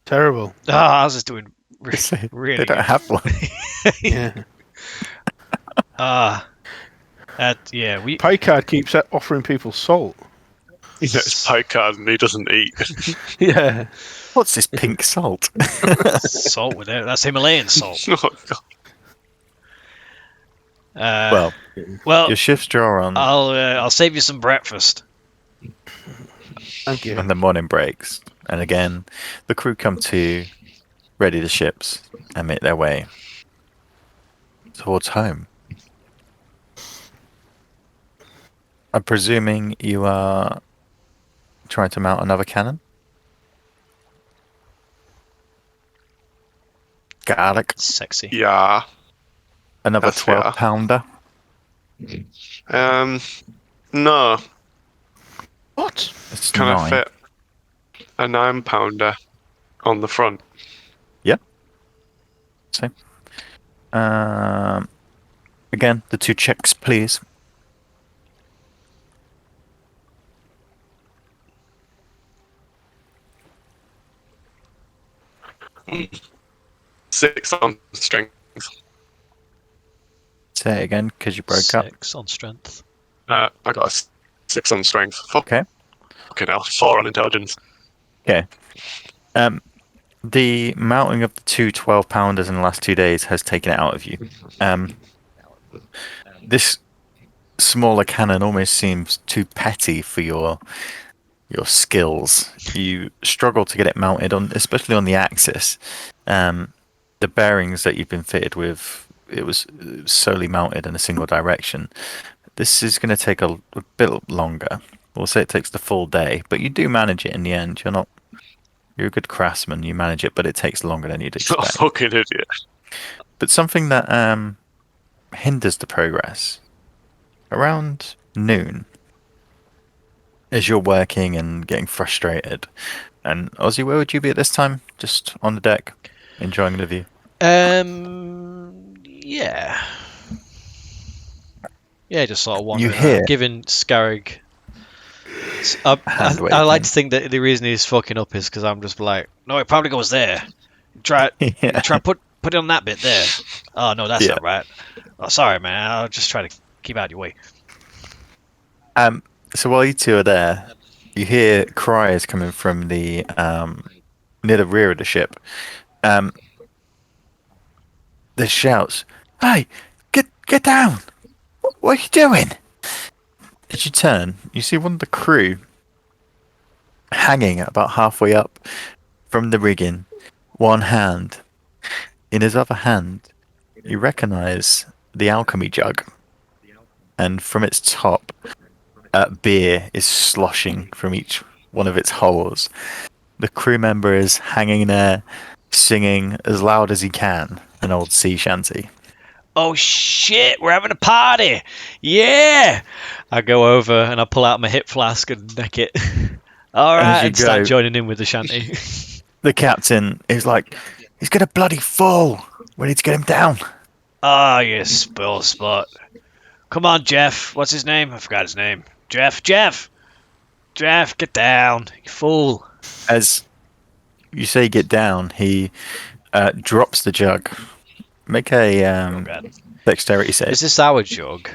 Terrible. Oh, how's this doing? Really They don't good. have one. Yeah. Yeah, we. Picard keeps offering people salt. He gets pie card and he doesn't eat. Yeah. What's this pink salt? Salt with it. That's Himalayan salt. Oh, God. Well, Your shifts draw on I'll save you some breakfast. Thank you. when the morning breaks, and again, the crew come to, ready the ships, and make their way towards home. I'm presuming you are trying to mount another cannon? Garlic. Sexy. Yeah. Another That's fair. 12-pounder? No. What? It's Can 9. I fit a 9-pounder on the front? So, again, the 2 checks, please. Six on strength. Say it again, because you broke up. 6 on strength. I got a 6 on strength. Okay. Fucking hell. 4 on intelligence. Okay. The mounting of the 2 12-pounders in the last 2 days has taken it out of you. This smaller cannon almost seems too petty for your skills. You struggle to get it mounted on, especially on the axis. The bearings that you've been fitted with, it was solely mounted in a single direction. This is going to take a bit longer. We'll say it takes the full day, but you do manage it in the end. You're a good craftsman. You manage it, but it takes longer than you'd Not a expect. fucking idiot. But something that hinders the progress around noon, as you're working and getting frustrated. And Ozzy, where would you be at this time? Just on the deck, enjoying the view. Yeah. Yeah, just sort of You wandering hear- around, giving Scarrig. I Hand like to waving. think that the reason he's fucking up is because I'm just like, no, it probably goes there. Try Yeah. put it on that bit there. Oh no, that's Yeah. not right. Oh, sorry, man. I'll just try to keep out of your way. So while you two are there, you hear cries coming from the near the rear of the ship. There's shouts. Hey, get down! What are you doing? As you turn, you see one of the crew hanging about halfway up from the rigging, one hand. In his other hand, you recognize the alchemy jug, and from its top, beer is sloshing from each one of its holes. The crew member is hanging there, singing as loud as he can an old sea shanty. Oh shit, we're having a party! Yeah! I go over and I pull out my hip flask and neck it. Alright, you and start go- joining in with the shanty. The captain is like, he's gonna bloody fall. We need to get him down. Ah, you spoil spot. Come on, Jeff. What's his name? I forgot his name. Jeff, get down, you fool. As you say get down, he drops the jug. Make a Oh god. dexterity save. Is this our jug?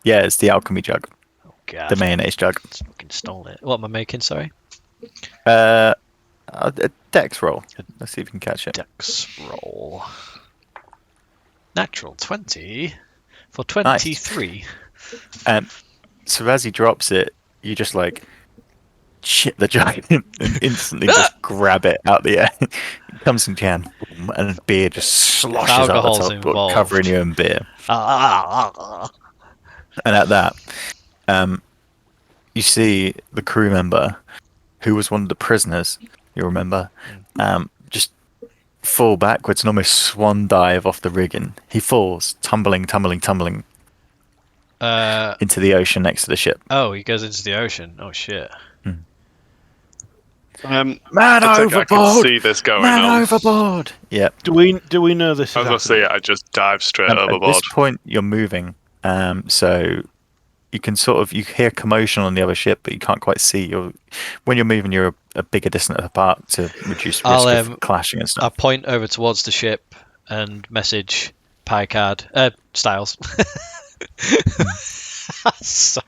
Yeah, it's the alchemy jug, Oh god. the mayonnaise jug. Fucking stole it. What am I making, sorry? A dex roll. Let's see if you can catch it. Dex roll. Natural 20 for 23. And so as he drops it, you just like shit the giant and instantly just grab it out the air. It comes into your hand, boom, and beer just sloshes out the Alcohol's top, covering involved. you in beer. Ah. And at that, you see the crew member who was one of the prisoners. You remember, just fall backwards and almost swan dive off the rigging. He falls, tumbling into the ocean next to the ship. Oh, he goes into the ocean. Oh shit. Man I can overboard! see this going Man on. overboard! Yep. Do we know this I is was gonna say I just dive straight At overboard. this point, you're moving, so you can you hear commotion on the other ship, but you can't quite see. When you're moving, you're a bigger distance apart to reduce risk of clashing and I stuff. point over towards the ship and message Picard, Styles. Sorry,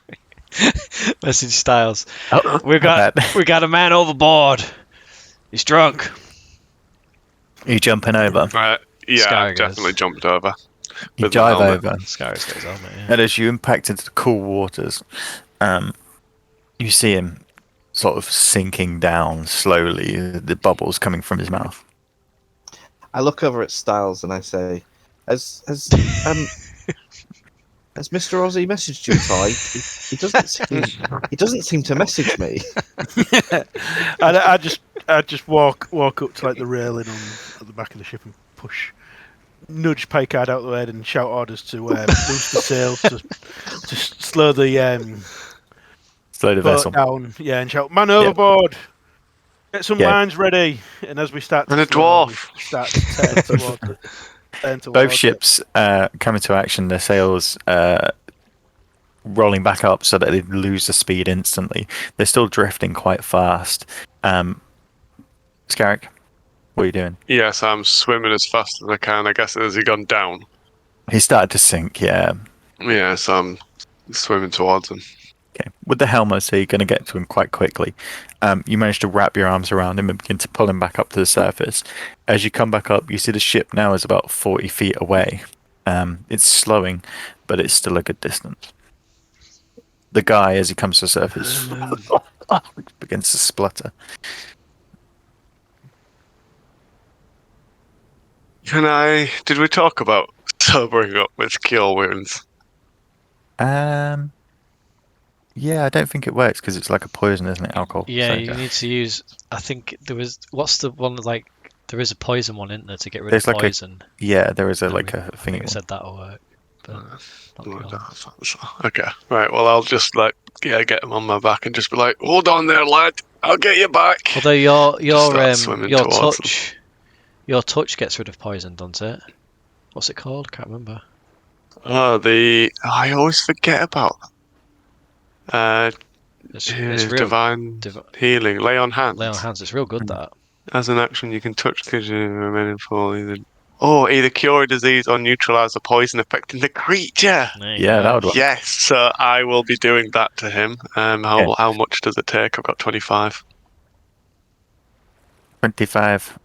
message Styles. Oh, we got a man overboard. He's drunk. Are you jumping over? Yeah, Sky I've goes. definitely jumped over. You with my dive helmet. over, Skyris goes helmet. Yeah. and as you impact into the cool waters, you see him sort of sinking down slowly, the bubbles coming from his mouth. I look over at Styles and I say, "Has Mr. Ozzy messaged you at all? He doesn't seem to message me." And I just walk up to like the railing at the back of the ship and nudge Picard out the way and shout orders to loose the sails to slow the boat vessel down. Yeah, and shout, "Man overboard! Get some Yeah. lines ready!" And as we start to And a slow, we dwarf. start to turn towards Both it. ships come into action, their sails rolling back up so that they lose the speed instantly. They're still drifting quite fast. Scarrick, what are you doing? Yes, I'm swimming as fast as I can. I guess has he gone down? He started to sink, yeah. Yeah, so I'm swimming towards him. Okay. With the helmet, so you're going to get to him quite quickly. You manage to wrap your arms around him and begin to pull him back up to the surface. As you come back up, you see the ship now is about 40 feet away. It's slowing, but it's still a good distance. The guy, as he comes to the surface, begins to splutter. Did we talk about sobering up with cure wounds? Yeah, I don't think it works because it's like a poison, isn't it? Alcohol. Yeah, So- you need to use. I think there was. What's the one like? There is a poison one, isn't there, to get rid There's of like a- poison? Yeah, there is a I thing. think it said that'll work. But not Oh, sure. okay, right. Well, I'll just get him on my back and just be like, "Hold on there, lad. I'll get you back." Although start swimming towards them. your touch gets rid of poison, doesn't it? What's it called? Can't remember. Oh, I always forget about that. It's real. Divine healing. Lay on hands. Lay on hands. It's real good. That. As an action, you can touch creatures remaining full. Either cure a disease or neutralize the poison affecting the creature. There you Yeah, go. that would work. Yes, so I will be doing that to him. How much does it take? I've got 25. 25.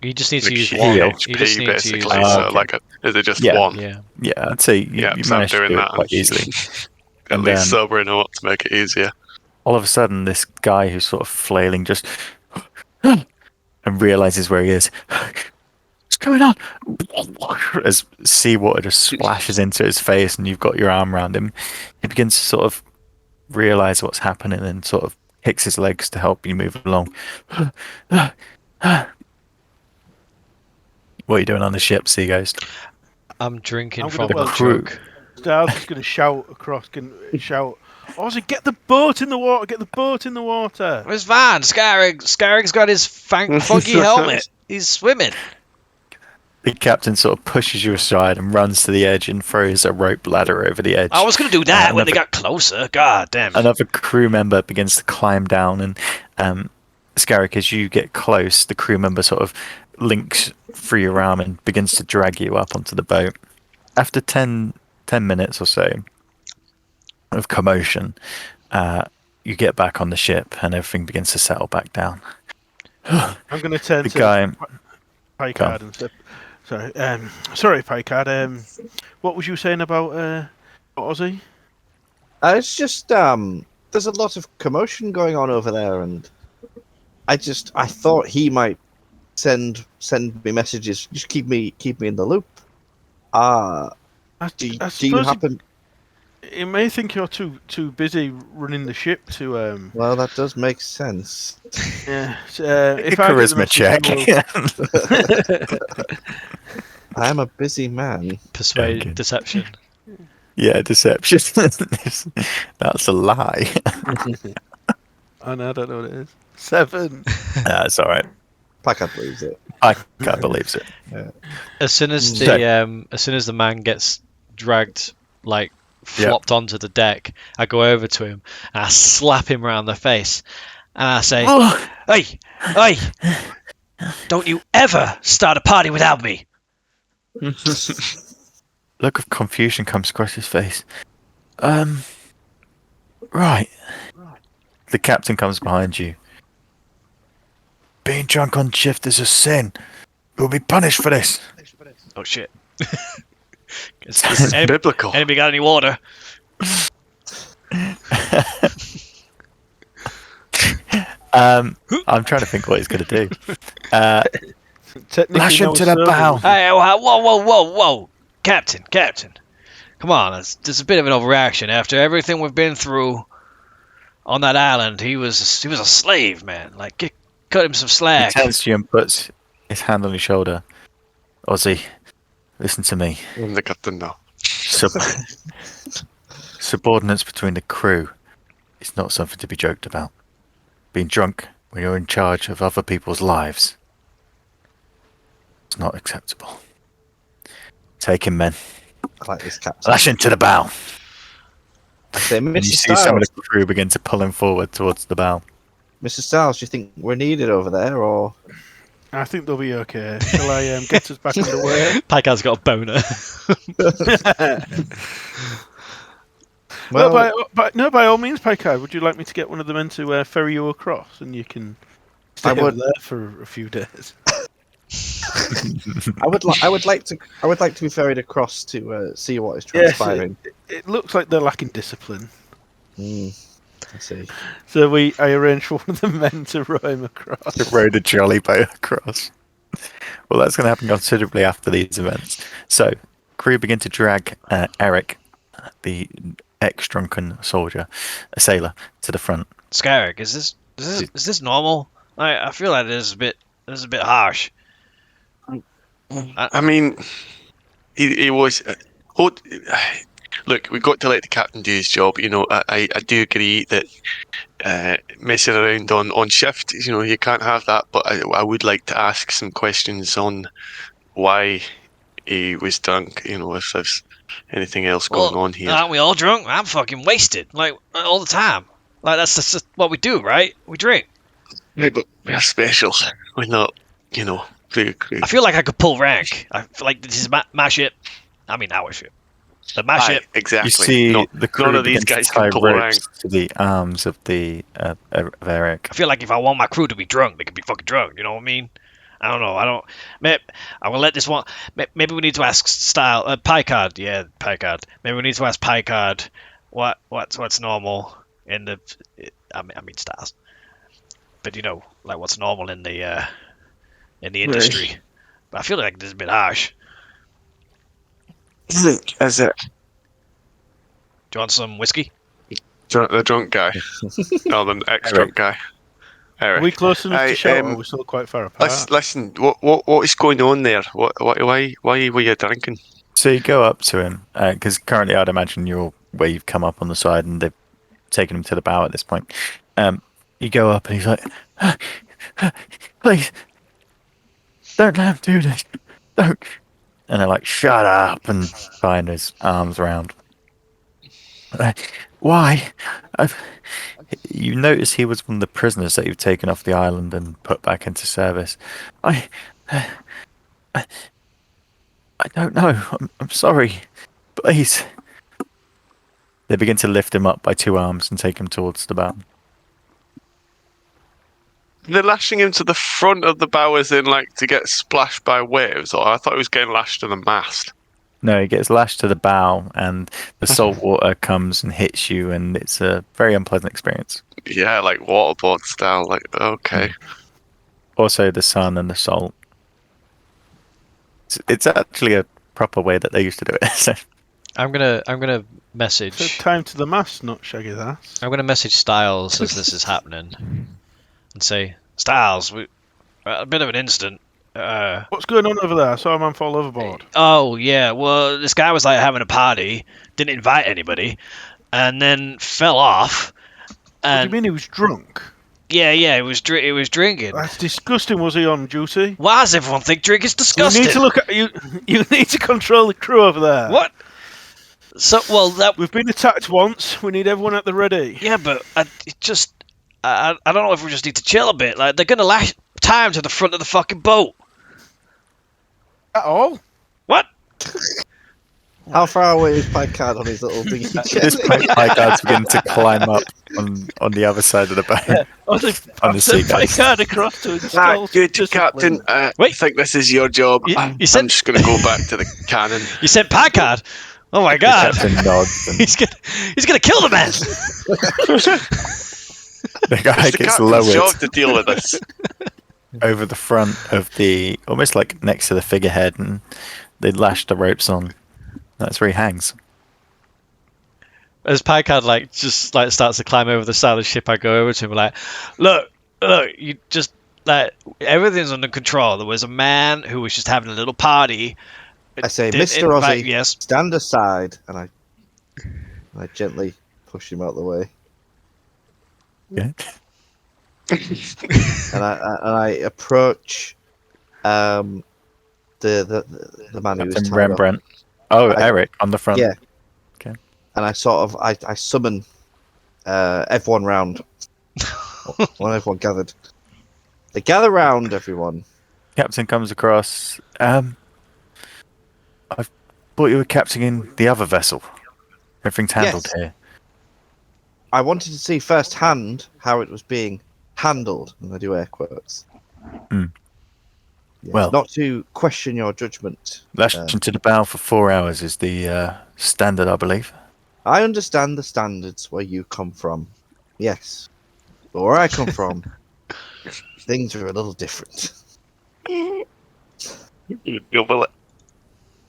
You just need to use Like one. heal. You just HP, need to basically. use. So, okay. is it just Yeah. one? Yeah. Yeah, I'd say you so I'm managed to doing do it that. quite easily. At And, least sobering him up to make it easier. All of a sudden, this guy who's sort of flailing just and realizes where he is. What's going on? As seawater just splashes into his face, and you've got your arm around him, he begins to sort of realize what's happening and sort of kicks his legs to help you move along. What are you doing on the ship, Sea Ghost? I'm drinking I'm from gonna- the well, crew. jug. Styles is going to shout across, shout, "Ozzy, get the boat in the water! Get the boat in the water!" Where's Van? Scarrick's got his funky helmet. He's swimming. The captain sort of pushes you aside and runs to the edge and throws a rope ladder over the edge. I was going to do that when they another- got closer. God damn it. Another crew member begins to climb down, and Scarrick, as you get close, the crew member sort of links through your arm and begins to drag you up onto the boat. After 10 minutes or so of commotion, you get back on the ship and everything begins to settle back down. I'm going to turn The to guy, Picard and say, Sorry, Picard. What was you saying about Ozzy? It's just there's a lot of commotion going on over there, and I thought he might send me messages. Just keep me in the loop. I Do you suppose happen? he may think you're too busy running the ship to. Well, that does make sense. Yeah. Make If a I get the charisma message, check. I am a busy man. Persuade, Okay. deception. Yeah, deception. That's a lie. I know, I don't know what it is. 7. That's all right. Placard believes it. I can't believe it. As soon as So- the man gets dragged, like flopped onto the deck, I go over to him and I slap him round the face, and I say, Oh, "Hey, hey! Don't you ever start a party without me!" look of confusion comes across his face. Right. The captain comes behind you. Being drunk on shift is a sin. You'll be punished for this. Oh shit! It's biblical. Anybody got any water? I'm trying to think what he's going to do. Technically, Lash him no to the service. bow. Hey, whoa, Captain! Come on, there's a bit of an overreaction. After everything we've been through on that island, he was a slave, man. Like, cut him some He slack. turns to you and puts his hand on your shoulder. Ozzy, listen to me. I'm the captain now. Subordinates between the crew is not something to be joked about. Being drunk when you're in charge of other people's lives is not acceptable. Take him, men. I like this captain. Lash him to the bow. I say, And Mr. you see some of Styles, the crew begin to pull him forward towards the bow. Mr. Styles, do you think we're needed over there, or I think they'll be okay. Shall I get us back underway? Picard's got a boner. well, by all means, Picard. Would you like me to get one of the men to ferry you across, and you can stay I would- over there for a few days? I would like to be ferried across to see what is Yes, transpiring. It looks like they're lacking discipline. I see. So I arranged for one of the men to row him across. To row the jolly boat across. Well, that's going to happen considerably after these events. So, crew begin to drag Eric, the ex-drunken sailor, to the front. Skyrick, is this normal? I feel like this is a bit harsh. I mean, he was. Look, we got to let the captain do his job. You know, I do agree that messing around on shift, you know, you can't have that. But I would like to ask some questions on why he was drunk. You know, if there's anything else going on here. Aren't we all drunk? I'm fucking wasted, like all the time. Like that's just what we do, right? We drink. Yeah, but we're special. We're not, you know. I feel like I could pull rank. I feel like this is my ship. I mean our ship. The my ship. Exactly. You see No, the crew none of these begin guys to tie can pull a rank. ropes to the arms of of Eric. I feel like if I want my crew to be drunk, they could be fucking drunk. You know what I mean? I don't know. I will let this one. Maybe we need to ask Picard. Yeah, Picard. Maybe we need to ask Picard what's normal in the. I mean Styles. But you know, like what's normal in the industry. But I feel like this is a bit harsh. Is it Do you want some whiskey? the drunk guy? No, the ex-drunk guy. Eric. Are we close enough I, to shout, or um, are we still quite far apart? Listen, what is going on there? Why were you drinking? So you go up to him, because currently I'd imagine you're where you've come up on the side and they've taken him to the bow at this point. You go up and he's like, please, don't let him do this. Don't. And they're like, shut up, and tying his arms around. Why? You notice he was one of the prisoners that you've taken off the island and put back into service. I don't know. I'm sorry. Please. They begin to lift him up by two arms and take him towards the bow. They're lashing him to the front of the bow as in, like, to get splashed by waves, or I thought he was getting lashed to the mast. No, he gets lashed to the bow, and the salt water comes and hits you, and it's a very unpleasant experience. Yeah, like waterboard style. Like, okay. Also, the sun and the salt. It's actually a proper way that they used to do it. So. I'm gonna So message. time to the mast, not Shaggy's ass. I'm gonna message Styles as this is happening, and say, Styles, we a bit of an incident. What's going on over there? I saw a man fall overboard. Oh yeah, well this guy was like having a party, didn't invite anybody, and then fell off. What do you And mean he was drunk? yeah, it was drinking. That's disgusting. Was he on duty? Why does everyone think drinking's You disgusting? need to look at you. You need to control the crew over there. What? So that We've been attacked once. We need everyone at the ready. yeah, but I don't know if we just need to chill a bit. Like they're gonna lash time to the front of the fucking boat. At all? What? How far away is Picard on his little dinghy At this point, Picard's beginning to climb up on the other side of the boat. On the sea sent ghost. Picard across to install Good, discipline. Captain. I Wait. think this is your job. You I'm said- just going to go back to the cannon. You sent Packard? Oh my The god! captain nods, and He's gonna kill the man. the guy It's the gets captain's lowered job to deal with this. over the front of the, almost like next to the figurehead, and they lash the ropes on. That's where he hangs. As Picard just starts to climb over the side of the ship, I go over to him like, look, you just like everything's under control. There was a man who was just having a little party. I say, Didn't Mr. invite- Ozzy, yes. stand aside, and I gently push him out the way, Yeah. and I approach the man who was Captain tied up. Rembrandt. Oh, I- Eric on the front. Yeah. Okay. And I sort of I summon everyone round. When everyone gathered, they gather round. Everyone. Captain comes across. I thought you were captaining the other vessel. Everything's handled Yes. here. I wanted to see firsthand how it was being handled, and I do air quotes. Hmm. Yes, Well- not to question your judgment. Lashed to the bow for 4 hours is the standard, I believe. I understand the standards where you come from. Yes. But where I come from, things are a little different. You'll will it.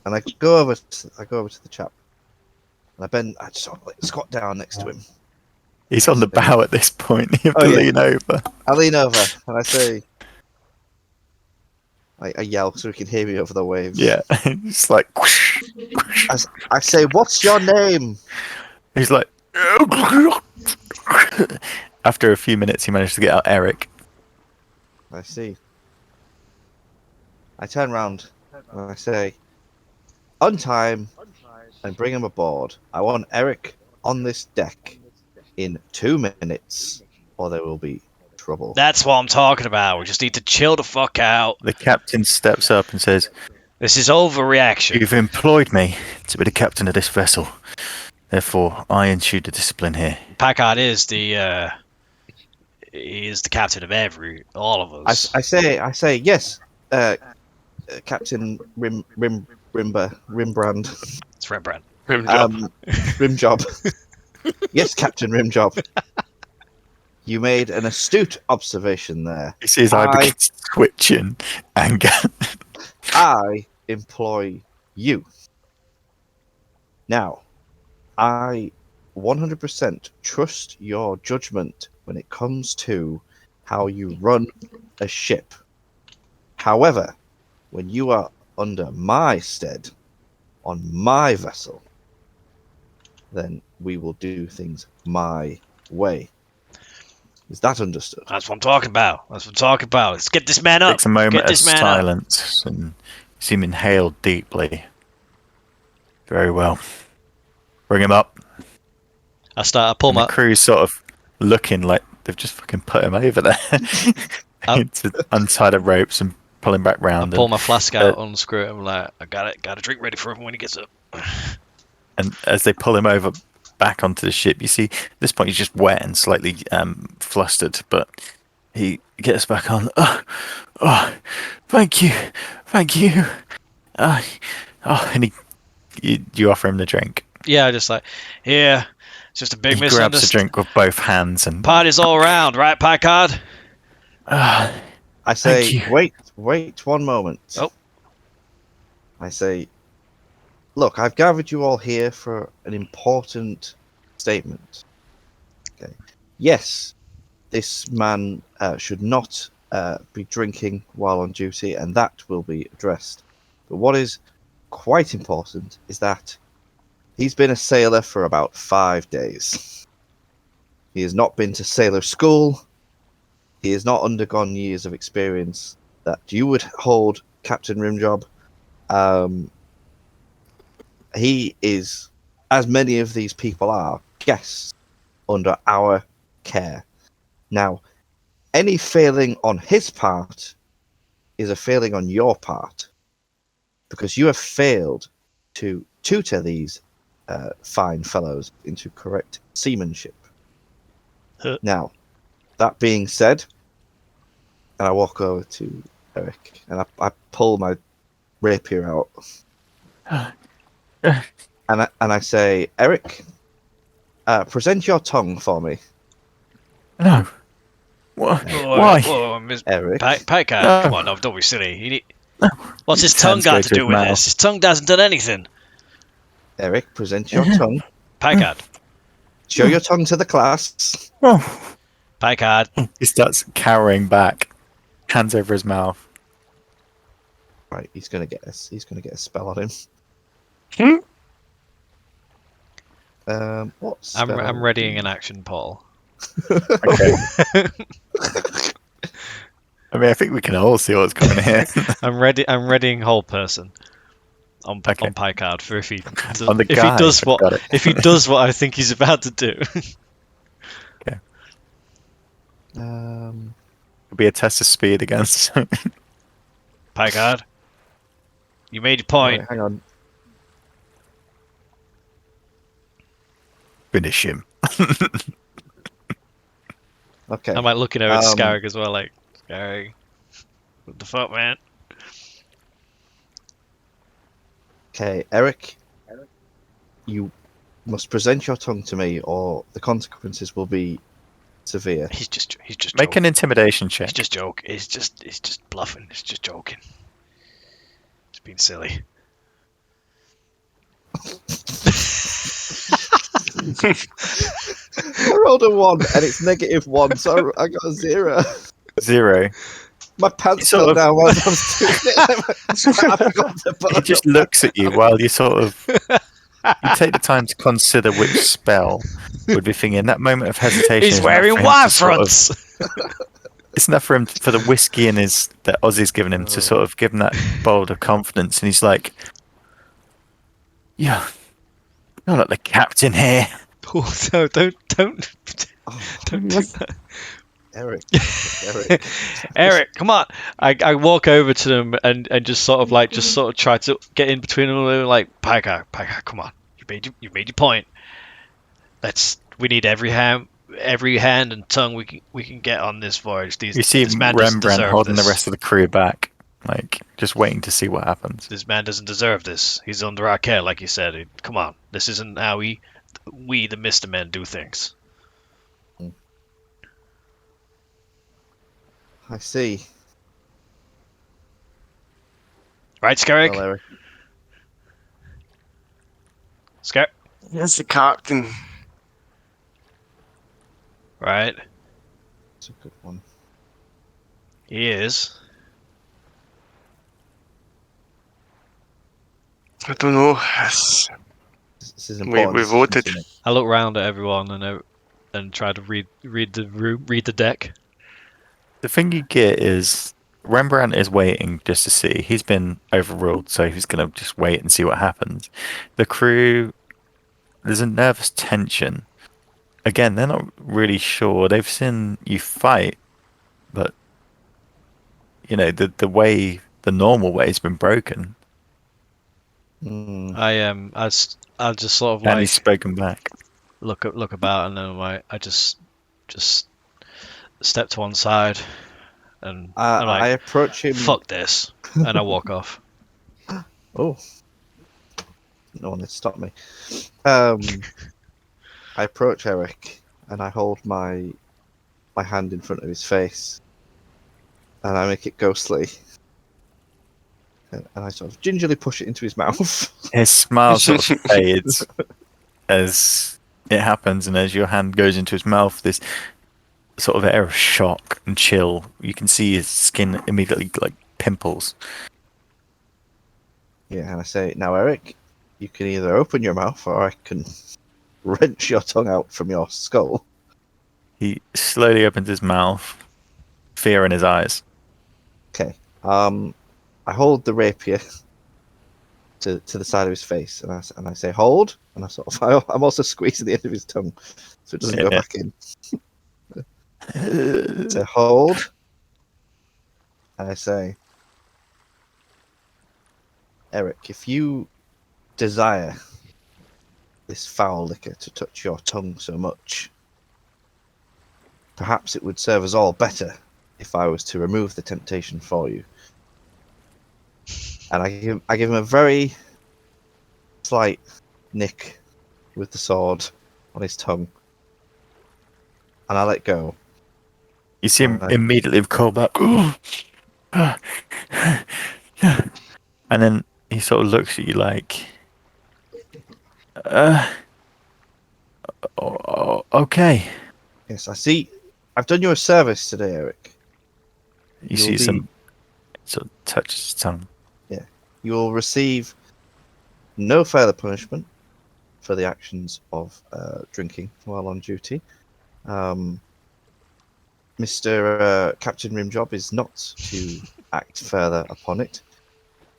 And I go over to the chap. And I just sort of squat down next to him. He's on the bow at this point. You have Oh, to yeah. lean over. I lean over and I say, I yell so he can hear me over the waves. Yeah. It's like. Whoosh, whoosh. I say, what's your name? He's like. After a few minutes, he managed to get out Eric. I see. I turn round and I say, on time, and bring him aboard. I want Eric on this deck in 2 minutes, or there will be trouble. That's what I'm talking about. We just need to chill the fuck out. The captain steps up and says, This is overreaction. "You've employed me to be the captain of this vessel. Therefore, I ensue the discipline here." Packard is the captain of all of us. I say, yes, Captain Rimbrand. It's Rembrandt. Rim job. Rimjob. Yes, Captain Rimjob. You made an astute observation there. You see his eye begins to twitch in anger. I employ you. Now, I 100% trust your judgment when it comes to how you run a ship. However, when you are under my stead, on my vessel, then we will do things my way. Is that understood? That's what I'm talking about. Let's get this man up. Takes a moment Get of this man up. silence, and you see him inhale deeply. Very well. Bring him up. I pull And the my crew's sort of looking like they've just fucking put him over there. To untie the ropes and pull him back round. pull my flask out, unscrew it. I'm like, I got a drink ready for him when he gets up. And as they pull him over back onto the ship, you see at this point he's just wet and slightly flustered, but he Get us back on. Thank you. Uh, and you offer him the drink. Yeah, just like, here, it's just a big He grabs the misunderstanding. drink with both hands and. Party's all around, right, Packard? I Thank say, you. wait 1 moment. Oh. I say, look, I've gathered you all here for an important statement. Okay. Yes, this man should not be drinking while on duty, and that will be addressed. But what is quite important is that he's been a sailor for about 5 days. He has not been to sailor school. He has not undergone years of experience that you would hold, Captain Rimjob. He is, as many of these people are, guests under our care. Now, any failing on his part is a failing on your part, because you have failed to tutor these fine fellows into correct seamanship. Now, that being said, and I walk over to Eric and I pull my rapier out and I say, Eric, present your tongue for me. No. Why? Whoa, Miss Eric. Packard, No. come on, no, don't be silly. What's his His tongue hands got go to to do his with mouth. this? His tongue hasn't done anything. Eric, present your tongue. Packard, Show your tongue to the class. Oh. Packard. He starts cowering back, hands over his mouth. Right, he's gonna get a spell on him. What spell? I'm readying an action, Paul. Okay. I mean, I think we can all see what's coming here. I'm readying whole person on Okay. on Packard for if he On the if guy, he does I've got it. if he does what I think he's about to do. It'll be a test of speed against. Packard, you made your point. Right, hang on. Finish him. Okay. I'm like looking over at Um, Scarrig as well, like Scarrig. What the fuck, man? Okay, Eric. You must present your tongue to me, or the consequences will be severe. He's just Make joking. an intimidation check. He's just joking. He's just bluffing. He's just joking. He's being silly. I rolled a 1 and it's -1, so I got a 0. 0. My pants Sort fell of- down while I was doing it. I forgot to put He them just up. looks at you while you sort of. You take the time to consider which spell would be thinking. In that moment of hesitation, He's is enough wearing for him to wire sort of- fronts. It's enough for him for the whiskey in his that Ozzy's given him to sort of give him that bolt of confidence, and he's like, "Yeah, you're not the captain here." Oh, no, don't Oh, do that. Eric. Eric, come on! I walk over to them and just sort of try to get in between them, and like Packard, come on! You made your point. We need every hand and tongue we can get on this voyage. You see this man doesn't Rembrandt deserve holding this. the rest of the crew back, like just waiting to see what happens. This man doesn't deserve this. He's under our care, like you said. Come on, this isn't how we the Mister Men do things. I see. Right, Scarrick? Well, Eric. Scar. Yes, the captain. Right. It's a good one. He is. I don't know. Yes. This is important. We voted. I look round at everyone and try to read the deck. The thing you get is Rembrandt is waiting just to see. He's been overruled, so he's going to just wait and see what happens. The crew, there's a nervous tension. Again, they're not really sure. They've seen you fight, but you know the normal way has been broken. I'll just sort of And like he's spoken back. look about, and then I just step to one side, And I'm I like, approach him. fuck this, and I walk off. Oh, no one had stopped me. I approach Eric and I hold my hand in front of his face, and I make it ghostly, and I sort of gingerly push it into his mouth. His smile sort of fades as it happens, and as your hand goes into his mouth, this sort of air of shock and chill. You can see his skin immediately like pimples. Yeah, and I say, now, Eric, you can either open your mouth or I can wrench your tongue out from your skull. He slowly opens his mouth, fear in his eyes. Okay. I hold the rapier to the side of his face, and I say, hold, and I'm also squeezing the end of his tongue so it doesn't go back in. So hold, and I say, Eric, if you desire this foul liquor to touch your tongue so much, perhaps it would serve us all better if I was to remove the temptation for you. And I give him a very slight nick with the sword on his tongue, and I let go. You see him Right. immediately call back. And then he sort of looks at you like, okay. Yes, I see. I've done you a service today, Eric. You see some sort of touches his tongue. You will receive no further punishment for the actions of drinking while on duty. Mr. Captain Rimjob is not to act further upon it.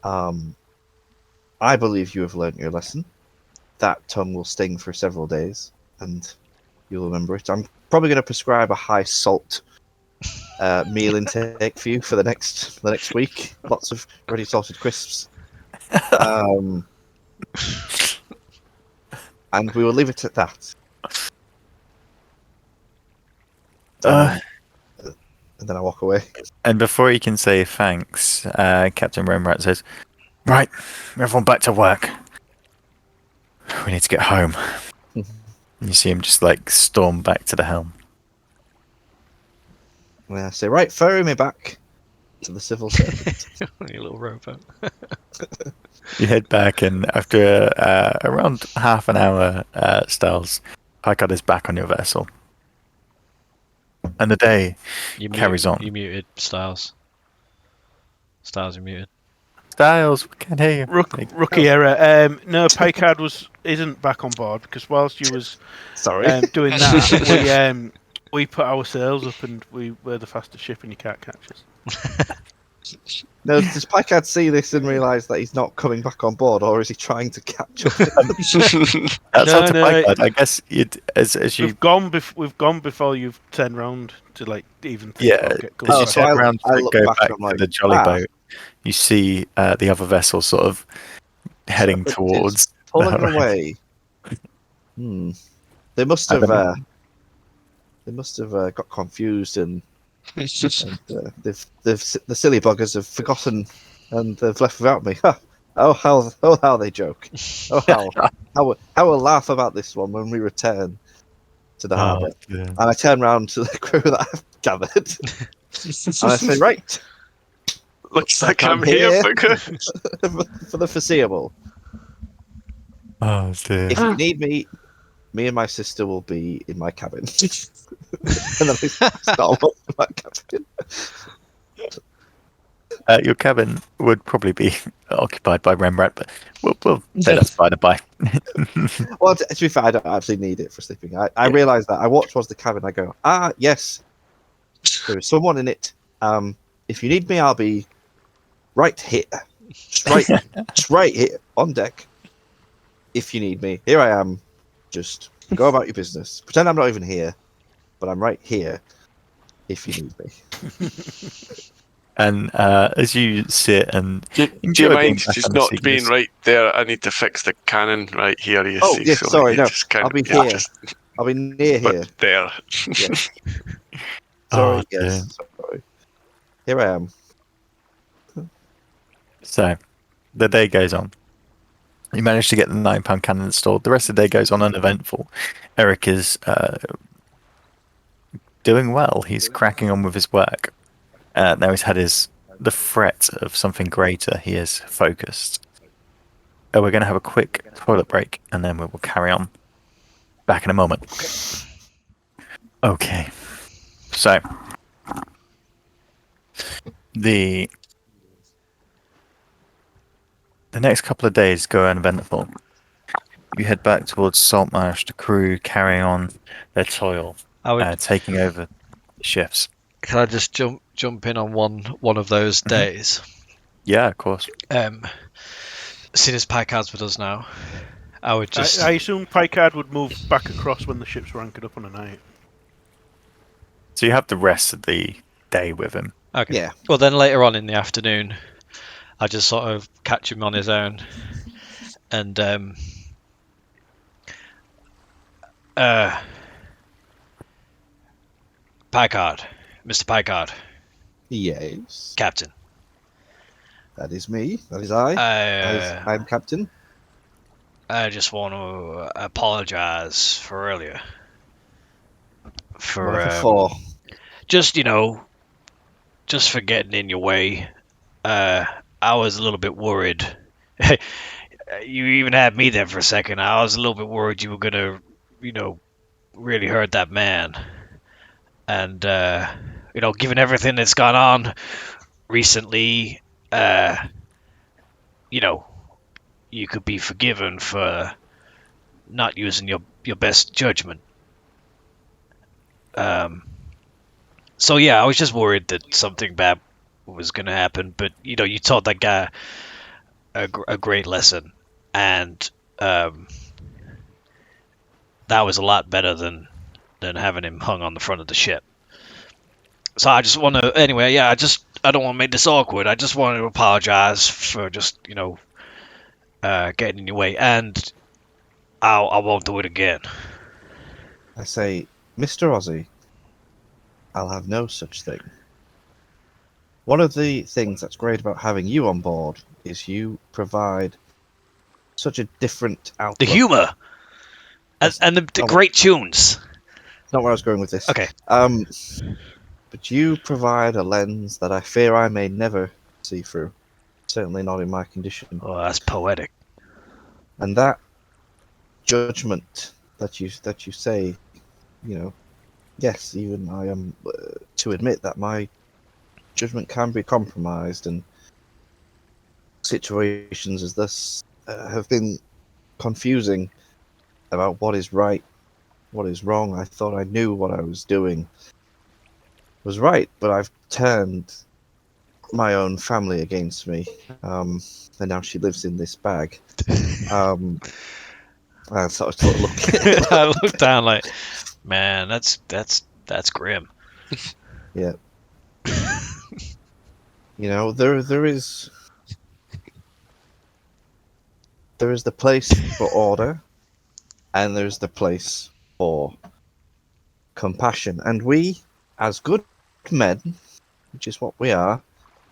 I believe you have learnt your lesson. That tongue will sting for several days, and you'll remember it. I'm probably going to prescribe a high salt meal intake for you for the next week. Lots of ready salted crisps. And we will leave it at that. And then I walk away. And before he can say thanks, Captain Remrat says, right, everyone back to work. We need to get home. You see him just like storm back to the helm. And I say, right, ferry me back to the civil servant. You little rowboat. You head back, and after around half an hour, Styles, Picard is back on your vessel. And the day carries on. You muted Styles. Styles, you muted. Styles, we can't hear you. Rookie error. No, Picard isn't back on board because whilst you was Sorry. doing that, we put our sails up and we were the fastest ship, and you can't catch us. No, does Picard see this and realise that he's not coming back on board, or is he trying to catch up? That's No, up to no, Picard. I guess as you We've gone before you've turned round to like even think yeah, about get as you so turn I- around I to look go back back and I'm to like, the jolly boat, you see the other vessel sort of heading So it's towards pulling the away. They must have. They must have got confused and the silly buggers have forgotten and they've left without me. Oh how they joke! Oh how we'll laugh about this one when we return to the harbour. Yeah. And I turn round to the crew that I've gathered and I say, right, Looks like I'm I'm here here. for good. for the foreseeable. Oh dear. If you need me and my sister will be in my cabin. And then I start walking to my cabin. Your cabin would probably be occupied by Rembrandt, but we'll say that's by the by. Well, to be fair, I don't actually need it for sleeping. I realise that. I walk towards the cabin. I go, yes, there is someone in it. If you need me, I'll be right here, just right here on deck. If you need me, here I am. Just go about your business. Pretend I'm not even here, but I'm right here. If you need me. And as you sit and Do you enjoy being mind back just on the not Seagulls, being right there? I need to fix the cannon right here. You Oh, see, yes, so sorry, you no, just kind I'll be of- yeah, here. just I'll be near put here. there. Yes. Oh, Sorry, yes. Sorry. Here I am. So, the day goes on. You manage to get the £9 cannon installed. The rest of the day goes on uneventful. Eric is doing well. He's cracking on with his work. Now he's had the threat of something greater. He is focused. We're going to have a quick toilet break, and then we will carry on. Back in a moment. Okay. So, the next couple of days go uneventful. You head back towards Saltmarsh, the crew carrying on their toil, I would. taking over shifts. Can I just jump in on one of those days? Yeah, of course. Seeing as Packard's with us now, I would just. I assume Picard would move back across when the ships were anchored up on a night. So you have the rest of the day with him. Okay. Yeah. Well, then later on in the afternoon, I just sort of catch him on his own, and Packard, Mr. Packard, Yes. Captain. That is me. That is I. I'm Captain. I just want to apologize for earlier. For Just just for getting in your way. I was a little bit worried. You even had me there for a second. I was a little bit worried you were gonna, really hurt that man. And given everything that's gone on recently, you could be forgiven for not using your best judgment. So yeah, I was just worried that something bad was going to happen, but you taught that guy a great lesson, and that was a lot better than having him hung on the front of the ship. So I just want to, anyway, yeah, I don't want to make this awkward. I just wanted to apologize for just getting in your way, and I won't do it again. I say, Mr. Ozzy, I'll have no such thing. One of the things that's great about having you on board is you provide such a different outlook. The humor and the great tunes. Not where I was going with this. Okay. But you provide a lens that I fear I may never see through. Certainly not in my condition. Oh, that's poetic. And that judgment that you say, yes, even I am to admit that my judgment can be compromised, and situations as this have been confusing about what is right, what is wrong. I thought I knew what I was doing was right, but I've turned my own family against me, and now she lives in this bag. I sort of look. I look down like, man, that's grim. Yeah. There is the place for order, and there's the place for compassion. And we, as good men, which is what we are,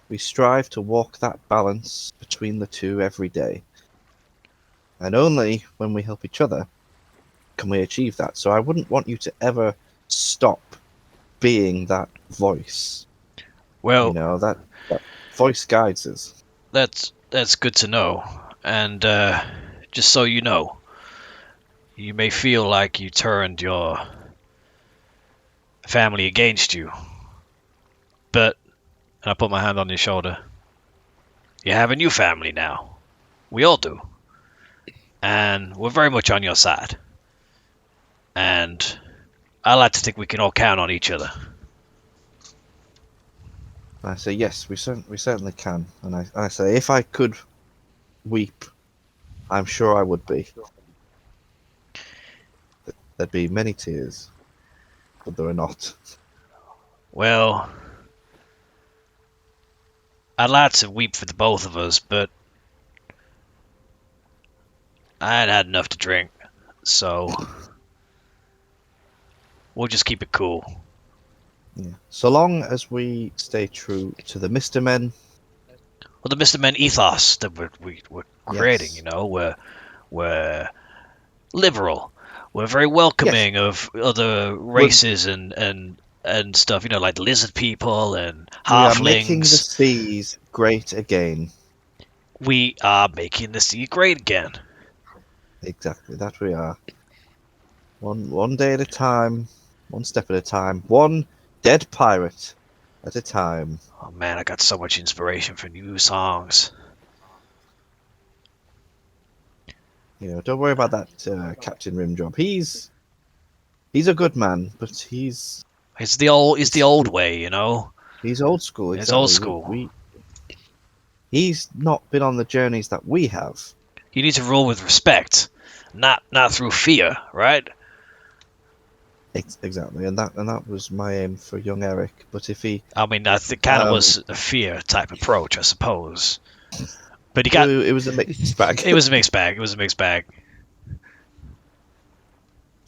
we strive to walk that balance between the two every day. And only when we help each other can we achieve that. So I wouldn't want you to ever stop being that voice. Well, that voice guides us. That's good to know. And just so you know, you may feel like you turned your family against you, but, and I put my hand on your shoulder, you have a new family now. We all do. And we're very much on your side. And I like to think we can all count on each other. I say, yes, we certainly can. And I say, if I could weep, I'm sure I would be. There'd be many tears, but there are not. Well, I'd like to weep for the both of us, but I hadn't had enough to drink, so we'll just keep it cool. Yeah. So long as we stay true to the Mister Men. Well, the Mr. Men ethos that we're creating, Yes. we're liberal. We're very welcoming of other races and stuff, like lizard people and We are making the halflings. seas great again. We are making the sea great again. Exactly, that we are. One day at a time, one step at a time, one dead pirate at a time. Oh man, I got so much inspiration for new songs. Don't worry about that Captain Rimjob. He's a good man, but he's It's the old way, he's old school. It's Exactly. old school. He's not been on the journeys that we have. You need to rule with respect, not through fear, right? Exactly, and that was my aim for young Eric. But if he, I mean, I think kind of was a fear type approach, I suppose. But he got. it was a mixed bag. It was a mixed bag. It was a mixed bag.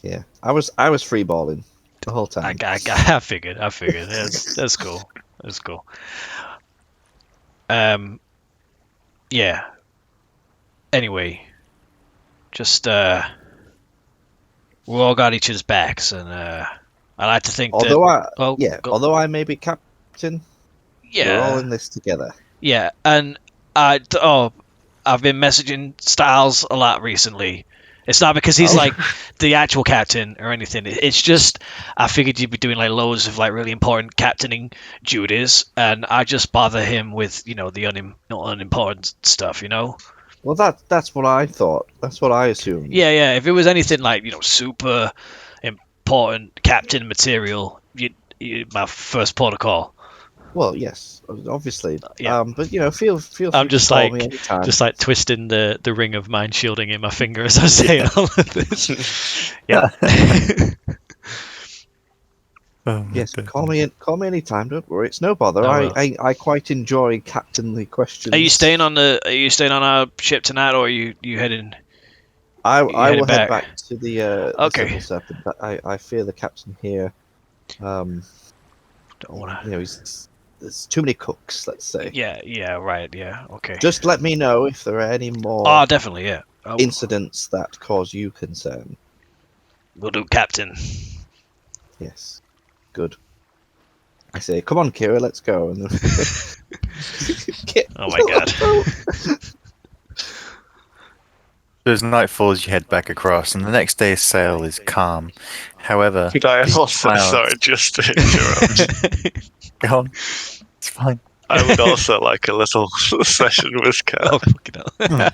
Yeah, I was free balling the whole time. I figured. That's cool. That's cool. Yeah. Anyway, just we all got each other's backs, and I like to think although that. although I may be captain, we're all in this together. Yeah, and I've been messaging Styles a lot recently. It's not because he's like the actual captain or anything. It's just I figured you'd be doing like loads of like really important captaining duties, and I just bother him with the unimportant stuff. Well, that's what I thought. That's what I assumed. Yeah. If it was anything like super important captain material, my first protocol. Well, yes, obviously. Yeah. But feel free I'm just to call like me anytime. just like twisting the ring of mind shielding in my finger as I say all of this. Yeah. Oh my Yes, goodness. call me anytime. Don't worry, it's no bother. I will. I quite enjoy captainly questions. Are you staying on our ship tonight, or are you heading? I headed will head back? back to the Okay. Civil Serpent. I fear the captain here. Don't wanna. There's too many cooks. Let's say. Yeah. Right. Yeah. Okay. Just let me know if there are any more Oh, definitely. Yeah. incidents that cause you concern. We'll do, Captain. Yes. Good. I say, come on, Kira, let's go. And Oh my god. As nightfall as you head back across, and the next day's sail is calm. However, Could I these also, clouds- sorry, just to interrupt. Go on. It's fine. I would also like a little session with Kat. Oh fucking hell.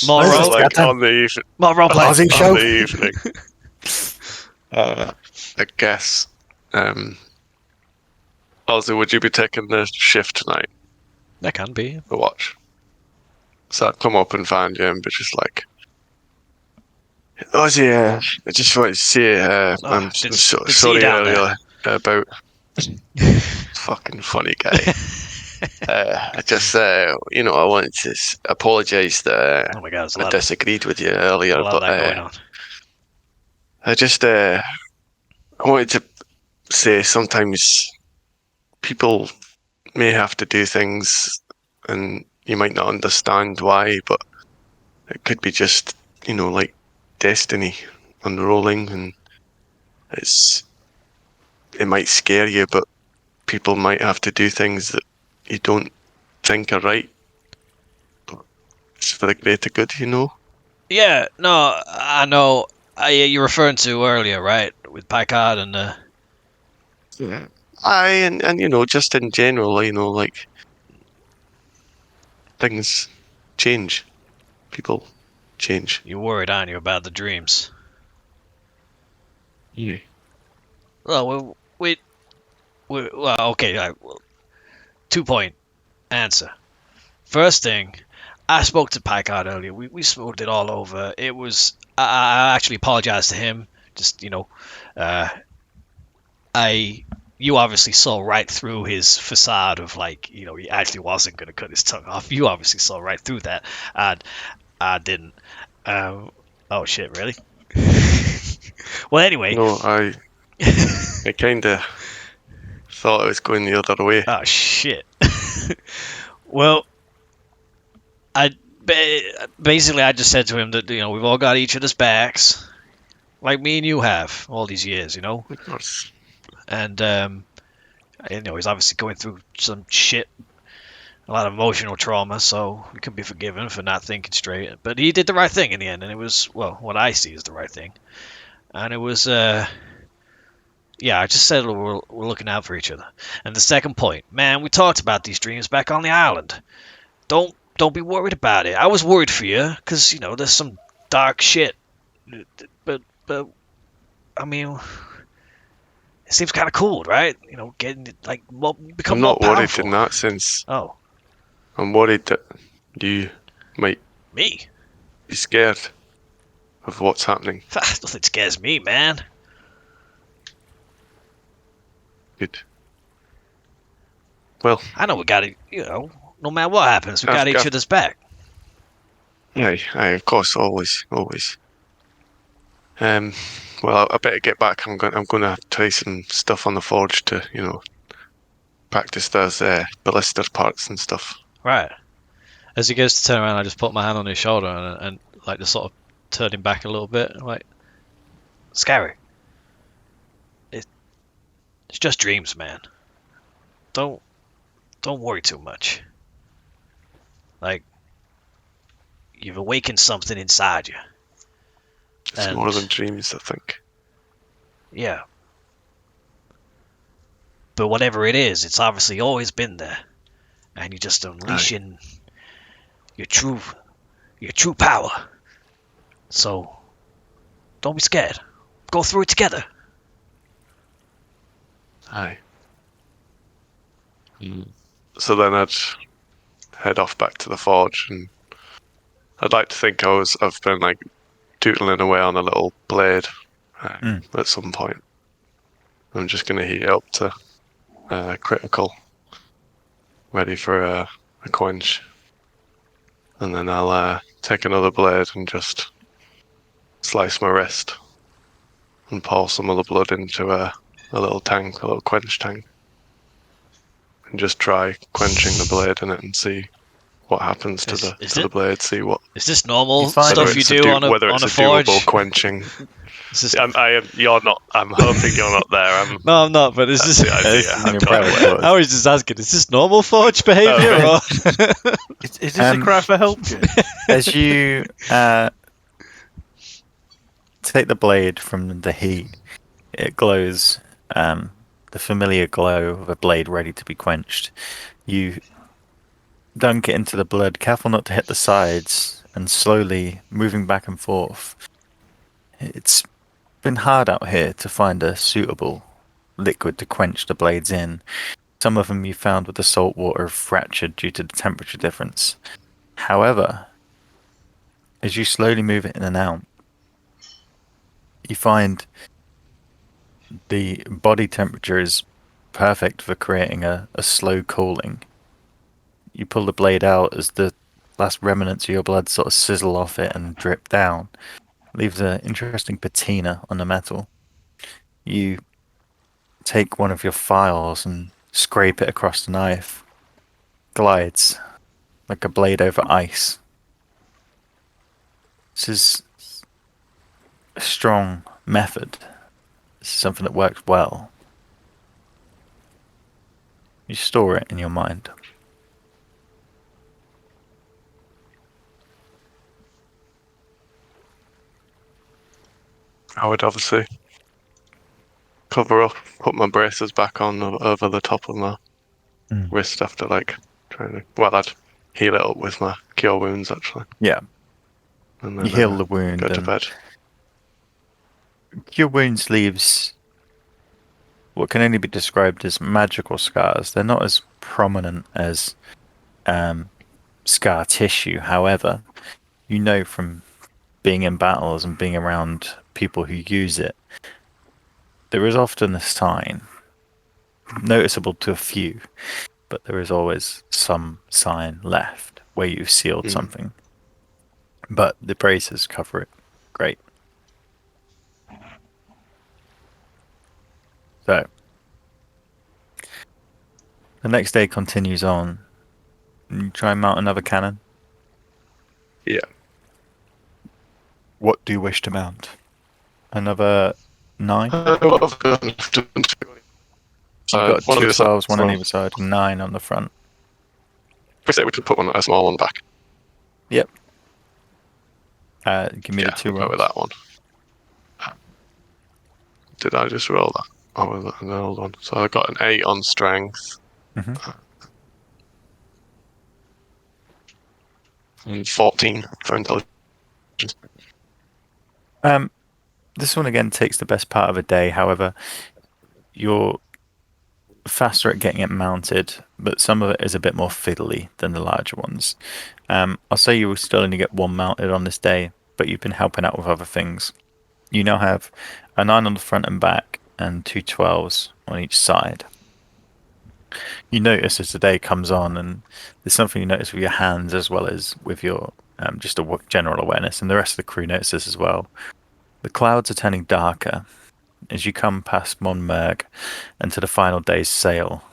More Where's role, this Like Captain? on the evening. more role play. Aussie On show. the evening. I guess. Also, would you be taking the shift tonight? That can be. The watch. So I'd come up and find you and be just like, Ozzy, I just wanted to say, I'm did see you sorry down there. earlier about fucking funny guy. I just, I wanted to apologise that Oh my god, there's a I lot, disagreed with you earlier, a lot of but that going on. I just, I wanted to say sometimes people may have to do things and you might not understand why, but it could be just, like destiny unrolling, and it might scare you, but people might have to do things that you don't think are right. But it's for the greater good, Yeah, no, I know. You're referring to earlier, right? With Packard and Yeah. And just in general, like things change. People change. you're worried, aren't you, about the dreams? Yeah. Well, well, okay. All right, well, 2-point answer. First thing, I spoke to Packard earlier. We smoked it all over. It was. I actually apologized to him. Just you obviously saw right through his facade of like, he actually wasn't going to cut his tongue off. You obviously saw right through that. And I didn't. Oh shit, really? Well, anyway. No, I kind of thought I was going the other way. Oh shit. Well, I basically I just said to him that we've all got each other's backs, like me and you have all these years, Of course. and he's obviously going through some shit, a lot of emotional trauma, so he can be forgiven for not thinking straight. But he did the right thing in the end, and it was, well, what I see is the right thing, and it was yeah, I just said we're looking out for each other. And the second point, man, we talked about these dreams back on the island. Don't be worried about it. I was worried for you because there's some dark shit, but I mean, it seems kind of cool, right? Getting like become I'm more not worried powerful. in that sense. Oh, I'm worried that you might me? be scared of what's happening. Nothing scares me, man. Good. Well, I know we got it. No matter what happens, we got each other's back. yeah, of course, always. Well, I better get back. I'm gonna try some stuff on the forge to, practice those ballista parts and stuff. Right. As he goes to turn around, I just put my hand on his shoulder and like just sort of turn him back a little bit. I'm like, scary. It's just dreams, man. Don't worry too much. Like, you've awakened something inside you. It's more than dreams, I think. Yeah. But whatever it is, it's obviously always been there. And you're just unleashing your true power. So, don't be scared. Go through it together. Aye. So then I'd head off back to the forge, and I'd like to think I've been like doodling away on a little blade at some point. I'm just going to heat it up to critical, ready for a quench, and then I'll take another blade and just slice my wrist and pour some of the blood into a little tank, a little quench tank, and just try quenching the blade in it and see what happens to the blade. See what is this normal find stuff you do on a forge? Doable quenching. This, You're not. I'm hoping you're not there. no, I'm not. But is this? The idea. This is in I'm your trying private to quarters. I was just asking. Is this normal forge behavior? Or? Is this a cry for help, Jim? As you take the blade from the heat, it glows, the familiar glow of a blade ready to be quenched. You dunk it into the blood, careful not to hit the sides, and slowly moving back and forth. It's been hard out here to find a suitable liquid to quench the blades in. Some of them you found with the salt water fractured due to the temperature difference. However, as you slowly move it in and out, you find the body temperature is perfect for creating a slow cooling. You pull the blade out as the last remnants of your blood sort of sizzle off it and drip down. Leaves an interesting patina on the metal. You take one of your files and scrape it across the knife. Glides like a blade over ice. This is a strong method. This is something that works well. You store it in your mind. I would obviously cover up, put my braces back on over the top of my wrist after trying to. Well, I'd heal it up with my cure wounds actually. Yeah. And then You heal the wound. go to bed. Cure wounds leaves what can only be described as magical scars. They're not as prominent as scar tissue. However, you know from being in battles and being around people who use it, there is often a sign, noticeable to a few, but there is always some sign left where you've sealed something. But the braces cover it. Great. So, the next day continues on. You try and mount another cannon. Yeah. What do you wish to mount? Another 9? What have I done? You've got one on two either side. 12s, one on So, either side, and 9 on the front. we say we could put a small one back. Yep. Give me Yeah, the 2 we'll go with rolls. that one. Did I just roll that? Oh, no, hold on. So I got an 8 on strength. Mhm. And 14 for intelligence. This one again takes the best part of a day. However, you're faster at getting it mounted, but some of it is a bit more fiddly than the larger ones. I'll say you will still only get one mounted on this day, but you've been helping out with other things. You now have a 9 on the front and back, and 2 12s on each side. You notice as the day comes on, and there's something you notice with your hands as well as with your just a general awareness, and the rest of the crew notices as well. The clouds are turning darker as you come past Monmerg and to the final day's sail.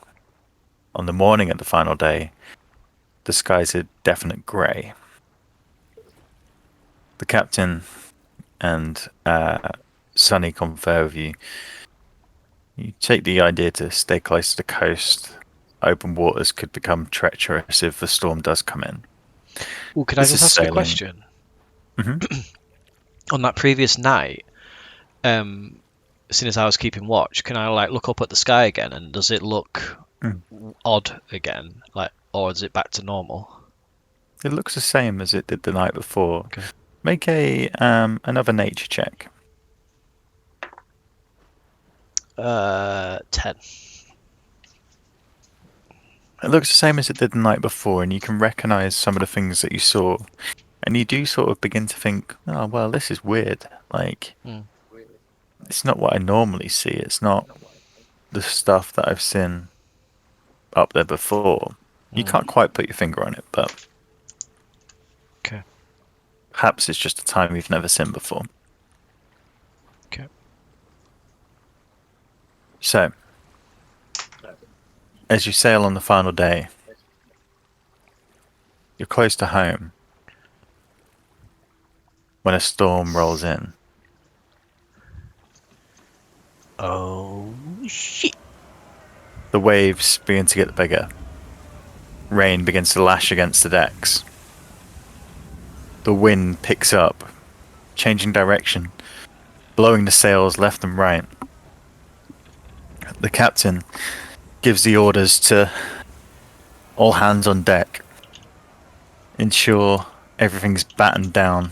On the morning of the final day, the skies are definite grey. The captain and Sunny confer with you. You take the idea to stay close to the coast. Open waters could become treacherous if the storm does come in. Well, could I This just is ask a sailing. question? Mhm. On that previous night, as soon as I was keeping watch, can I like look up at the sky again, and does it look odd again, like, or is it back to normal? It looks the same as it did the night before. Okay. Make a another nature check. 10. It looks the same as it did the night before, and you can recognise some of the things that you saw. And you do sort of begin to think, oh, well, this is weird. Like, it's not what I normally see. It's not the stuff that I've seen up there before. You can't quite put your finger on it, but Okay. perhaps it's just a time you've never seen before. Okay. So, as you sail on the final day, you're close to home when a storm rolls in. Oh shit! The waves begin to get bigger. Rain begins to lash against the decks. The wind picks up, changing direction, blowing the sails left and right. The captain gives the orders to all hands on deck. Ensure everything's battened down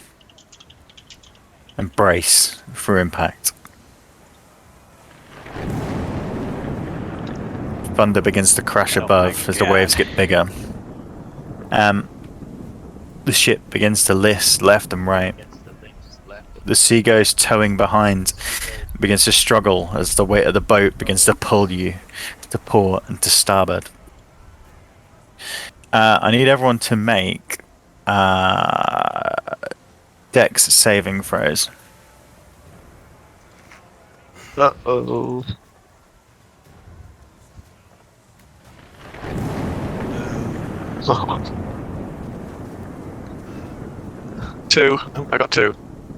and brace for impact. Thunder begins to crash Oh above my as the waves God. get bigger. The ship begins to list left and right. The Seago's towing behind begins to struggle as the weight of the boat begins to pull you to port and to starboard. I need everyone to make Dex saving throws. Uh-oh. Two. I got 2.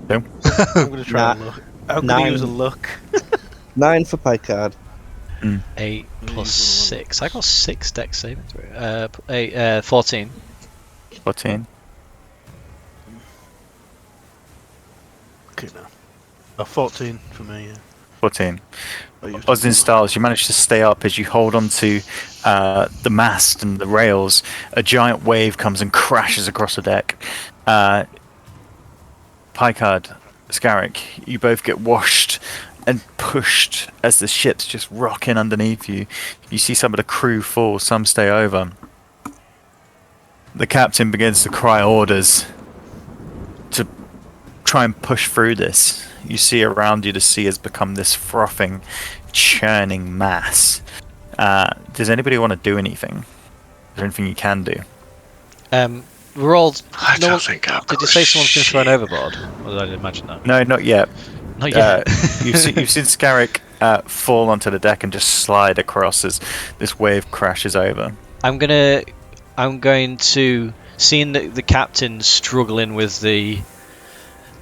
I'm going to try and look. I'm going to use a 9. look. 9 for Picard. 8 plus 6. I got 6 dex saving throw. 14. 14. Okay, now. 14 for me, yeah. 14. I used Osdin Styles, you manage to stay up as you hold onto the mast and the rails. A giant wave comes and crashes across the deck. Picard, Scarrick, you both get washed and pushed as the ship's just rocking underneath you. You see some of the crew fall, some stay over. The captain begins to cry orders to try and push through this. You see around you the sea has become this frothing, churning mass. Does anybody want to do anything? Is there anything you can do? We're all. I no don't one, think I've did you got say someone's been shit. thrown overboard? Or did I imagine that? No, not yet. Not yet. You've seen Scarrick fall onto the deck and just slide across as this wave crashes over. I'm going to, seeing the captain struggling with the,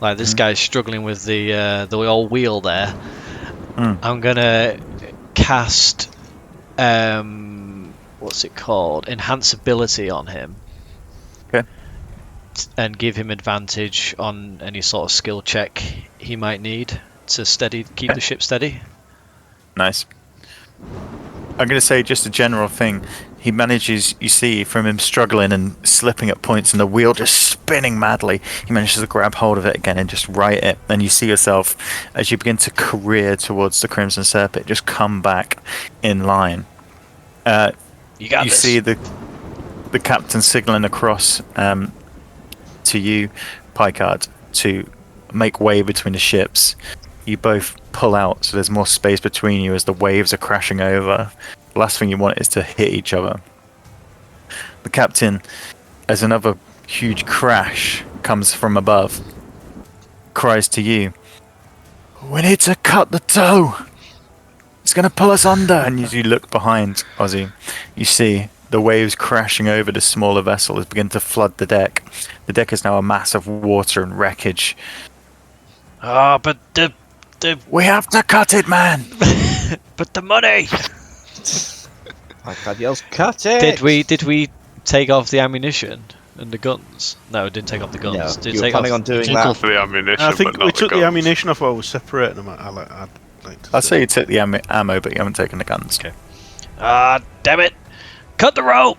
like this guy's struggling with the old wheel there. I'm gonna cast what's it called? Enhanceability on him. Okay. And give him advantage on any sort of skill check he might need to keep the ship steady. Nice. I'm going to say just a general thing. He manages, you see, from him struggling and slipping at points and the wheel just spinning madly, he manages to grab hold of it again and just right it. And you see yourself, as you begin to career towards the Crimson Serpent, just come back in line. You see the captain signaling across to you, Picard, to make way between the ships. You both pull out, so there's more space between you as the waves are crashing over. The last thing you want is to hit each other. The captain, as another huge crash comes from above, cries to you, "We need to cut the tow! It's going to pull us under!" And as you look behind, Ozzy, you see the waves crashing over the smaller vessel as begin to flood the deck. The deck is now a mass of water and wreckage. But the We have to cut it, man! but the money. Picard yells, "Cut it!" Did we take off the ammunition and the guns? No, we didn't take off the guns. No, Did you were take planning off... on doing Took that. off the ammunition, I think but not we took the guns. ammunition off while we were separating them. I'd like to I'd say you took the ammo, but you haven't taken the guns. Okay. Damn it! Cut the rope!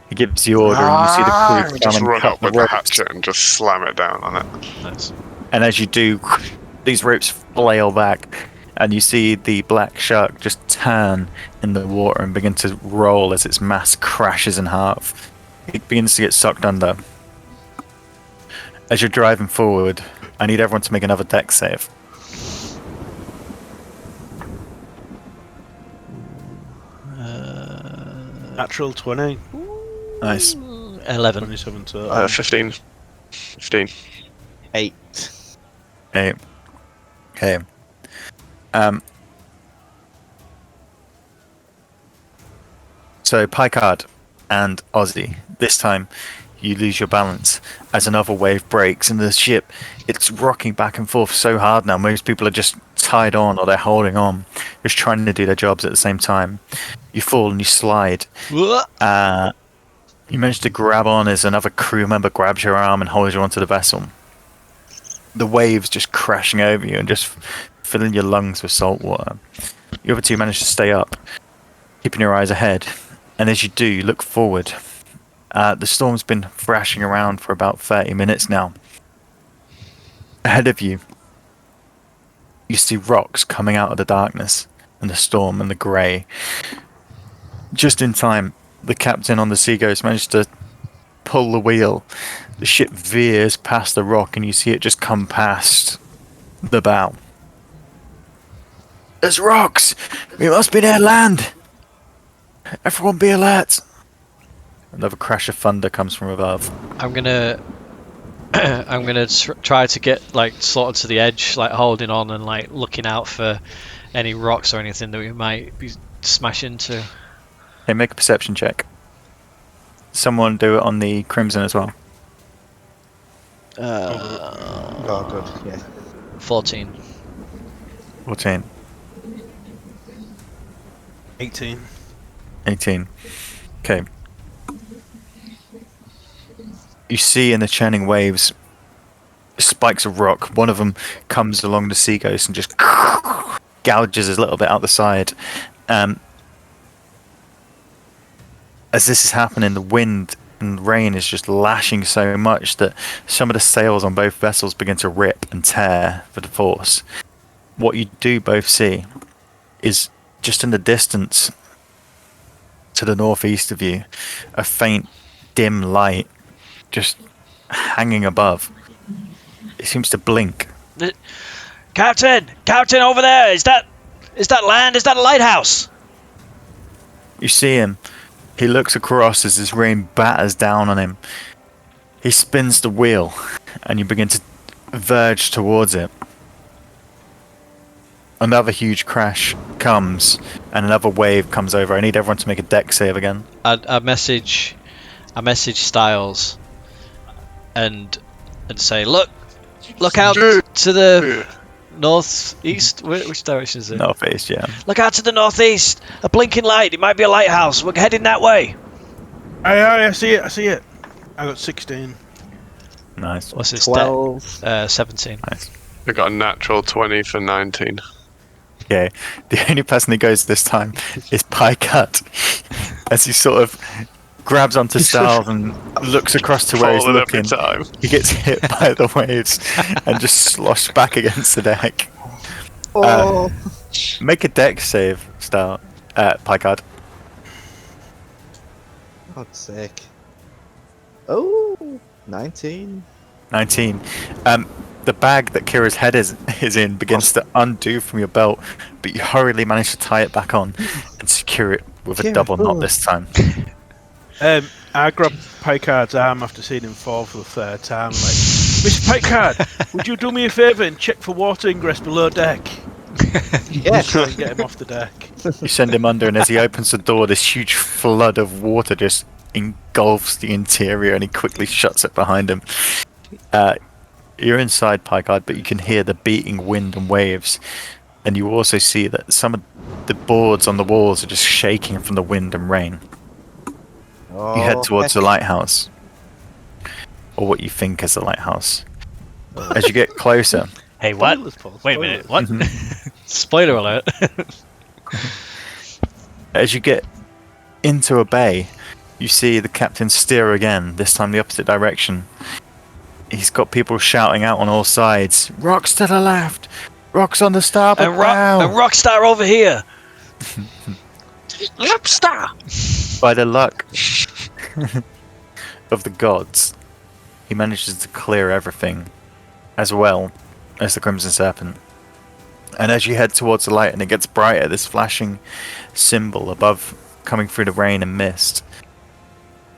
He gives the order, and you see the crew Just come and run cut up the with the ropes. hatchet and just slam it down on it. Nice. And as you do, these ropes flail back, and you see the black shark just turn in the water and begin to roll as its mass crashes in half. It begins to get sucked under. As you're driving forward, I need everyone to make another deck save. Natural 20, Nice. 11. 27 total. 15. 15. 8. Okay. Okay. So Picard and Ozzy, this time you lose your balance as another wave breaks and the ship, it's rocking back and forth so hard now. Most people are just tied on or they're holding on, just trying to do their jobs at the same time. You fall and you slide. You manage to grab on as another crew member grabs your arm and holds you onto the vessel. The waves just crashing over you and just filling your lungs with salt water. The other two manage to stay up, keeping your eyes ahead. And as you do, you look forward. The storm's been thrashing around for about 30 minutes now. Ahead of you, you see rocks coming out of the darkness and the storm and the grey. Just in time, the captain on the Sea Ghost managed to pull the wheel. The ship veers past the rock and you see it just come past the bow. There's rocks! We must be near land! Everyone be alert! Another crash of thunder comes from above. I'm gonna try to get like sort of to the edge, like holding on and like looking out for any rocks or anything that we might be smash into. Hey, make a perception check. Someone do it on the Crimson as well. Oh, good. Yeah. 14. 14. 18. 18. Okay. You see in the churning waves spikes of rock. One of them comes along the Sea Ghost and just gouges a little bit out the side. As this is happening, the wind and rain is just lashing so much that some of the sails on both vessels begin to rip and tear for the force. What you do both see is just in the distance to the northeast of you, a faint, dim light just hanging above. It seems to blink. Captain, over there. Is that land? Is that a lighthouse? You see him. He looks across as this rain batters down on him. He spins the wheel, and you begin to verge towards it. Another huge crash comes, and another wave comes over. I need everyone to make a deck save again. I message Styles and say, look out to the northeast. Which direction is it? Northeast, yeah. Look out to the northeast. A blinking light. It might be a lighthouse. We're heading that way. I see it. I got 16. Nice. What's his 12. 17. Nice. I got a natural 20 for 19. Okay. The only person who goes this time is Piecut, as he sort of grabs onto Styles and looks across to where he's Falling every looking. time. He gets hit by the waves and just sloshed back against the deck. Oh, Make a deck save, Piecut. God's sake. Oh, 19. 19. The bag that Kira's head is in begins to undo from your belt, but you hurriedly manage to tie it back on and secure it with a Kira, double knot oh. this time. I grabbed Picard's arm after seeing him fall for the third time. I'm like, Mr. Picard, would you do me a favour and check for water ingress below deck? Yes. Try and get him off the deck. You send him under, and as he opens the door, this huge flood of water just engulfs the interior, and he quickly shuts it behind him. You're inside, Picard, but you can hear the beating wind and waves, and you also see that some of the boards on the walls are just shaking from the wind and rain. Oh, You head towards the heck. lighthouse, or what you think is the lighthouse. As you get closer, Hey, what? Spoilers, Paul, Wait a minute. spoilers. What? Spoiler alert. as you get into a bay, you see the captain steer again, this time the opposite direction. He's got people shouting out on all sides, "Rocks to the left! Rocks on the starboard and bow!" Rockstar over here. Lobster! By the luck of the gods, he manages to clear everything, as well as the Crimson Serpent. And as you head towards the light and it gets brighter, this flashing symbol above coming through the rain and mist,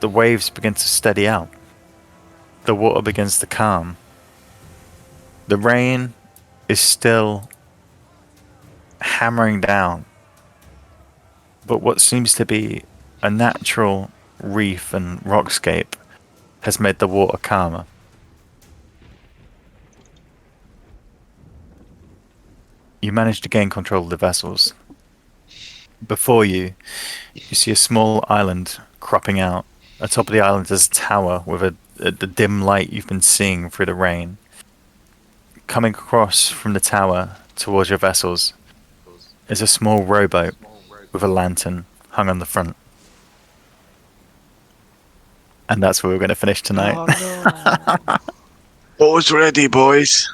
the waves begin to steady out. The water begins to calm. The rain is still hammering down, but what seems to be a natural reef and rockscape has made the water calmer. You manage to gain control of the vessels. Before you, you see a small island cropping out. Atop of the island is a tower with the dim light you've been seeing through the rain. Coming across from the tower towards your vessels is a small rowboat with a lantern hung on the front. And that's where we're going to finish tonight. Oh, no. Boys ready, boys.